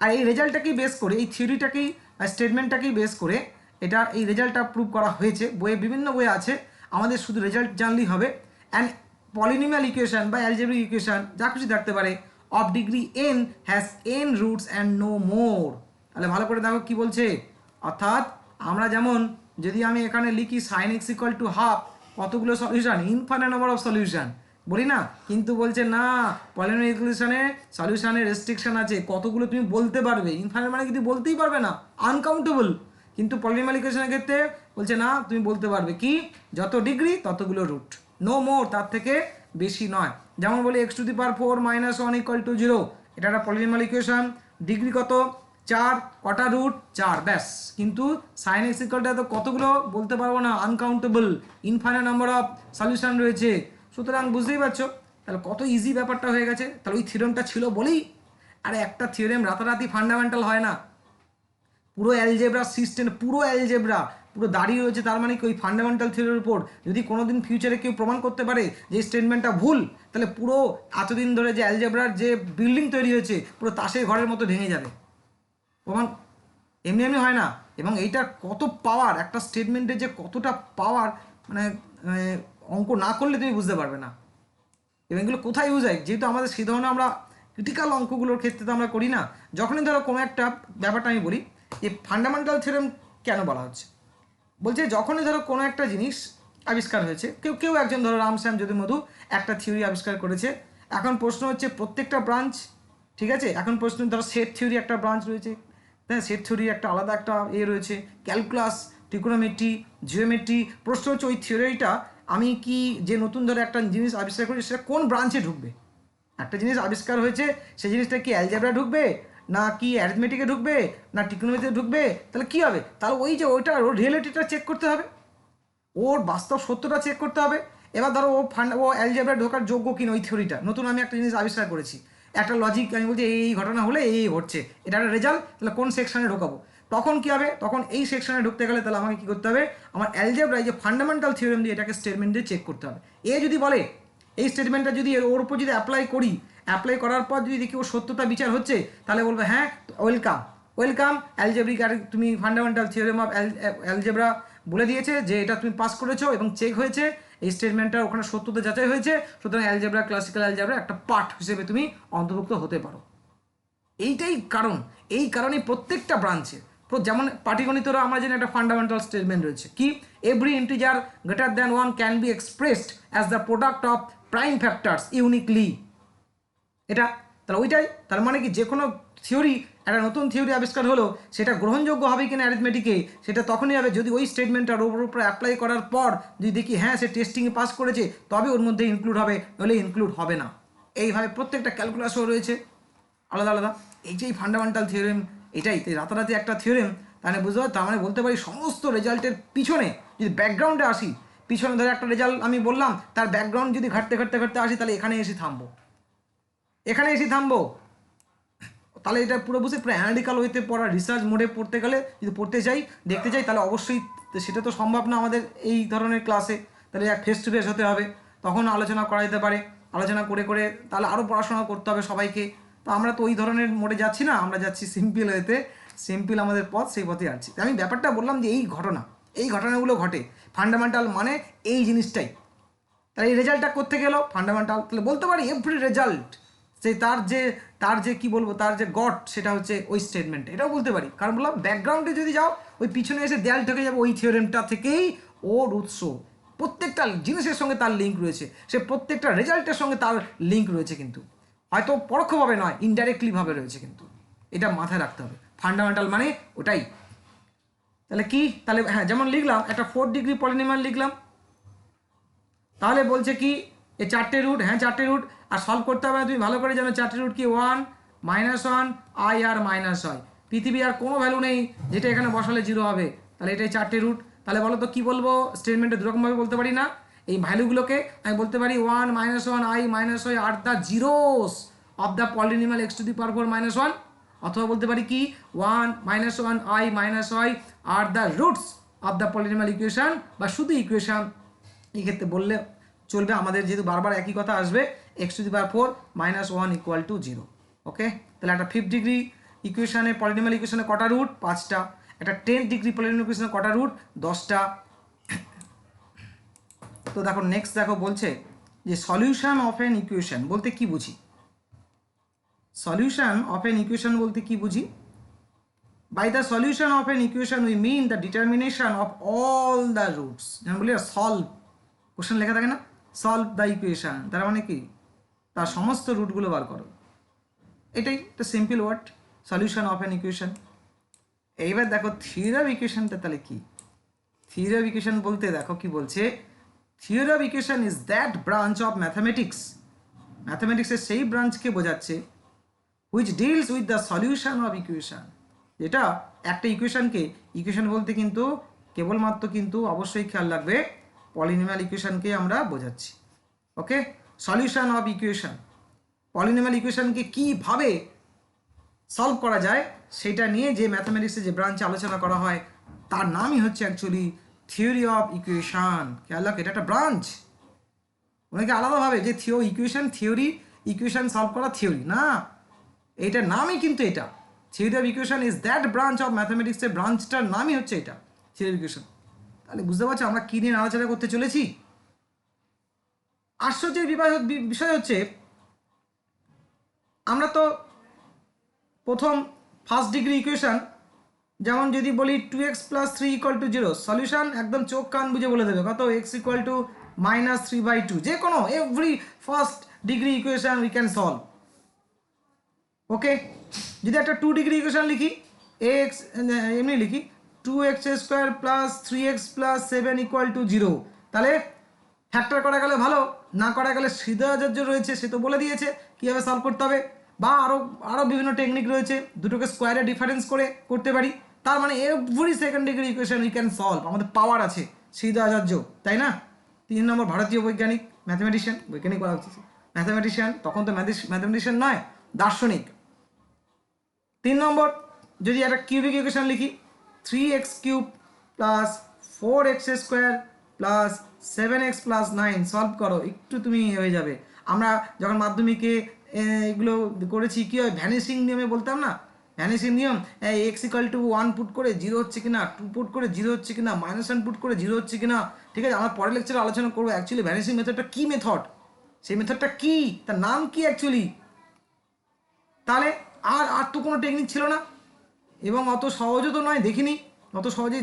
আর এই রেজাল্টটাকেই বেস করে, এই থিওরিটাকেই স্টেটমেন্টটাকেই বেস করে এটা এই রেজাল্টটা প্রুভ করা হয়েছে। বইয়ে বিভিন্ন বই আছে, আমাদের শুধু রেজাল্ট জানলেই হবে। অ্যান্ড পলিনোমিয়াল ইকুয়েশন বা অ্যালজেব্রিক ইকুয়েশন যা কিছু থাকতে পারে, of degree n has n roots and no more. তাহলে ভালো করে দেখো কি বলছে, অর্থাৎ আমরা যেমন যদি আমি এখানে লিখি sin x equal to half, কতগুলো solution, infinite number of solution বলি না, কিন্তু বলছে না, পলিনোমিয়াল ইকুয়েশনে সলিউশনের রেস্ট্রিকশন আছে, কতগুলো তুমি বলতে পারবে, ইনফাইনাইট মানে কিন্তু বলতেই পারবে না, আনকাউন্টেবল। কিন্তু পলিনোমিয়াল ইকুয়েশনের ক্ষেত্রে বলছে না, তুমি বলতে পারবে কি যত ডিগ্রি ততগুলো রুট, নো মোর, তার থেকে বেশি নয়। যেমন বলি x to the power 4 - 1 equal to 0, এটা একটা পলিনোমিয়াল ইকুয়েশন, ডিগ্রি কত 4, কটা রুট 4, ব্যাস। কিন্তু সাইন এক্স ইকুয়ালটা তো কতগুলো বলতে পারবো না, uncountable, infinite number of solution রয়েছে। সুতরাং বুঝতেই পারছো তাহলে কত ইজি ব্যাপারটা হয়ে গেছে। তাহলে ওই থিওরেমটা ছিল বলেই, আরে একটা থিওরেম রাতারাতি ফান্ডামেন্টাল হয় না, পুরো অ্যালজেব্রা সিস্টেম, পুরো অ্যালজেব্রা পুরো দাঁড়িয়ে রয়েছে। তার মানে কি ওই ফান্ডামেন্টাল থিওরির উপর যদি কোনোদিন ফিউচারে কেউ প্রমাণ করতে পারে যে স্টেটমেন্টটা ভুল, তাহলে পুরো এতদিন ধরে যে অ্যালজেব্রার যে বিল্ডিং তৈরি হয়েছে পুরো তাসের ঘরের মতো ভেঙে যাবে। প্রমাণ এমনি এমনি হয় না। এবং এইটার কত পাওয়ার, একটা স্টেটমেন্টের যে কতটা পাওয়ার, মানে অঙ্ক না করলে তুমি বুঝতে পারবে না। এবং এগুলো কোথায় ইউজ হয়, যেহেতু আমাদের সেই ধরনের আমরা ক্রিটিক্যাল অঙ্কগুলোর ক্ষেত্রে তো আমরা করি না। যখনই ধরো কোনো একটা ব্যাপারটা আমি বলি যে ফান্ডামেন্টাল থিওরেম কেন বলা হচ্ছে, বলছে যখনই ধরো কোনো একটা জিনিস আবিষ্কার হয়েছে, কেউ একজন ধরো রামশ্যাম যদুমধু একটা থিওরি আবিষ্কার করেছে। এখন প্রশ্ন হচ্ছে প্রত্যেকটা ব্রাঞ্চ, ঠিক আছে, এখন প্রশ্ন ধরো সেট থিওরি একটা ব্রাঞ্চ রয়েছে, হ্যাঁ, সেট থিওরি একটা আলাদা একটা রয়েছে, ক্যালকুলাস, ট্রিকোনোমেট্রি, জিওমেট্রি। প্রশ্ন হচ্ছে ওই থিওরিটা আমি কি যে নতুন ধরো একটা জিনিস আবিষ্কার করেছি সেটা কোন ব্রাঞ্চে ঢুকবে। একটা জিনিস আবিষ্কার হয়েছে, সেই জিনিসটা কি অ্যালজেব্রা ঢুকবে, না কি অ্যারিথমেটিকে ঢুকবে, না ট্রিকোনোমেট্রিতে ঢুকবে, তাহলে কী হবে? তাহলে ওই যে ওইটা ওর রিয়েলিটিটা চেক করতে হবে, ওর বাস্তব সত্যটা চেক করতে হবে। এবার ধরো ও অ্যালজেব্রা ঢোকার যোগ্য কিনা ওই থিওরিটা, নতুন আমি একটা জিনিস আবিষ্কার করেছি, একটা লজিক আমি বলছি এই ঘটনা হলে এই ঘটছে, এটা একটা রেজাল্ট, তাহলে কোন সেকশনে ঢোকাবো? তখন কী হবে? তখন এই সেকশনে ঢুকতে গেলে তাহলে আমাকে কী করতে হবে? আমার অ্যালজেব্রায় যে ফান্ডামেন্টাল থিওরেম দিয়ে এটাকে স্টেটমেন্ট দিয়ে চেক করতে হবে। যদি বলে এই স্টেটমেন্টটা যদি ওর উপর যদি অ্যাপ্লাই করার পর যদি দেখি ওর সত্যতা বিচার হচ্ছে, তাহলে বলবে হ্যাঁ ওয়েলকাম অ্যালজেব্রিক, আর তুমি ফান্ডামেন্টাল থিওরেম অফ অ্যালজেব্রা বলে দিয়েছে যে এটা তুমি পাস করেছো এবং চেক হয়েছে, এই স্টেটমেন্টটা ওখানে সত্যতা যাচাই হয়েছে, সুতরাং অ্যালজেব্রা, ক্লাসিক্যাল অ্যালজেব্রা একটা পার্ট হিসেবে তুমি অন্তর্ভুক্ত হতে পারো। এইটাই কারণ, এই কারণেই প্রত্যেকটা ব্রাঞ্চে, যেমন পাটিগণিতেরও আমরা জানি একটা ফান্ডামেন্টাল স্টেটমেন্ট রয়েছে কি, every integer greater than 1 can be expressed as the product of prime factors uniquely. এটা তাহলে ওইটাই, তার মানে কি যে কোনো থিওরি, একটা নতুন থিওরি আবিষ্কার হলো, সেটা গ্রহণযোগ্য হবে কিনা অ্যারিথমেটিকে, সেটা তখনই হবে যদি ওই স্টেটমেন্টটার ওর উপর অ্যাপ্লাই করার পর যদি দেখি হ্যাঁ সে টেস্টিংয়ে পাস করেছে, তবে ওর মধ্যে ইনক্লুড হবে, নইলে ইনক্লুড হবে না। এইভাবে প্রত্যেকটা ক্যালকুলাসও রয়েছে আলাদা আলাদা। এই যে এই ফান্ডামেন্টাল থিওরেম, এটাই রাতারাতি একটা থিওরেম, তাহলে বুঝতে পারি, তার মানে বলতে পারি সমস্ত রেজাল্টের পিছনে যদি ব্যাকগ্রাউন্ডে আসি, পিছনে ধরে একটা রেজাল্ট আমি বললাম, তার ব্যাকগ্রাউন্ড যদি ঘাটতে আসি, তাহলে এখানে এসে থামবো, তাহলে এটা পুরো অ্যানালিটিক্যাল ওয়েতে পড়া, রিসার্চ মোডে পড়তে গেলে যদি পড়তে চাই, দেখতে চাই, তাহলে অবশ্যই সেটা তো সম্ভব না আমাদের এই ধরনের ক্লাসে, তাহলে এক ফেস টু ফেস হতে হবে, তখন আলোচনা করা যেতে পারে, আলোচনা করে তাহলে আরও পড়াশোনা করতে হবে সবাইকে। তো আমরা তো ওই ধরনের মোডে যাচ্ছি না, আমরা যাচ্ছি সিম্পল ওয়েতে, সিম্পল আমাদের পথ, সেই পথে যাচ্ছি। আমি ব্যাপারটা বললাম যে এই ঘটনাগুলো ঘটে, ফান্ডামেন্টাল মানে এই জিনিসটাই। তাহলে এই রেজাল্টটা করতে গেল ফান্ডামেন্টাল, তাহলে বলতে পারি এভরি রেজাল্ট সেই তার যে কি বলবো, তার যে গড সেটা হচ্ছে ওই স্টেটমেন্ট, এটাও বলতে পারি। কারণ বললাম ব্যাকগ্রাউন্ডে যদি যাও, ওই পিছনে এসে দেয়াল ঠেকে যাবে, ওই থিওরেমটা থেকেই ওর উৎস, প্রত্যেকটা জিনিসের সঙ্গে তার লিঙ্ক রয়েছে, সে প্রত্যেকটা রেজাল্টের সঙ্গে তার লিঙ্ক রয়েছে, কিন্তু হয়তো পরোক্ষভাবে নয়, ইনডাইরেক্টলিভাবে রয়েছে, কিন্তু এটা মাথায় রাখতে হবে। ফান্ডামেন্টাল মানে ওটাই। তাহলে হ্যাঁ, যেমন লিখলাম একটা 4 ডিগ্রি পলিনোমিয়াল লিখলাম, তাহলে বলছে কি এই 4টে রুট, হ্যাঁ 4টে রুট, আর সলভ করতে হবে না, তুমি ভালো করে জানো 4টে রুট কি 1 -1 i আর মাইনাস হয়, পৃথিবী আর কোনো ভ্যালু নেই যেটা এখানে বসালে 0 হবে, তাহলে এটাই 4টে রুট। তাহলে বলো তো কী বলবো, স্টেটমেন্টে দুরকমভাবে বলতে পারি না, এই ভ্যালুগুলোকে আমি বলতে পারি 1 -1 i মাইনাস হয় are the zeros of the polynomial x⁴ -1, অথবা বলতে পারি কি 1 -1 i মাইনাস হয় are the roots of the polynomial equation, বা শুধু ইকুয়েশন, এই ক্ষেত্রে বললে চলবে। আমাদের যেহেতু বারবার একই কথা আসবে, x⁴ -1 = 0। ওকে, তাহলে একটা 5 ডিগ্রি ইকুয়েশনে, পলিনোমিয়াল ইকুয়েশনে কটা রুট? 5টা। একটা 10 ডিগ্রি পলিনোমিয়াল ইকুয়েশনে কটা রুট? 10টা। তো দেখো নেক্সট দেখো বলছে যে সলিউশন অফ এন ইকুয়েশন বলতে কি বুঝি? সলিউশন অফ এন ইকুয়েশন বলতে কি বুঝি? By the solution of an equation we mean the determination of all the roots. যেমন বলি সলভ, কোশ্চেন লেখা থাকে না, সলভ দ্য ইকুয়েশন, তার মানে কি তার সমস্ত রুটগুলো বার করো, এটাই একটা simple word, solution of an equation. এইবার দেখো থিওরি অফ ইকুয়েশনটা তাহলে কি? থিওরি অফ ইকুয়েশন বলতে দেখো কি বলছে, theory of equation is that branch of ম্যাথামেটিক্সের সেই ব্রাঞ্চকে বোঝাচ্ছে which deals with the solution of equation, যেটা একটা ইকুয়েশন বলতে কিন্তু কেবলমাত্র কিন্তু অবশ্যই খেয়াল রাখবে পলিনোমিয়াল ইকুয়েশনকে আমরা বোঝাচ্ছি। ওকে, সলিউশন অফ ইকুয়েশন, পলিনোমিয়াল ইকুয়েশনকে কীভাবে সলভ করা যায় সেটা নিয়ে যে ম্যাথামেটিক্সে যে ব্রাঞ্চে আলোচনা করা হয় তার নামই হচ্ছে অ্যাকচুয়ালি থিওরি অফ ইকুয়েশন। খেয়াল রাখ, এটা একটা ব্রাঞ্চ। অনেকে আলাদাভাবে যে ইকুয়েশন সলভ করা থিওরি না, এইটার নামই কিন্তু এটা theory of equation is that branch of ম্যাথামেটিক্সের ব্রাঞ্চটার নামই হচ্ছে এটা থিওরি অফ ইকুয়েশন। তাহলে বুঝতে পারছো আমরা কী নিয়ে আলোচনা করতে চলেছি। আশ্চর্যের বিষয় হচ্ছে আমরা তো প্রথম ফার্স্ট ডিগ্রি ইকুয়েশন, যেমন যদি বলি 2x + 3 = 0, সলিউশন একদম চোখ কান বুঝে বলে দেবে কত, x = -3/2, যে কোনো every first degree equation we can solve. Okay, যদি একটা 2 ডিগ্রি ইকুয়েশন লিখি x এমনি লিখি 2x² + 3x + 7 = 0, তাহলে ফ্যাক্টর করা গেলে ভালো, না করা গেলে হৃদয়াচার্য রয়েছে, সে তো বলে দিয়েছে কীভাবে সলভ করতে হবে, বা আরও বিভিন্ন টেকনিক রয়েছে, দুটোকে স্কোয়ারে ডিফারেন্স করে করতে পারি। তার মানে every second degree equation we can solve, আমাদের পাওয়ার আছে হৃদয়াচার্য, তাই না? 3 নম্বর ভারতীয় বৈজ্ঞানিক, ম্যাথামেটিশিয়ান, বৈজ্ঞানিক বলা হচ্ছে ম্যাথামেটিশিয়ান, তখন তো ম্যাথামেটিশিয়ান নয়, দার্শনিক। 3 নম্বর যদি একটা কিউবিক ইকুয়েশন লিখি 3x³ + 4x² + 7x + 9, সলভ করো, একটু তুমি হয়ে যাবে। আমরা যখন মাধ্যমিকে এগুলো করেছি কী হয়, ভ্যানিশিং নিয়মে বলতাম না, ভ্যানিশিং নিয়ম, x = 1 পুট করে 0 হচ্ছে কিনা, 2 পুট করে 0 হচ্ছে কিনা, -1 পুট করে 0 হচ্ছে কিনা, ঠিক আছে? আমরা পরের লেকচারে আলোচনা করবো অ্যাকচুয়ালি ভ্যানিশিং মেথডটা কী মেথড, সেই মেথডটা কী, তার নাম কি অ্যাকচুয়ালি। তাহলে আর তো কোনো টেকনিক ছিল না, এবং অত সহজও তো নয়, দেখিনি অত সহজে,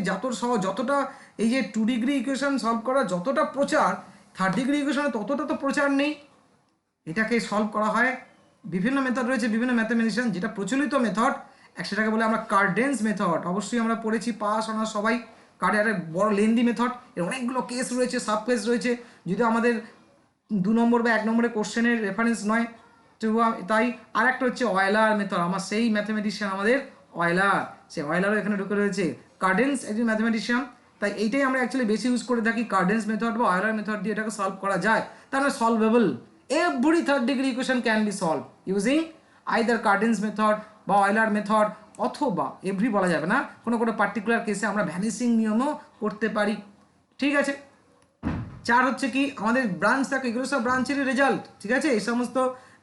যতটা এই যে 2 ডিগ্রি ইকুয়েশন সলভ করা যতটা প্রচার, 3rd ডিগ্রি ইকুয়েশনে ততটা তো প্রচার নেই। এটাকে সলভ করা হয়, বিভিন্ন মেথড রয়েছে, বিভিন্ন ম্যাথামেটিশিয়ান, যেটা প্রচলিত মেথড সেটাকে বলে আমরা কার্ডেন্স মেথড। অবশ্যই আমরা পড়েছি, পাস অনার্স সবাই। কার্ডের বড় লেন্দি মেথড, এর অনেকগুলো কেস রয়েছে, সাব কেস রয়েছে, যদিও আমাদের 2 নম্বর বা 1 নম্বরের কোশ্চেনের রেফারেন্স নয়, তো তাই। আর একটা হচ্ছে অয়েলার মেথড, আমার সেই ম্যাথামেটিশিয়ান আমাদের অয়েলার, সেই অয়েলারও এখানে ঢুকে রয়েছে। কার্ডেন্স একজন ম্যাথামেটিশিয়ান, তাই এইটাই আমরা অ্যাকচুয়ালি বেশি ইউজ করে থাকি, কার্ডেন্স মেথড বা অয়েলার মেথড দিয়ে এটাকে সলভ করা যায়। তাহলে solvable, every 3rd degree equation can be solve using either Cardan's method বা অয়েলার মেথড, অথবা এভরি বলা যাবে না, কোনো পার্টিকুলার কেসে আমরা ভ্যানিশিং নিয়মও করতে পারি। ঠিক আছে। 4 হচ্ছে কি আমাদের ব্রাঞ্চ থাকে, এগুলো সব ব্রাঞ্চেরই রেজাল্ট, ঠিক আছে? এই সমস্ত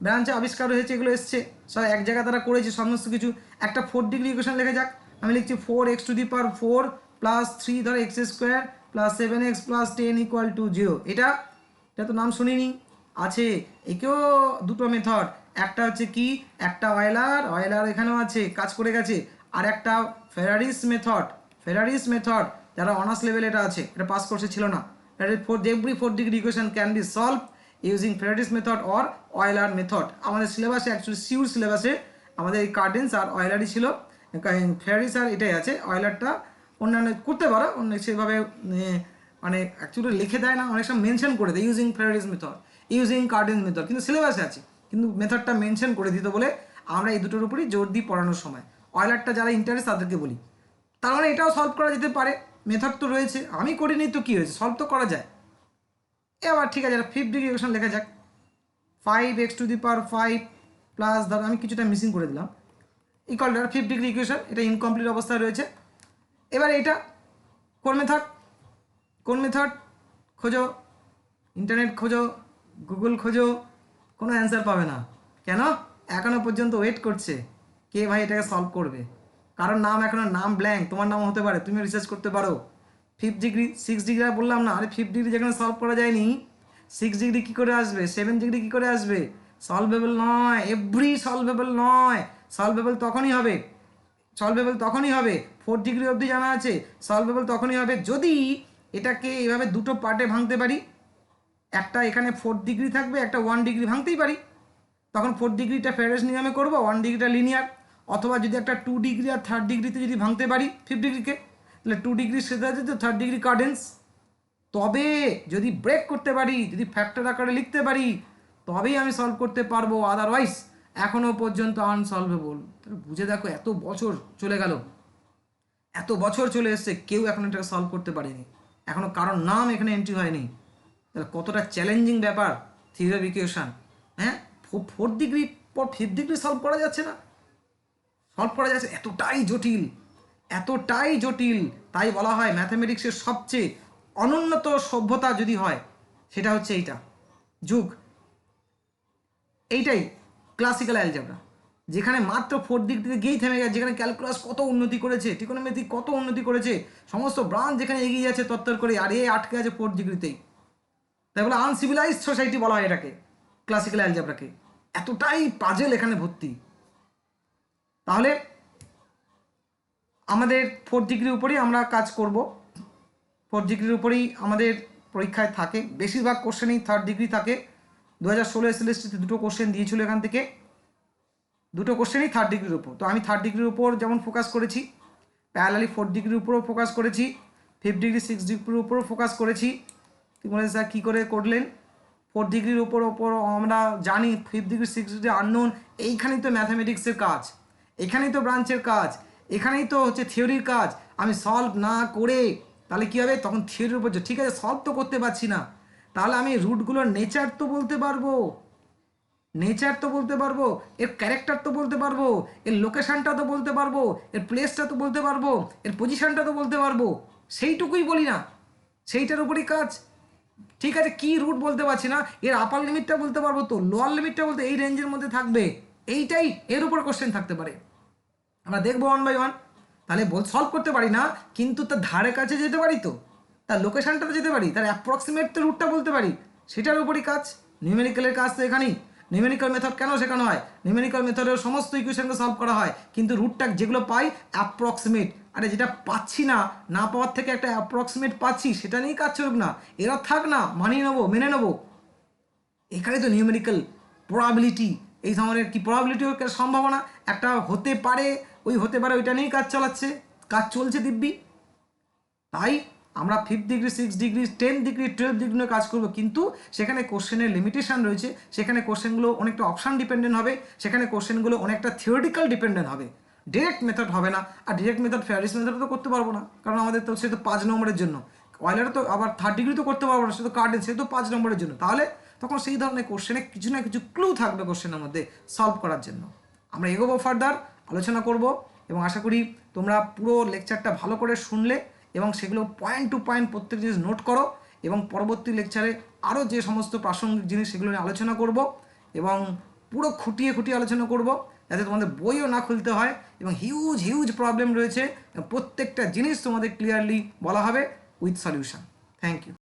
ব্রাঞ্চে আবিষ্কার হয়েছে, এগুলো এসছে সব এক জায়গায়, তারা করেছে সমস্ত কিছু। একটা 4 ডিগ্রি ইকুয়েশন লেখা যাক, আমি লিখছি 4x⁴ + 3 ধরো x² + 7x + 10 = 0। এটা তো নাম শুনিনি, আছে একেও দুটো মেথড, একটা হচ্ছে কি, একটা অয়েলার এখানেও আছে, কাজ করে গেছে, আর একটা ফেরারিস মেথড, যারা অনার্স লেভেল এটা আছে, এটা পাস কোর্সে ছিল না। every 4 degree equation can be solved using Faraday's method or Euler method। আমাদের সিলেবাসে অ্যাকচুয়ালি সিউর সিলেবাসে আমাদের এই কার্ডেন্স আর অয়েলারই ছিল, ফেরারিস আর এটাই আছে, অয়েলারটা অন্যান্য করতে পারো, অন্য সেভাবে মানে অ্যাকচুয়ালি লিখে দেয় না, অনেক সময় মেনশন করে দেয় ইউজিং ফেরারিস মেথড, ইউজিং কার্ডেন্স মেথড, কিন্তু সিলেবাসে আছে, কিন্তু মেথডটা মেনশন করে দিত বলে আমরা এই দুটোর উপরই জোর দিই পড়ানোর সময়। অয়েলারটা যারা ইন্টারেস্ট তাদেরকে বলি, তার মানে এটাও সলভ করা যেতে পারে, মেথড তো রয়েছে, আমি করিনি তো কী হয়েছে, সলভ তো করা যায়। এবার ঠিক আছে, 5th ডিগ্রি ইকুয়েশন লেখা যাক, 5x⁵ প্লাস, ধরো আমি কিছুটা মিসিং করে দিলাম, equal to 5th degree equation, এটা ইনকমপ্লিট অবস্থায় রয়েছে। এবার এটা কোন মেথড খোঁজো, ইন্টারনেট খোঁজো, গুগল খোঁজো, কোনো অ্যান্সার পাবে না। কেন? এখনও পর্যন্ত ওয়েট করছে কে ভাই এটাকে সলভ করবে, কারণ এখনো নাম ব্ল্যাঙ্ক, তোমার নাম হতে পারে, তুমি রিসার্চ করতে পারো। 5th ডিগ্রি, 6 ডিগ্রি বললাম না, আরে 5th ডিগ্রি যেখানে সলভ করা যায়নি, 6 ডিগ্রি কী করে আসবে, 7 ডিগ্রি কী করে আসবে? সলভেবল নয়, এভরি সলভেবল নয়, সলভেবল তখনই হবে 4th ডিগ্রি অবধি জানা আছে, সলভেবল তখনই হবে যদি এটাকে এইভাবে দুটো পার্টে ভাঙতে পারি, একটা এখানে 4th ডিগ্রি থাকবে, একটা 1 ডিগ্রি ভাঙতেই পারি, তখন 4th ডিগ্রিটা ফ্যারাডেস নিয়মে করবো, 1 ডিগ্রিটা লিনিয়ার। অথবা যদি একটা 2 ডিগ্রি আর 3rd ডিগ্রিতে যদি ভাঙতে পারি 5th ডিগ্রিকে, তাহলে 2 ডিগ্রি সেটা যেত, 3rd ডিগ্রি কার্ডেন্স। তবে যদি ব্রেক করতে পারি, যদি ফ্যাক্টর আকারে লিখতে পারি, তবেই আমি সলভ করতে পারবো, আদারওয়াইজ এখনও পর্যন্ত আনসলভেবল। বুঝে দেখো, এত বছর চলে এসছে, কেউ এখন এটাকে সলভ করতে পারেনি, এখনও কারোর নাম এখানে এন্ট্রি হয়নি। তাহলে কতটা চ্যালেঞ্জিং ব্যাপার থিওরি অফ ইকুয়েশন। হ্যাঁ, 4th ডিগ্রি পর 5th ডিগ্রি সলভ করা যাচ্ছে না, সলভ করা যাচ্ছে, এতটাই জটিল, তাই বলা হয় ম্যাথামেটিক্সের সবচেয়ে অনুন্নত সভ্যতা যদি হয় সেটা হচ্ছে যুগ এইটাই ক্লাসিক্যাল অ্যালজেব্রা, যেখানে মাত্র 4th ডিগ্রিতে গিয়েই থেমে গেছে, যেখানে ক্যালকুলাস কত উন্নতি করেছে, ট্রিকোনোমেট্রি কত উন্নতি করেছে, সমস্ত ব্রাঞ্চ যেখানে এগিয়ে যাচ্ছে তত্তর করে, আর আটকে আছে 4th ডিগ্রিতেই। তাই বলে আনসিভিলাইজড সোসাইটি বলা হয় এটাকে, ক্লাসিক্যাল অ্যালজেব্রাকে। এতটাই পাজেল এখানে ভর্তি। তাহলে আমাদের 4th ডিগ্রির উপরেই আমরা কাজ করব, 4th ডিগ্রির উপরেই আমাদের পরীক্ষায় থাকে, বেশিরভাগ কোশ্চেনই 3rd ডিগ্রি থাকে। 2016 এসএলএসটিতে 2টো কোশ্চেন দিয়েছিল, এখান থেকে 2টো কোশ্চেনই 3rd ডিগ্রির উপর। তো আমি 3rd ডিগ্রির উপর যেমন ফোকাস করেছি, প্যারালালি 4th ডিগ্রির উপরেও ফোকাস করেছি, 5th ডিগ্রি 6th ডিগ্রির উপরেও ফোকাস করেছি। বলে স্যার কী করে করলেন? 4th ডিগ্রির উপর আমরা জানি 5th degree 6th degree unknown, এইখানেই তো ম্যাথামেটিক্সের কাজ, এখানেই তো ব্রাঞ্চের কাজ, এখানেই তো হচ্ছে থিওরির কাজ। আমি সলভ না করে তাহলে কী হবে? তখন থিওরির উপর ঠিক আছে সলভ তো করতে পারছি না, তাহলে আমি রুটগুলোর নেচার তো বলতে পারবো, এর ক্যারেক্টার তো বলতে পারবো, এর লোকেশানটা তো বলতে পারবো, এর প্লেসটা তো বলতে পারবো, এর পজিশানটা তো বলতে পারবো। সেইটুকুই বলি না, সেইটার উপরই কাজ। ঠিক আছে, কি রুট বলতে পারছি না, এর আপার লিমিটটা বলতে পারবো, তো লোয়ার লিমিটটা বলতে এই রেঞ্জের মধ্যে থাকবে, এইটাই এর উপর কোশ্চেন থাকতে পারে। আমরা দেখবো 1 বাই 1। তাহলে সলভ করতে পারি না, কিন্তু তার ধারে কাছে যেতে পারি, তো তার লোকেশানটা তো যেতে পারি, তার অ্যাপ্রক্সিমেট তো রুটটা বলতে পারি, সেটার উপরই কাজ। নিউমেরিক্যালের কাজ তো এখানেই। নিউমেরিক্যাল মেথড কেন শেখানো হয়? নিউমেরিক্যাল মেথডের সমস্ত ইকুয়েশনকে সলভ করা হয়, কিন্তু রুটটা যেগুলো পাই অ্যাপ্রক্সিমেট, আরে যেটা পাচ্ছি না, না পাওয়ার থেকে একটা অ্যাপ্রক্সিমেট পাচ্ছি, সেটা নিয়েই কাজ চলুক না, এরা থাক না, মানিয়ে নেবো, মেনে নেবো। এখানে তো নিউমেরিক্যাল প্রবাবিলিটি, এই ধরনের কি প্রবাবিলিটি সম্ভাবনা একটা হতে পারে, ওইটা নিয়েই কাজ চলছে দিব্যি। তাই আমরা 5th degree 6th degree 10th degree 12th degree নিয়ে কাজ করবো, কিন্তু সেখানে কোশ্চেনের লিমিটেশন রয়েছে, সেখানে কোশ্চেনগুলো অনেকটা অপশান ডিপেন্ডেন্ট হবে, সেখানে কোশ্চেনগুলো অনেকটা থিওরিটিক্যাল ডিপেন্ডেন্ট হবে, ডিরেক্ট মেথড হবে না। আর ডিরেক্ট মেথড ফেয়ারিস মেথড তো করতে পারবো না, কারণ আমাদের তো সে তো 5 নম্বরের জন্য, অয়েলারও তো আবার 3rd ডিগ্রি তো করতে পারবো না, সে তো কার্ডেন, সে তো 5 নম্বরের জন্য। তাহলে তখন সেই ধরনের কোশ্চেনে কিছু না কিছু ক্লু থাকবে কোশ্চেনের মধ্যে সলভ করার জন্য। আমরা এগোবো ফার্দার, আলোচনা করব, এবং আশা করি তোমরা পুরো লেকচারটা ভালো করে শুনলে এবং সেগুলো পয়েন্ট টু পয়েন্ট প্রত্যেক জিনিস নোট করো, এবং পরবর্তী লেকচারে আরও যে সমস্ত প্রাসঙ্গিক জিনিস সেগুলো নিয়ে আলোচনা করব, এবং পুরো খুঁটিয়ে আলোচনা করব, যাতে তোমাদের বইও না খুলতে হয়, এবং হিউজ প্রবলেম রয়েছে, প্রত্যেকটা জিনিস তোমাদের ক্লিয়ারলি বলা হবে উইথ সলিউশন। Thank you.